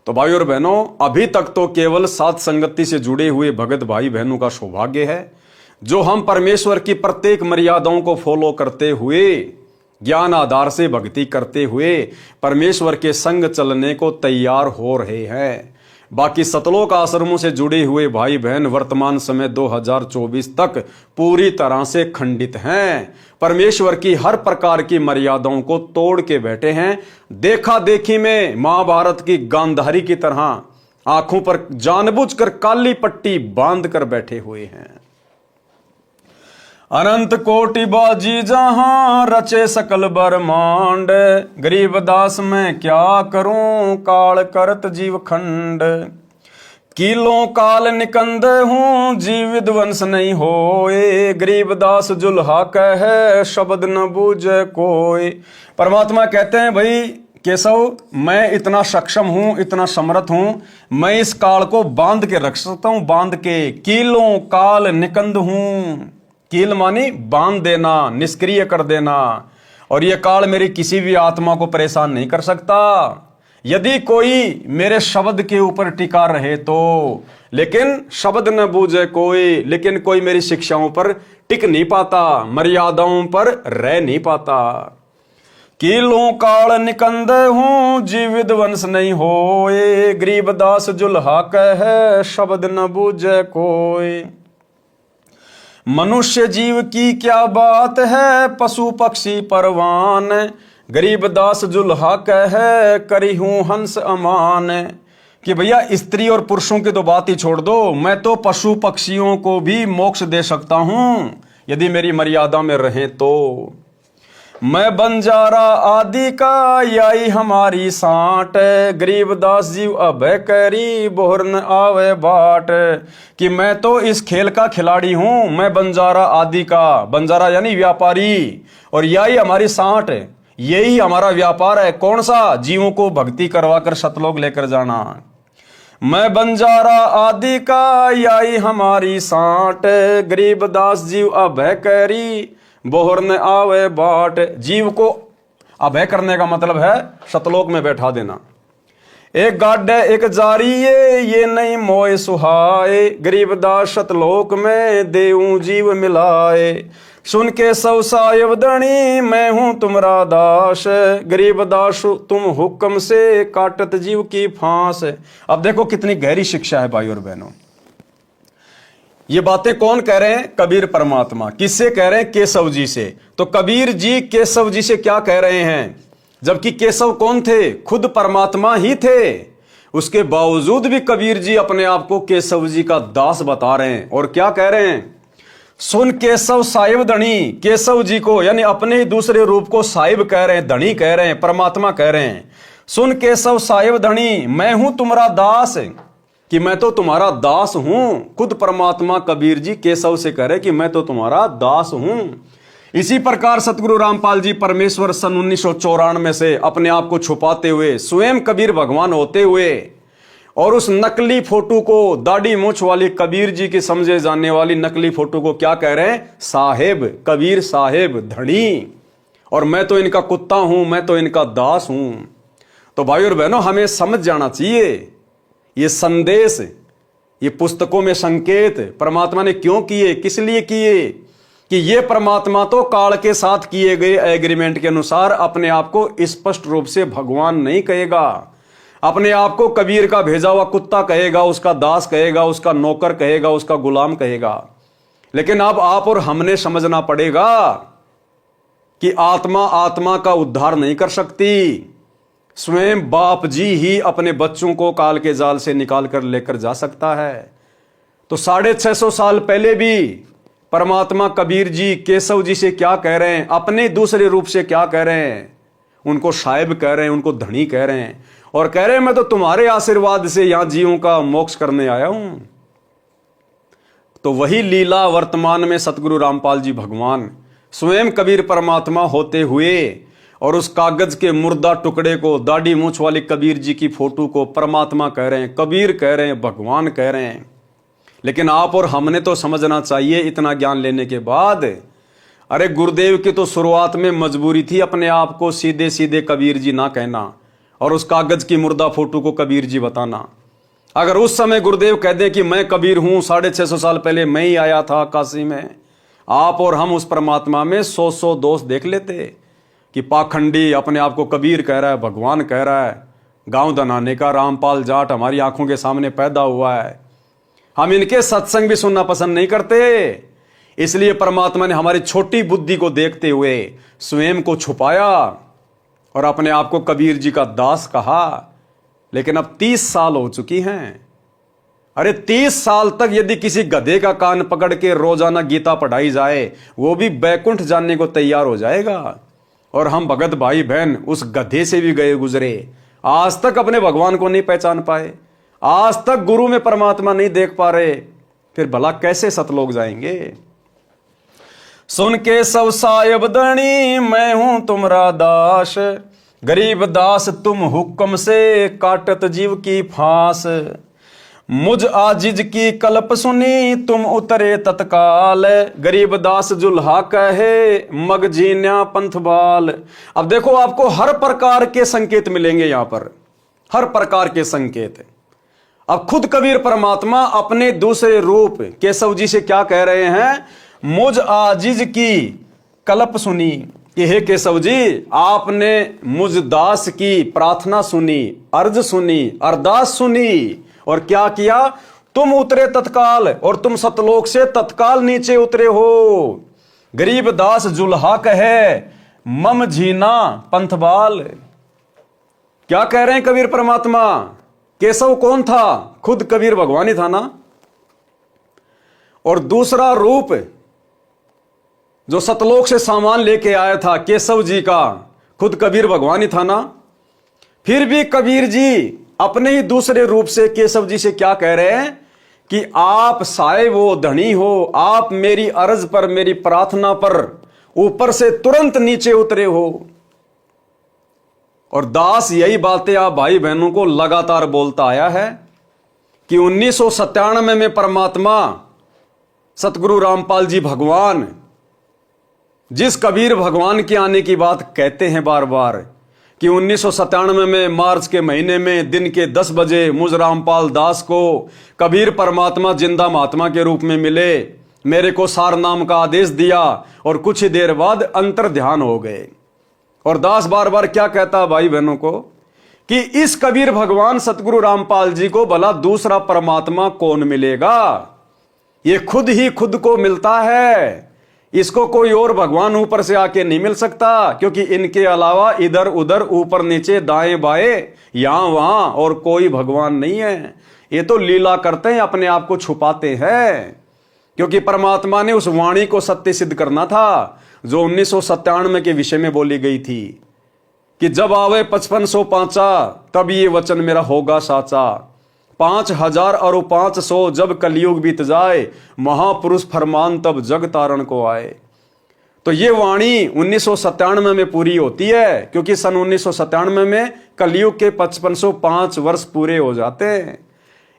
तो भाई और बहनों, अभी तक तो केवल साथ संगति से जुड़े हुए भगत भाई बहनों का सौभाग्य है जो हम परमेश्वर की प्रत्येक मर्यादाओं को फॉलो करते हुए, ज्ञान आधार से भक्ति करते हुए परमेश्वर के संग चलने को तैयार हो रहे हैं। बाकी सतलोक आश्रमों से जुड़े हुए भाई बहन वर्तमान समय 2024 तक पूरी तरह से खंडित हैं, परमेश्वर की हर प्रकार की मर्यादाओं को तोड़ के बैठे हैं। देखा देखी में महाभारत की गांधारी की तरह आंखों पर जानबूझकर काली पट्टी बांध कर बैठे हुए हैं। अनंत कोटि बाजी जहां रचे सकल ब्रह्मांड, गरीब दास मैं क्या करूं काल करत जीव खंड। किलों काल निकंद हूं जीव विध्वंस नहीं होए, गरीब दास जुल्हा कहे शब्द न बूझे कोई। परमात्मा कहते हैं, भाई केशव, मैं इतना सक्षम हूं, इतना समर्थ हूं, मैं इस काल को बांध के रख सकता हूं, बांध के। किलों काल निकंद हूं, कील मानी बांध देना, निष्क्रिय कर देना, और यह काल मेरी किसी भी आत्मा को परेशान नहीं कर सकता यदि कोई मेरे शब्द के ऊपर टिका रहे तो। लेकिन शब्द न बूझे कोई, लेकिन कोई मेरी शिक्षाओं पर टिक नहीं पाता, मर्यादाओं पर रह नहीं पाता। कीलों काल निकंद हूं जीव विध्वंस नहीं होए, गरीब दास जुल्हा कहे शब्द न बूझे कोई। मनुष्य जीव की क्या बात है पशु पक्षी परवान, गरीब दास जुल्हा कहे करी हूं हंस अमान। कि भैया स्त्री और पुरुषों की तो बात ही छोड़ दो, मैं तो पशु पक्षियों को भी मोक्ष दे सकता हूं यदि मेरी मर्यादा में रहे तो। मैं बंजारा आदि का याई हमारी साठ, गरीब दास जीव अभय करी बोहर न आवे बाट। कि मैं तो इस खेल का खिलाड़ी हूं, मैं बंजारा आदि का, बंजारा यानी व्यापारी, और याई हमारी साठ, यही हमारा व्यापार है। कौन सा? जीवों को भक्ति करवा कर सतलोक लेकर जाना। मैं बंजारा आदि का याई हमारी साठ, गरीब दास जीव अभय करी बोहर न आवे बाट। जीव को अभय करने का मतलब है सतलोक में बैठा देना। एक गाड एक जारी ये नहीं मोय सुहाए, गरीब दास सतलोक में देऊं जीव मिलाए। सुन के सौ सायब धनी मैं हूं तुमरा दास, गरीब दास तुम हुक्म से काटत जीव की फांस। अब देखो कितनी गहरी शिक्षा है भाई और बहनों। ये बातें कौन कह रहे हैं? कबीर परमात्मा। किससे कह रहे हैं? केशव जी से। तो कबीर जी केशव जी से क्या कह रहे हैं? जबकि केशव कौन थे? खुद परमात्मा ही थे। उसके बावजूद भी कबीर जी अपने आप को केशव जी का दास बता रहे हैं। और क्या कह रहे हैं? सुन केशव साहिब धनी, केशव जी को यानी अपने ही दूसरे रूप को साहिब कह रहे हैं, धनी कह रहे हैं, परमात्मा कह रहे हैं। सुन केशव साहिब धनी मैं हूं तुम्हारा दास, कि मैं तो तुम्हारा दास हूं। खुद परमात्मा कबीर जी केशव से कह रहे कि मैं तो तुम्हारा दास हूं। इसी प्रकार सतगुरु रामपाल जी परमेश्वर सन 1994 से अपने आप को छुपाते हुए स्वयं कबीर भगवान होते हुए और उस नकली फोटो को, दाढ़ी मूंछ वाली कबीर जी की समझे जाने वाली नकली फोटो को क्या कह रहे हैं? साहेब, कबीर साहेब धनी, और मैं तो इनका कुत्ता हूं, मैं तो इनका दास हूं। तो भाई और बहनों, हमें समझ जाना चाहिए ये संदेश, ये पुस्तकों में संकेत परमात्मा ने क्यों किए, किस लिए किए, कि ये परमात्मा तो काल के साथ किए गए एग्रीमेंट के अनुसार अपने आप को स्पष्ट रूप से भगवान नहीं कहेगा, अपने आप को कबीर का भेजा हुआ कुत्ता कहेगा, उसका दास कहेगा, उसका नौकर कहेगा, उसका गुलाम कहेगा। लेकिन अब आप और हमने समझना पड़ेगा कि आत्मा आत्मा का उद्धार नहीं कर सकती। स्वयं बाप जी ही अपने बच्चों को काल के जाल से निकाल कर लेकर जा सकता है। तो 650 साल पहले भी परमात्मा कबीर जी केशव जी से क्या कह रहे हैं? अपने दूसरे रूप से क्या कह रहे हैं? उनको साहिब कह रहे हैं, उनको धनी कह रहे हैं। और कह रहे मैं तो तुम्हारे आशीर्वाद से यहां जीवों का मोक्ष करने आया हूं। तो वही लीला वर्तमान में सतगुरु रामपाल जी भगवान स्वयं कबीर परमात्मा होते हुए और उस कागज के मुर्दा टुकड़े को, दाढ़ी मूंछ वाली कबीर जी की फोटो को परमात्मा कह रहे हैं, कबीर कह रहे हैं, भगवान कह रहे हैं। लेकिन आप और हमने तो समझना चाहिए इतना ज्ञान लेने के बाद, अरे गुरुदेव की तो शुरुआत में मजबूरी थी अपने आप को सीधे सीधे कबीर जी ना कहना और उस कागज की मुर्दा फोटो को कबीर जी बताना। अगर उस समय गुरुदेव कह दे कि मैं कबीर हूं, 650 साल पहले मैं ही आया था काशी में, आप और हम उस परमात्मा में 100 दोष देख लेते कि पाखंडी अपने आप को कबीर कह रहा है, भगवान कह रहा है, गांव दनाने का रामपाल जाट हमारी आंखों के सामने पैदा हुआ है। हम इनके सत्संग भी सुनना पसंद नहीं करते, इसलिए परमात्मा ने हमारी छोटी बुद्धि को देखते हुए स्वयं को छुपाया और अपने आप को कबीर जी का दास कहा। लेकिन अब 30 साल हो चुकी हैं। अरे 30 साल तक यदि किसी गधे का कान पकड़ के रोजाना गीता पढ़ाई जाए, वो भी बैकुंठ जाने को तैयार हो जाएगा। और हम भगत भाई बहन उस गधे से भी गए गुजरे, आज तक अपने भगवान को नहीं पहचान पाए, आज तक गुरु में परमात्मा नहीं देख पा रहे, फिर भला कैसे सतलोक जाएंगे। सुन के सब सायब दणी मैं हूं तुमरा दास, गरीब दास तुम हुक्म से काटत जीव की फांस। मुझ आजिज की कल्प सुनी तुम उतरे तत्काल, गरीब दास जुल्हा कहे मग जीन्या पंथबाल। अब देखो आपको हर प्रकार के संकेत मिलेंगे यहां पर, हर प्रकार के संकेत। अब खुद कबीर परमात्मा अपने दूसरे रूप केशव जी से क्या कह रहे हैं, मुझ आजिज की कल्प सुनी कि हे केशव जी, आपने मुझ दास की प्रार्थना सुनी, अर्ज सुनी, अरदास सुनी और क्या किया, तुम उतरे तत्काल और तुम सतलोक से तत्काल नीचे उतरे हो। गरीब दास जुल्हा कहे मम झीना पंथबाल। क्या कह रहे हैं कबीर परमात्मा? केशव कौन था? खुद कबीर भगवान ही था ना। और दूसरा रूप जो सतलोक से सामान लेके आया था केशव जी का, खुद कबीर भगवान ही था ना। फिर भी कबीर जी अपने ही दूसरे रूप से केशव जी से क्या कह रहे हैं कि आप साए वो धनी हो, आप मेरी अर्ज पर, मेरी प्रार्थना पर ऊपर से तुरंत नीचे उतरे हो। और दास यही बातें आप भाई बहनों को लगातार बोलता आया है कि 1997 में परमात्मा सतगुरु रामपाल जी भगवान जिस कबीर भगवान के आने की बात कहते हैं बार बार कि 1997 में मार्च के महीने में दिन के 10 बजे मुझ रामपाल दास को कबीर परमात्मा जिंदा महात्मा के रूप में मिले, मेरे को सार नाम का आदेश दिया और कुछ ही देर बाद अंतर ध्यान हो गए। और दास बार बार क्या कहता भाई बहनों को कि इस कबीर भगवान सतगुरु रामपाल जी को भला दूसरा परमात्मा कौन मिलेगा? ये खुद ही खुद को मिलता है, इसको कोई और भगवान ऊपर से आके नहीं मिल सकता, क्योंकि इनके अलावा इधर उधर ऊपर नीचे दाएं बाएं यहां वहां और कोई भगवान नहीं है। ये तो लीला करते हैं, अपने आप को छुपाते हैं, क्योंकि परमात्मा ने उस वाणी को सत्य सिद्ध करना था जो 1997 के विषय में बोली गई थी कि जब आवे 5505 तब ये वचन मेरा होगा साचा, 5000 और 500 जब कलयुग बीत जाए, महापुरुष फरमान तब जग तारण को आए। तो ये वाणी 1997 में पूरी होती है, क्योंकि सन 1997 में कलयुग के 5505 वर्ष पूरे हो जाते हैं।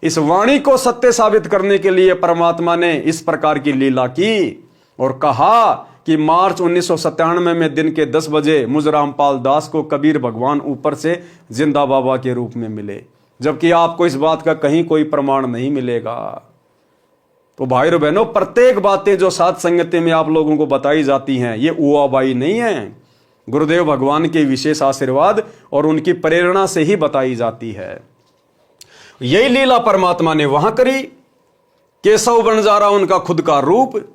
इस वाणी को सत्य साबित करने के लिए परमात्मा ने इस प्रकार की लीला की और कहा कि मार्च 1997 में दिन के 10 बजे मुझ रामपाल दास को कबीर भगवान ऊपर से जिंदा बाबा के रूप में मिले, जबकि आपको इस बात का कहीं कोई प्रमाण नहीं मिलेगा। तो भाई और बहनों, प्रत्येक बातें जो साध संगति में आप लोगों को बताई जाती हैं ये उआबाई नहीं है, गुरुदेव भगवान के विशेष आशीर्वाद और उनकी प्रेरणा से ही बताई जाती है। यही लीला परमात्मा ने वहां करी। केशव बंजारा उनका खुद का रूप,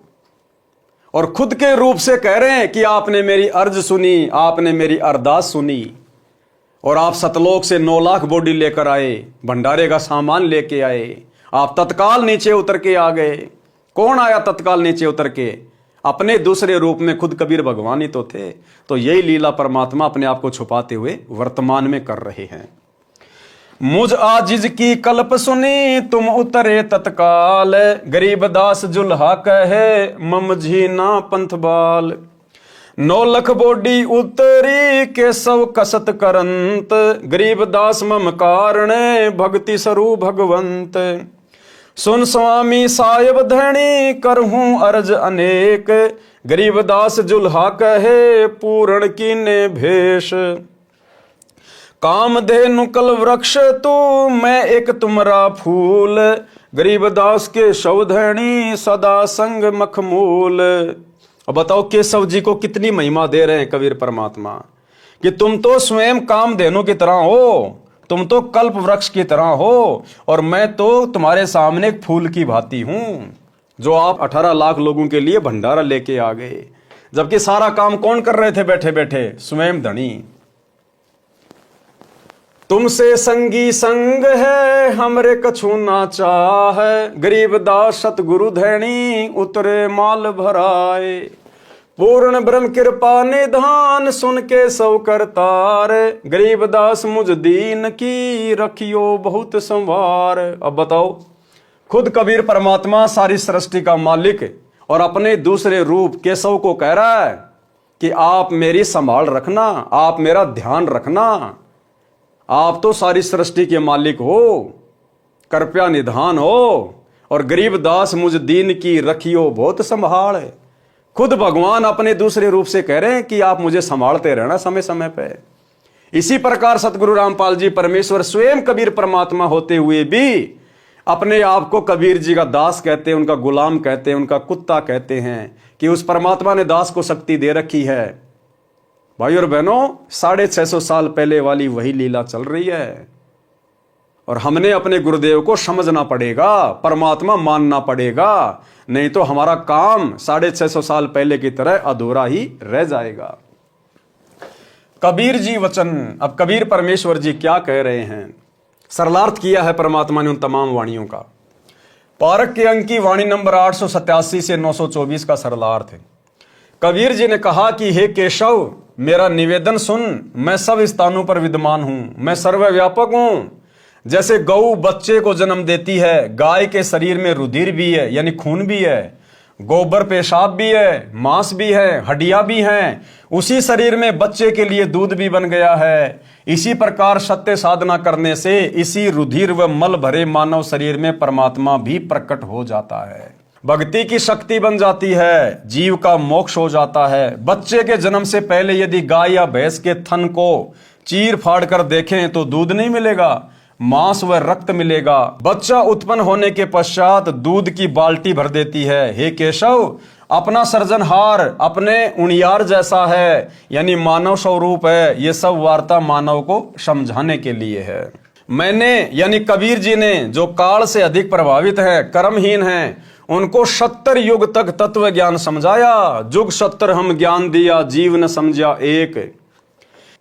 और खुद के रूप से कह रहे हैं कि आपने मेरी अर्ज सुनी, आपने मेरी अरदास सुनी और आप सतलोक से 9 लाख बॉडी लेकर आए, भंडारे का सामान लेके आए, आप तत्काल नीचे उतर के आ गए। कौन आया तत्काल नीचे उतर के? अपने दूसरे रूप में खुद कबीर भगवान ही तो थे। तो यही लीला परमात्मा अपने आप को छुपाते हुए वर्तमान में कर रहे हैं। मुझ आजिज की कल्प सुनी तुम उतरे तत्काल, गरीब दास जुल्हा कहे ममझी ना पंथ बाल। 9 लख बोडी उतरी के सब कसत करंत, गरीब दास मम कारणे भक्ति स्वरूप भगवंत। सुन स्वामी साहेब धणी करहूं अर्ज अनेक, गरीब दास जुल्हा कहे पूर्ण कीने भेष। कामधेनु कल वृक्ष तू मैं एक तुमरा फूल, गरीब दास के शवधनी सदा संग मखमूल। अब बताओ केशव जी को कितनी महिमा दे रहे हैं कबीर परमात्मा कि तुम तो स्वयं कामधेनु की तरह हो, तुम तो कल्प वृक्ष की तरह हो, और मैं तो तुम्हारे सामने एक फूल की भांति हूं, जो आप 18 लाख लोगों के लिए भंडारा लेके आ गए, जबकि सारा काम कौन कर रहे थे बैठे बैठे? स्वयं धनी। तुमसे संगी संग है हमरे कछु ना चाहे, गरीब दास सतगुरु धैणी उतरे माल भराए। पूर्ण ब्रह्म कृपा निधान सुन के सौ करतार, गरीब दास मुझ दीन की रखियो बहुत संवार। अब बताओ, खुद कबीर परमात्मा सारी सृष्टि का मालिक और अपने दूसरे रूप केशव को कह रहा है कि आप मेरी संभाल रखना, आप मेरा ध्यान रखना, आप तो सारी सृष्टि के मालिक हो, कृपया निधान हो, और गरीब दास मुझ दीन की रखियो बहुत संभाल। खुद भगवान अपने दूसरे रूप से कह रहे हैं कि आप मुझे संभालते रहना समय समय पे। इसी प्रकार सतगुरु रामपाल जी परमेश्वर स्वयं कबीर परमात्मा होते हुए भी अपने आप को कबीर जी का दास कहते हैं, उनका गुलाम कहते हैं, उनका कुत्ता कहते हैं कि उस परमात्मा ने दास को शक्ति दे रखी है। भाई और बहनों, 650 साल पहले वाली वही लीला चल रही है, और हमने अपने गुरुदेव को समझना पड़ेगा, परमात्मा मानना पड़ेगा, नहीं तो हमारा काम 650 साल पहले की तरह अधूरा ही रह जाएगा। कबीर जी वचन। अब कबीर परमेश्वर जी क्या कह रहे हैं? सरलार्थ किया है परमात्मा ने उन तमाम वाणियों का। पारक के अंक की वाणी नंबर 887 से 924 का सरलार्थ है। कबीर जी ने कहा कि हे केशव, मेरा निवेदन सुन, मैं सब स्थानों पर विद्यमान हूं, मैं सर्वव्यापक हूं। जैसे गऊ बच्चे को जन्म देती है, गाय के शरीर में रुधिर भी है यानी खून भी है, गोबर पेशाब भी है, मांस भी है, हड्डियां भी हैं, उसी शरीर में बच्चे के लिए दूध भी बन गया है। इसी प्रकार सत्य साधना करने से इसी रुधिर व मल भरे मानव शरीर में परमात्मा भी प्रकट हो जाता है, भक्ति की शक्ति बन जाती है, जीव का मोक्ष हो जाता है। बच्चे के जन्म से पहले यदि गाय या भैंस के थन को चीर फाड़ कर देखें तो दूध नहीं मिलेगा, मांस व रक्त मिलेगा। बच्चा उत्पन्न होने के पश्चात दूध की बाल्टी भर देती है। हे केशव, अपना सृजनहार अपने उनियार जैसा है, यानी मानव स्वरूप है। ये सब वार्ता मानव को समझाने के लिए है। मैंने यानी कबीर जी ने, जो काल से अधिक प्रभावित है, कर्महीन है, उनको 70 युग तक तत्व ज्ञान समझाया। जुग 70 हम ज्ञान दिया, जीव न समझा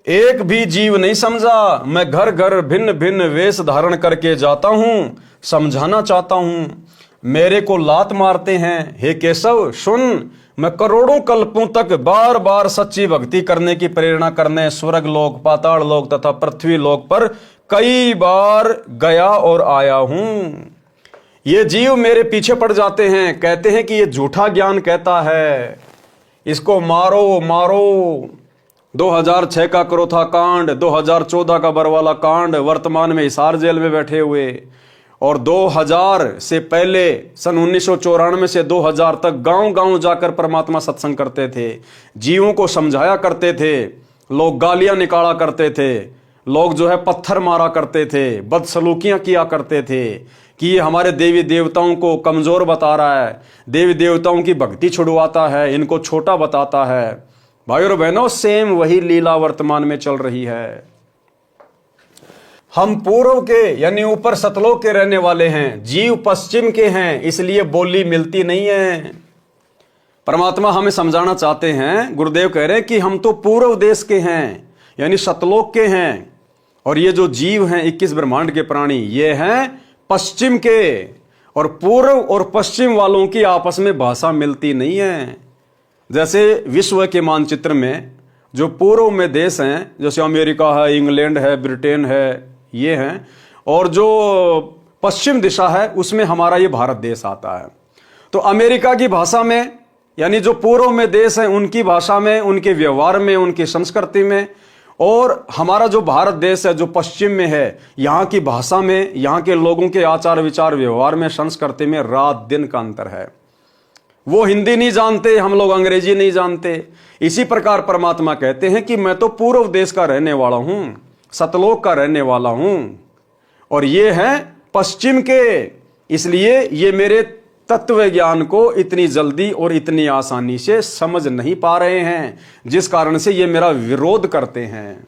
एक भी जीव नहीं समझा। मैं घर घर भिन्न भिन्न वेश धारण करके जाता हूं, समझाना चाहता हूं, मेरे को लात मारते हैं। हे केशव सुन, मैं करोड़ों कल्पों तक बार बार सच्ची भक्ति करने की प्रेरणा करने स्वर्ग लोक, पाताल लोक तथा पृथ्वी लोक पर कई बार गया और आया हूं। ये जीव मेरे पीछे पड़ जाते हैं, कहते हैं कि ये झूठा ज्ञान कहता है, इसको मारो मारो। 2006 का क्रोथा कांड, 2014 का बरवाला कांड, वर्तमान में हिसार जेल में बैठे हुए, और 2000 से पहले सन 1994 से 2000 तक गांव गांव जाकर परमात्मा सत्संग करते थे, जीवों को समझाया करते थे। लोग गालियां निकाला करते थे, लोग जो है पत्थर मारा करते थे, बदसलूकियां किया करते थे कि ये हमारे देवी देवताओं को कमजोर बता रहा है, देवी देवताओं की भक्ति छुड़वाता है, इनको छोटा बताता है। भाई और बहनों, सेम वही लीला वर्तमान में चल रही है। हम पूर्व के यानी ऊपर सतलोक के रहने वाले हैं, जीव पश्चिम के हैं, इसलिए बोली मिलती नहीं है। परमात्मा हमें समझाना चाहते हैं, गुरुदेव कह रहे हैं कि हम तो पूर्व देश के हैं यानी सतलोक के हैं, और ये जो जीव हैं 21 ब्रह्मांड के प्राणी, ये हैं पश्चिम के, और पूर्व और पश्चिम वालों की आपस में भाषा मिलती नहीं है। जैसे विश्व के मानचित्र में जो पूर्व में देश हैं, जैसे अमेरिका है, इंग्लैंड है, ब्रिटेन है, ये हैं, और जो पश्चिम दिशा है उसमें हमारा ये भारत देश आता है। तो अमेरिका की भाषा में, यानी जो पूर्व में देश हैं उनकी भाषा में, उनके व्यवहार में, उनकी संस्कृति में, और हमारा जो भारत देश है जो पश्चिम में है, यहाँ की भाषा में, यहाँ के लोगों के आचार विचार व्यवहार में, संस्कृति में रात दिन का अंतर है। वो हिंदी नहीं जानते, हम लोग अंग्रेजी नहीं जानते। इसी प्रकार परमात्मा कहते हैं कि मैं तो पूर्व देश का रहने वाला हूं, सतलोक का रहने वाला हूं, और ये हैं पश्चिम के। इसलिए ये मेरे तत्व ज्ञान को इतनी जल्दी और इतनी आसानी से समझ नहीं पा रहे हैं, जिस कारण से ये मेरा विरोध करते हैं।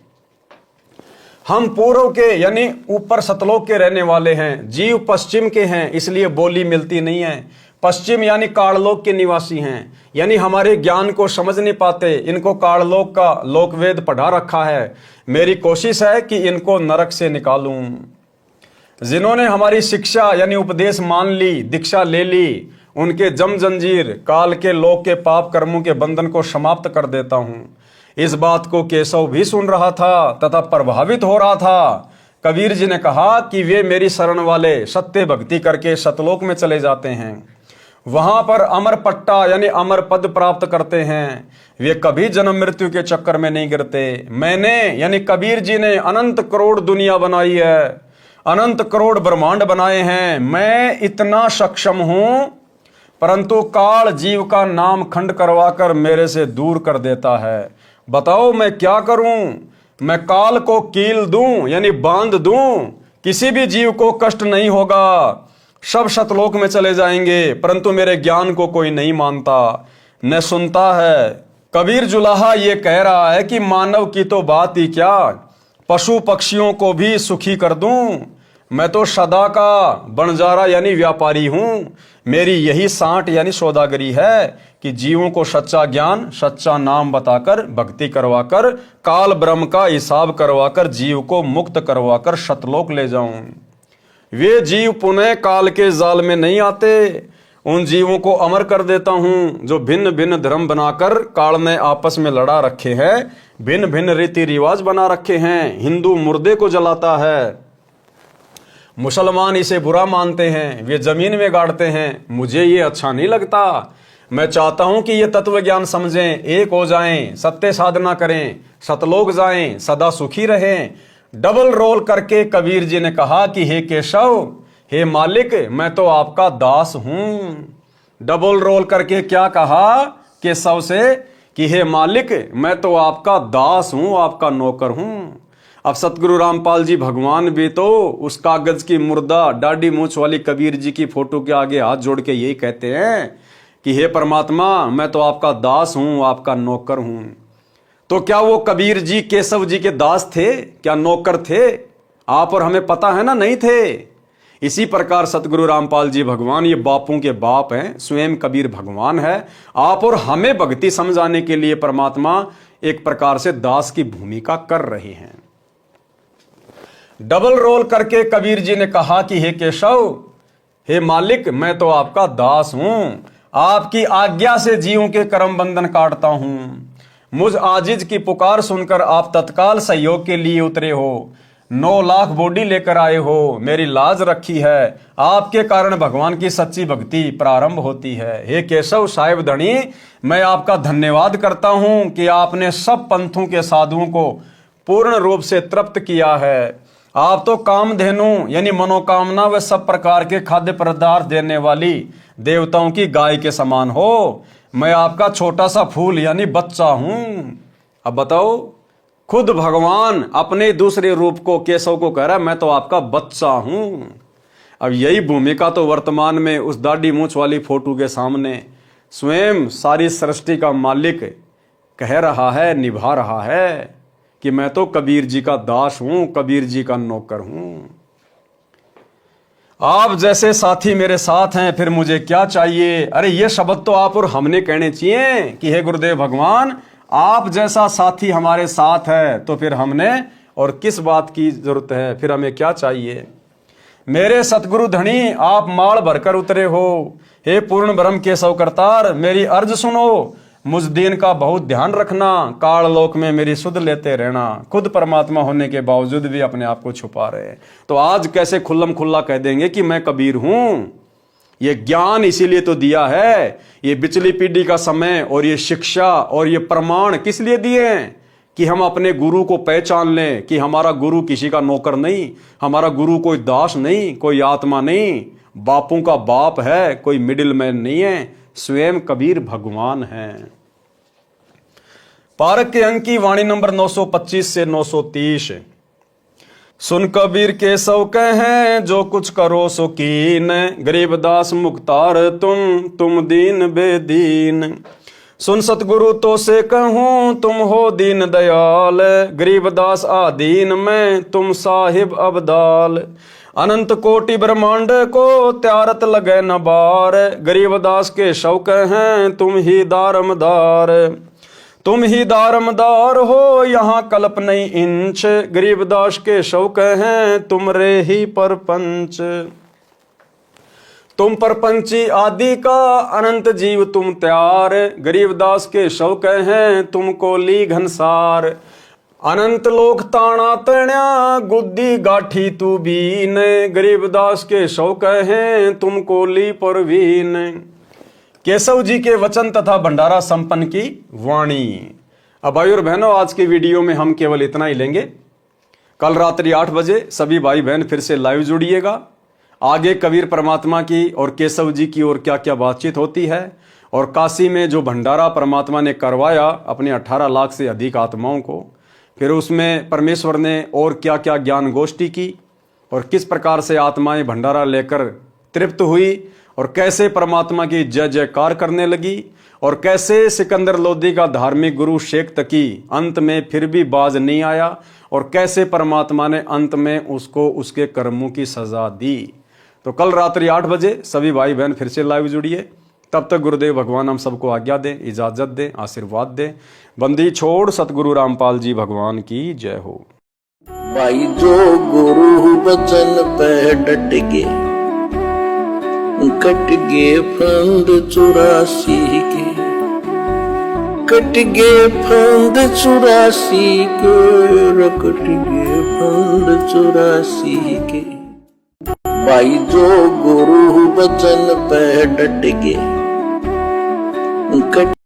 हम पूर्व के यानी ऊपर सतलोक के रहने वाले हैं, जीव पश्चिम के हैं, इसलिए बोली मिलती नहीं है। पश्चिम यानी काललोक के निवासी हैं, यानी हमारे ज्ञान को समझ नहीं पाते। इनको काललोक का लोकवेद पढ़ा रखा है। मेरी कोशिश है कि इनको नरक से निकालूं। जिन्होंने हमारी शिक्षा यानी उपदेश मान ली, दीक्षा ले ली, उनके जम जंजीर काल के लोक के पाप कर्मों के बंधन को समाप्त कर देता हूं। इस बात को केशव भी सुन रहा था तथा प्रभावित हो रहा था। कबीर जी ने कहा कि वे मेरी शरण वाले सत्य भक्ति करके सतलोक में चले जाते हैं, वहां पर अमर पट्टा यानी अमर पद प्राप्त करते हैं। वे कभी जन्म मृत्यु के चक्कर में नहीं गिरते। मैंने यानी कबीर जी ने अनंत करोड़ दुनिया बनाई है, अनंत करोड़ ब्रह्मांड बनाए हैं। मैं इतना सक्षम हूं, परंतु काल जीव का नाम खंड करवाकर मेरे से दूर कर देता है। बताओ मैं क्या करूं? मैं काल को कील दूं यानी बांध दूं, किसी भी जीव को कष्ट नहीं होगा, सब सतलोक में चले जाएंगे, परंतु मेरे ज्ञान को कोई नहीं मानता, न सुनता है। कबीर जुलाहा ये कह रहा है कि मानव की तो बात ही क्या, पशु पक्षियों को भी सुखी कर दूं। मैं तो सदा का बंजारा यानी व्यापारी हूं। मेरी यही सांठ यानी सौदागरी है कि जीवों को सच्चा ज्ञान, सच्चा नाम बताकर, भक्ति करवाकर, काल ब्रह्म का हिसाब करवाकर, जीव को मुक्त करवाकर सतलोक ले जाऊं। वे जीव पुनः काल के जाल में नहीं आते। उन जीवों को अमर कर देता हूं जो भिन्न भिन्न धर्म बनाकर काल ने आपस में लड़ा रखे हैं, भिन्न भिन्न रीति रिवाज बना रखे हैं। हिंदू मुर्दे को जलाता है, मुसलमान इसे बुरा मानते हैं, वे जमीन में गाड़ते हैं। मुझे ये अच्छा नहीं लगता। मैं चाहता हूं कि ये तत्व ज्ञान समझें, एक हो जाएं, सत्य साधना करें, सतलोक जाएं, सदा सुखी रहें। डबल रोल करके कबीर जी ने कहा कि हे केशव, हे मालिक, मैं तो आपका दास हूं। डबल रोल करके क्या कहा केशव से कि हे मालिक, मैं तो आपका दास हूं, आपका नौकर हूं। अब सतगुरु रामपाल जी भगवान भी तो उस कागज की मुर्दा डाढ़ी मूंछ वाली कबीर जी की फोटो के आगे हाथ जोड़ के यही कहते हैं कि हे परमात्मा, मैं तो आपका दास हूं, आपका नौकर हूं। तो क्या वो कबीर जी केशव जी के दास थे? क्या नौकर थे? आप और हमें पता है ना, नहीं थे। इसी प्रकार सतगुरु रामपाल जी भगवान ये बापों के बाप हैं, स्वयं कबीर भगवान है। आप और हमें भक्ति समझाने के लिए परमात्मा एक प्रकार से दास की भूमिका कर रहे हैं। डबल रोल करके कबीर जी ने कहा कि हे केशव, हे मालिक, मैं तो आपका दास हूं, आपकी आज्ञा से जीवों के कर्म बंधन काटता हूं। मुझ आजिज की पुकार सुनकर आप तत्काल सहयोग के लिए उतरे हो, 9 लाख बॉडी लेकर आए हो, मेरी लाज रखी है। आपके कारण भगवान की सच्ची भक्ति प्रारंभ होती है। हे केशव साहिब धनी, मैं आपका धन्यवाद करता हूं कि आपने सब पंथों के साधुओं को पूर्ण रूप से तृप्त किया है। आप तो कामधेनु यानी मनोकामना व सब प्रकार के खाद्य पदार्थ देने वाली देवताओं की गाय के समान हो। मैं आपका छोटा सा फूल यानी बच्चा हूं। अब बताओ, खुद भगवान अपने दूसरे रूप को केशव को कह रहा है, मैं तो आपका बच्चा हूं। अब यही भूमिका तो वर्तमान में उस दाढ़ी मूंछ वाली फोटो के सामने स्वयं सारी सृष्टि का मालिक कह रहा है, निभा रहा है कि मैं तो कबीर जी का दास हूं, कबीर जी का नौकर हूं। आप जैसे साथी मेरे साथ हैं, फिर मुझे क्या चाहिए? अरे ये शब्द तो आप और हमने कहने चाहिए कि हे गुरुदेव भगवान, आप जैसा साथी हमारे साथ है तो फिर हमने और किस बात की जरूरत है, फिर हमें क्या चाहिए? मेरे सतगुरु धनी, आप माल भरकर उतरे हो। हे पूर्ण ब्रह्म केशव करतार, मेरी अर्ज सुनो। मुझ दीन का बहुत ध्यान रखना, काल लोक में मेरी सुध लेते रहना। खुद परमात्मा होने के बावजूद भी अपने आप को छुपा रहे हैं। तो आज कैसे खुल्लम खुल्ला कह देंगे कि मैं कबीर हूं? ये ज्ञान इसीलिए तो दिया है, ये बिचली पीढ़ी का समय और ये शिक्षा और ये प्रमाण किस लिए दिए हैं? कि हम अपने गुरु को पहचान लें कि हमारा गुरु किसी का नौकर नहीं, हमारा गुरु कोई दास नहीं, कोई आत्मा नहीं, बापों का बाप है, कोई मिडिल मैन नहीं है, स्वयं कबीर भगवान है। पारक के अंक की वाणी नंबर 925 से 930। सुन कबीर के सौ कहें जो कुछ करो सो कीन, गरीबदास मुख्तार तुम दीन बेदीन। सुन सतगुरु तो से कहूं तुम हो दीन दयाल, गरीबदास आदीन में तुम साहिब अबदाल। अनंत कोटि ब्रह्मांड को त्यारत लगे न बार, गरीबदास के शौक हैं तुम ही दारमदार। तुम ही दारमदार हो यहाँ कल्प नहीं इंच, गरीबदास के शौक हैं तुम रे ही परपंच। तुम परपंची आदि का अनंत जीव तुम त्यार, गरीबदास के शौक हैं तुमको ली घनसार। अनंत लोक ताना तण्या गुद्दी गाठी तू बीन, गरीबदास के शौक हैं तुमको ली परवीन। केशव जी के वचन तथा भंडारा संपन्न की वाणी। अब भाई और बहनों, आज की वीडियो में हम केवल इतना ही लेंगे। कल रात्रि 8 बजे सभी भाई बहन फिर से लाइव जुड़िएगा। आगे कबीर परमात्मा की और केशव जी की और क्या क्या बातचीत होती है, और काशी में जो भंडारा परमात्मा ने करवाया अपने 18 लाख से अधिक आत्माओं को, फिर उसमें परमेश्वर ने और क्या क्या ज्ञान गोष्ठी की, और किस प्रकार से आत्माएं भंडारा लेकर तृप्त हुई, और कैसे परमात्मा की जय जयकार करने लगी, और कैसे सिकंदर लोदी का धार्मिक गुरु शेख तकी अंत में फिर भी बाज नहीं आया, और कैसे परमात्मा ने अंत में उसको उसके कर्मों की सजा दी। तो कल रात्रि 8 बजे सभी भाई बहन फिर से लाइव जुड़िए। तब तक गुरुदेव भगवान हम सबको आज्ञा दें, इजाजत दें, आशीर्वाद दें। बंदी छोड़ सतगुरु रामपाल जी भगवान की जय हो। भाई जो गुरु बचन पे डट के, कट गे फंद 84 के, कट गे फंद 84 के, कट गे फंद 84 के। भाई जो गुरु बचन पे डट के, कट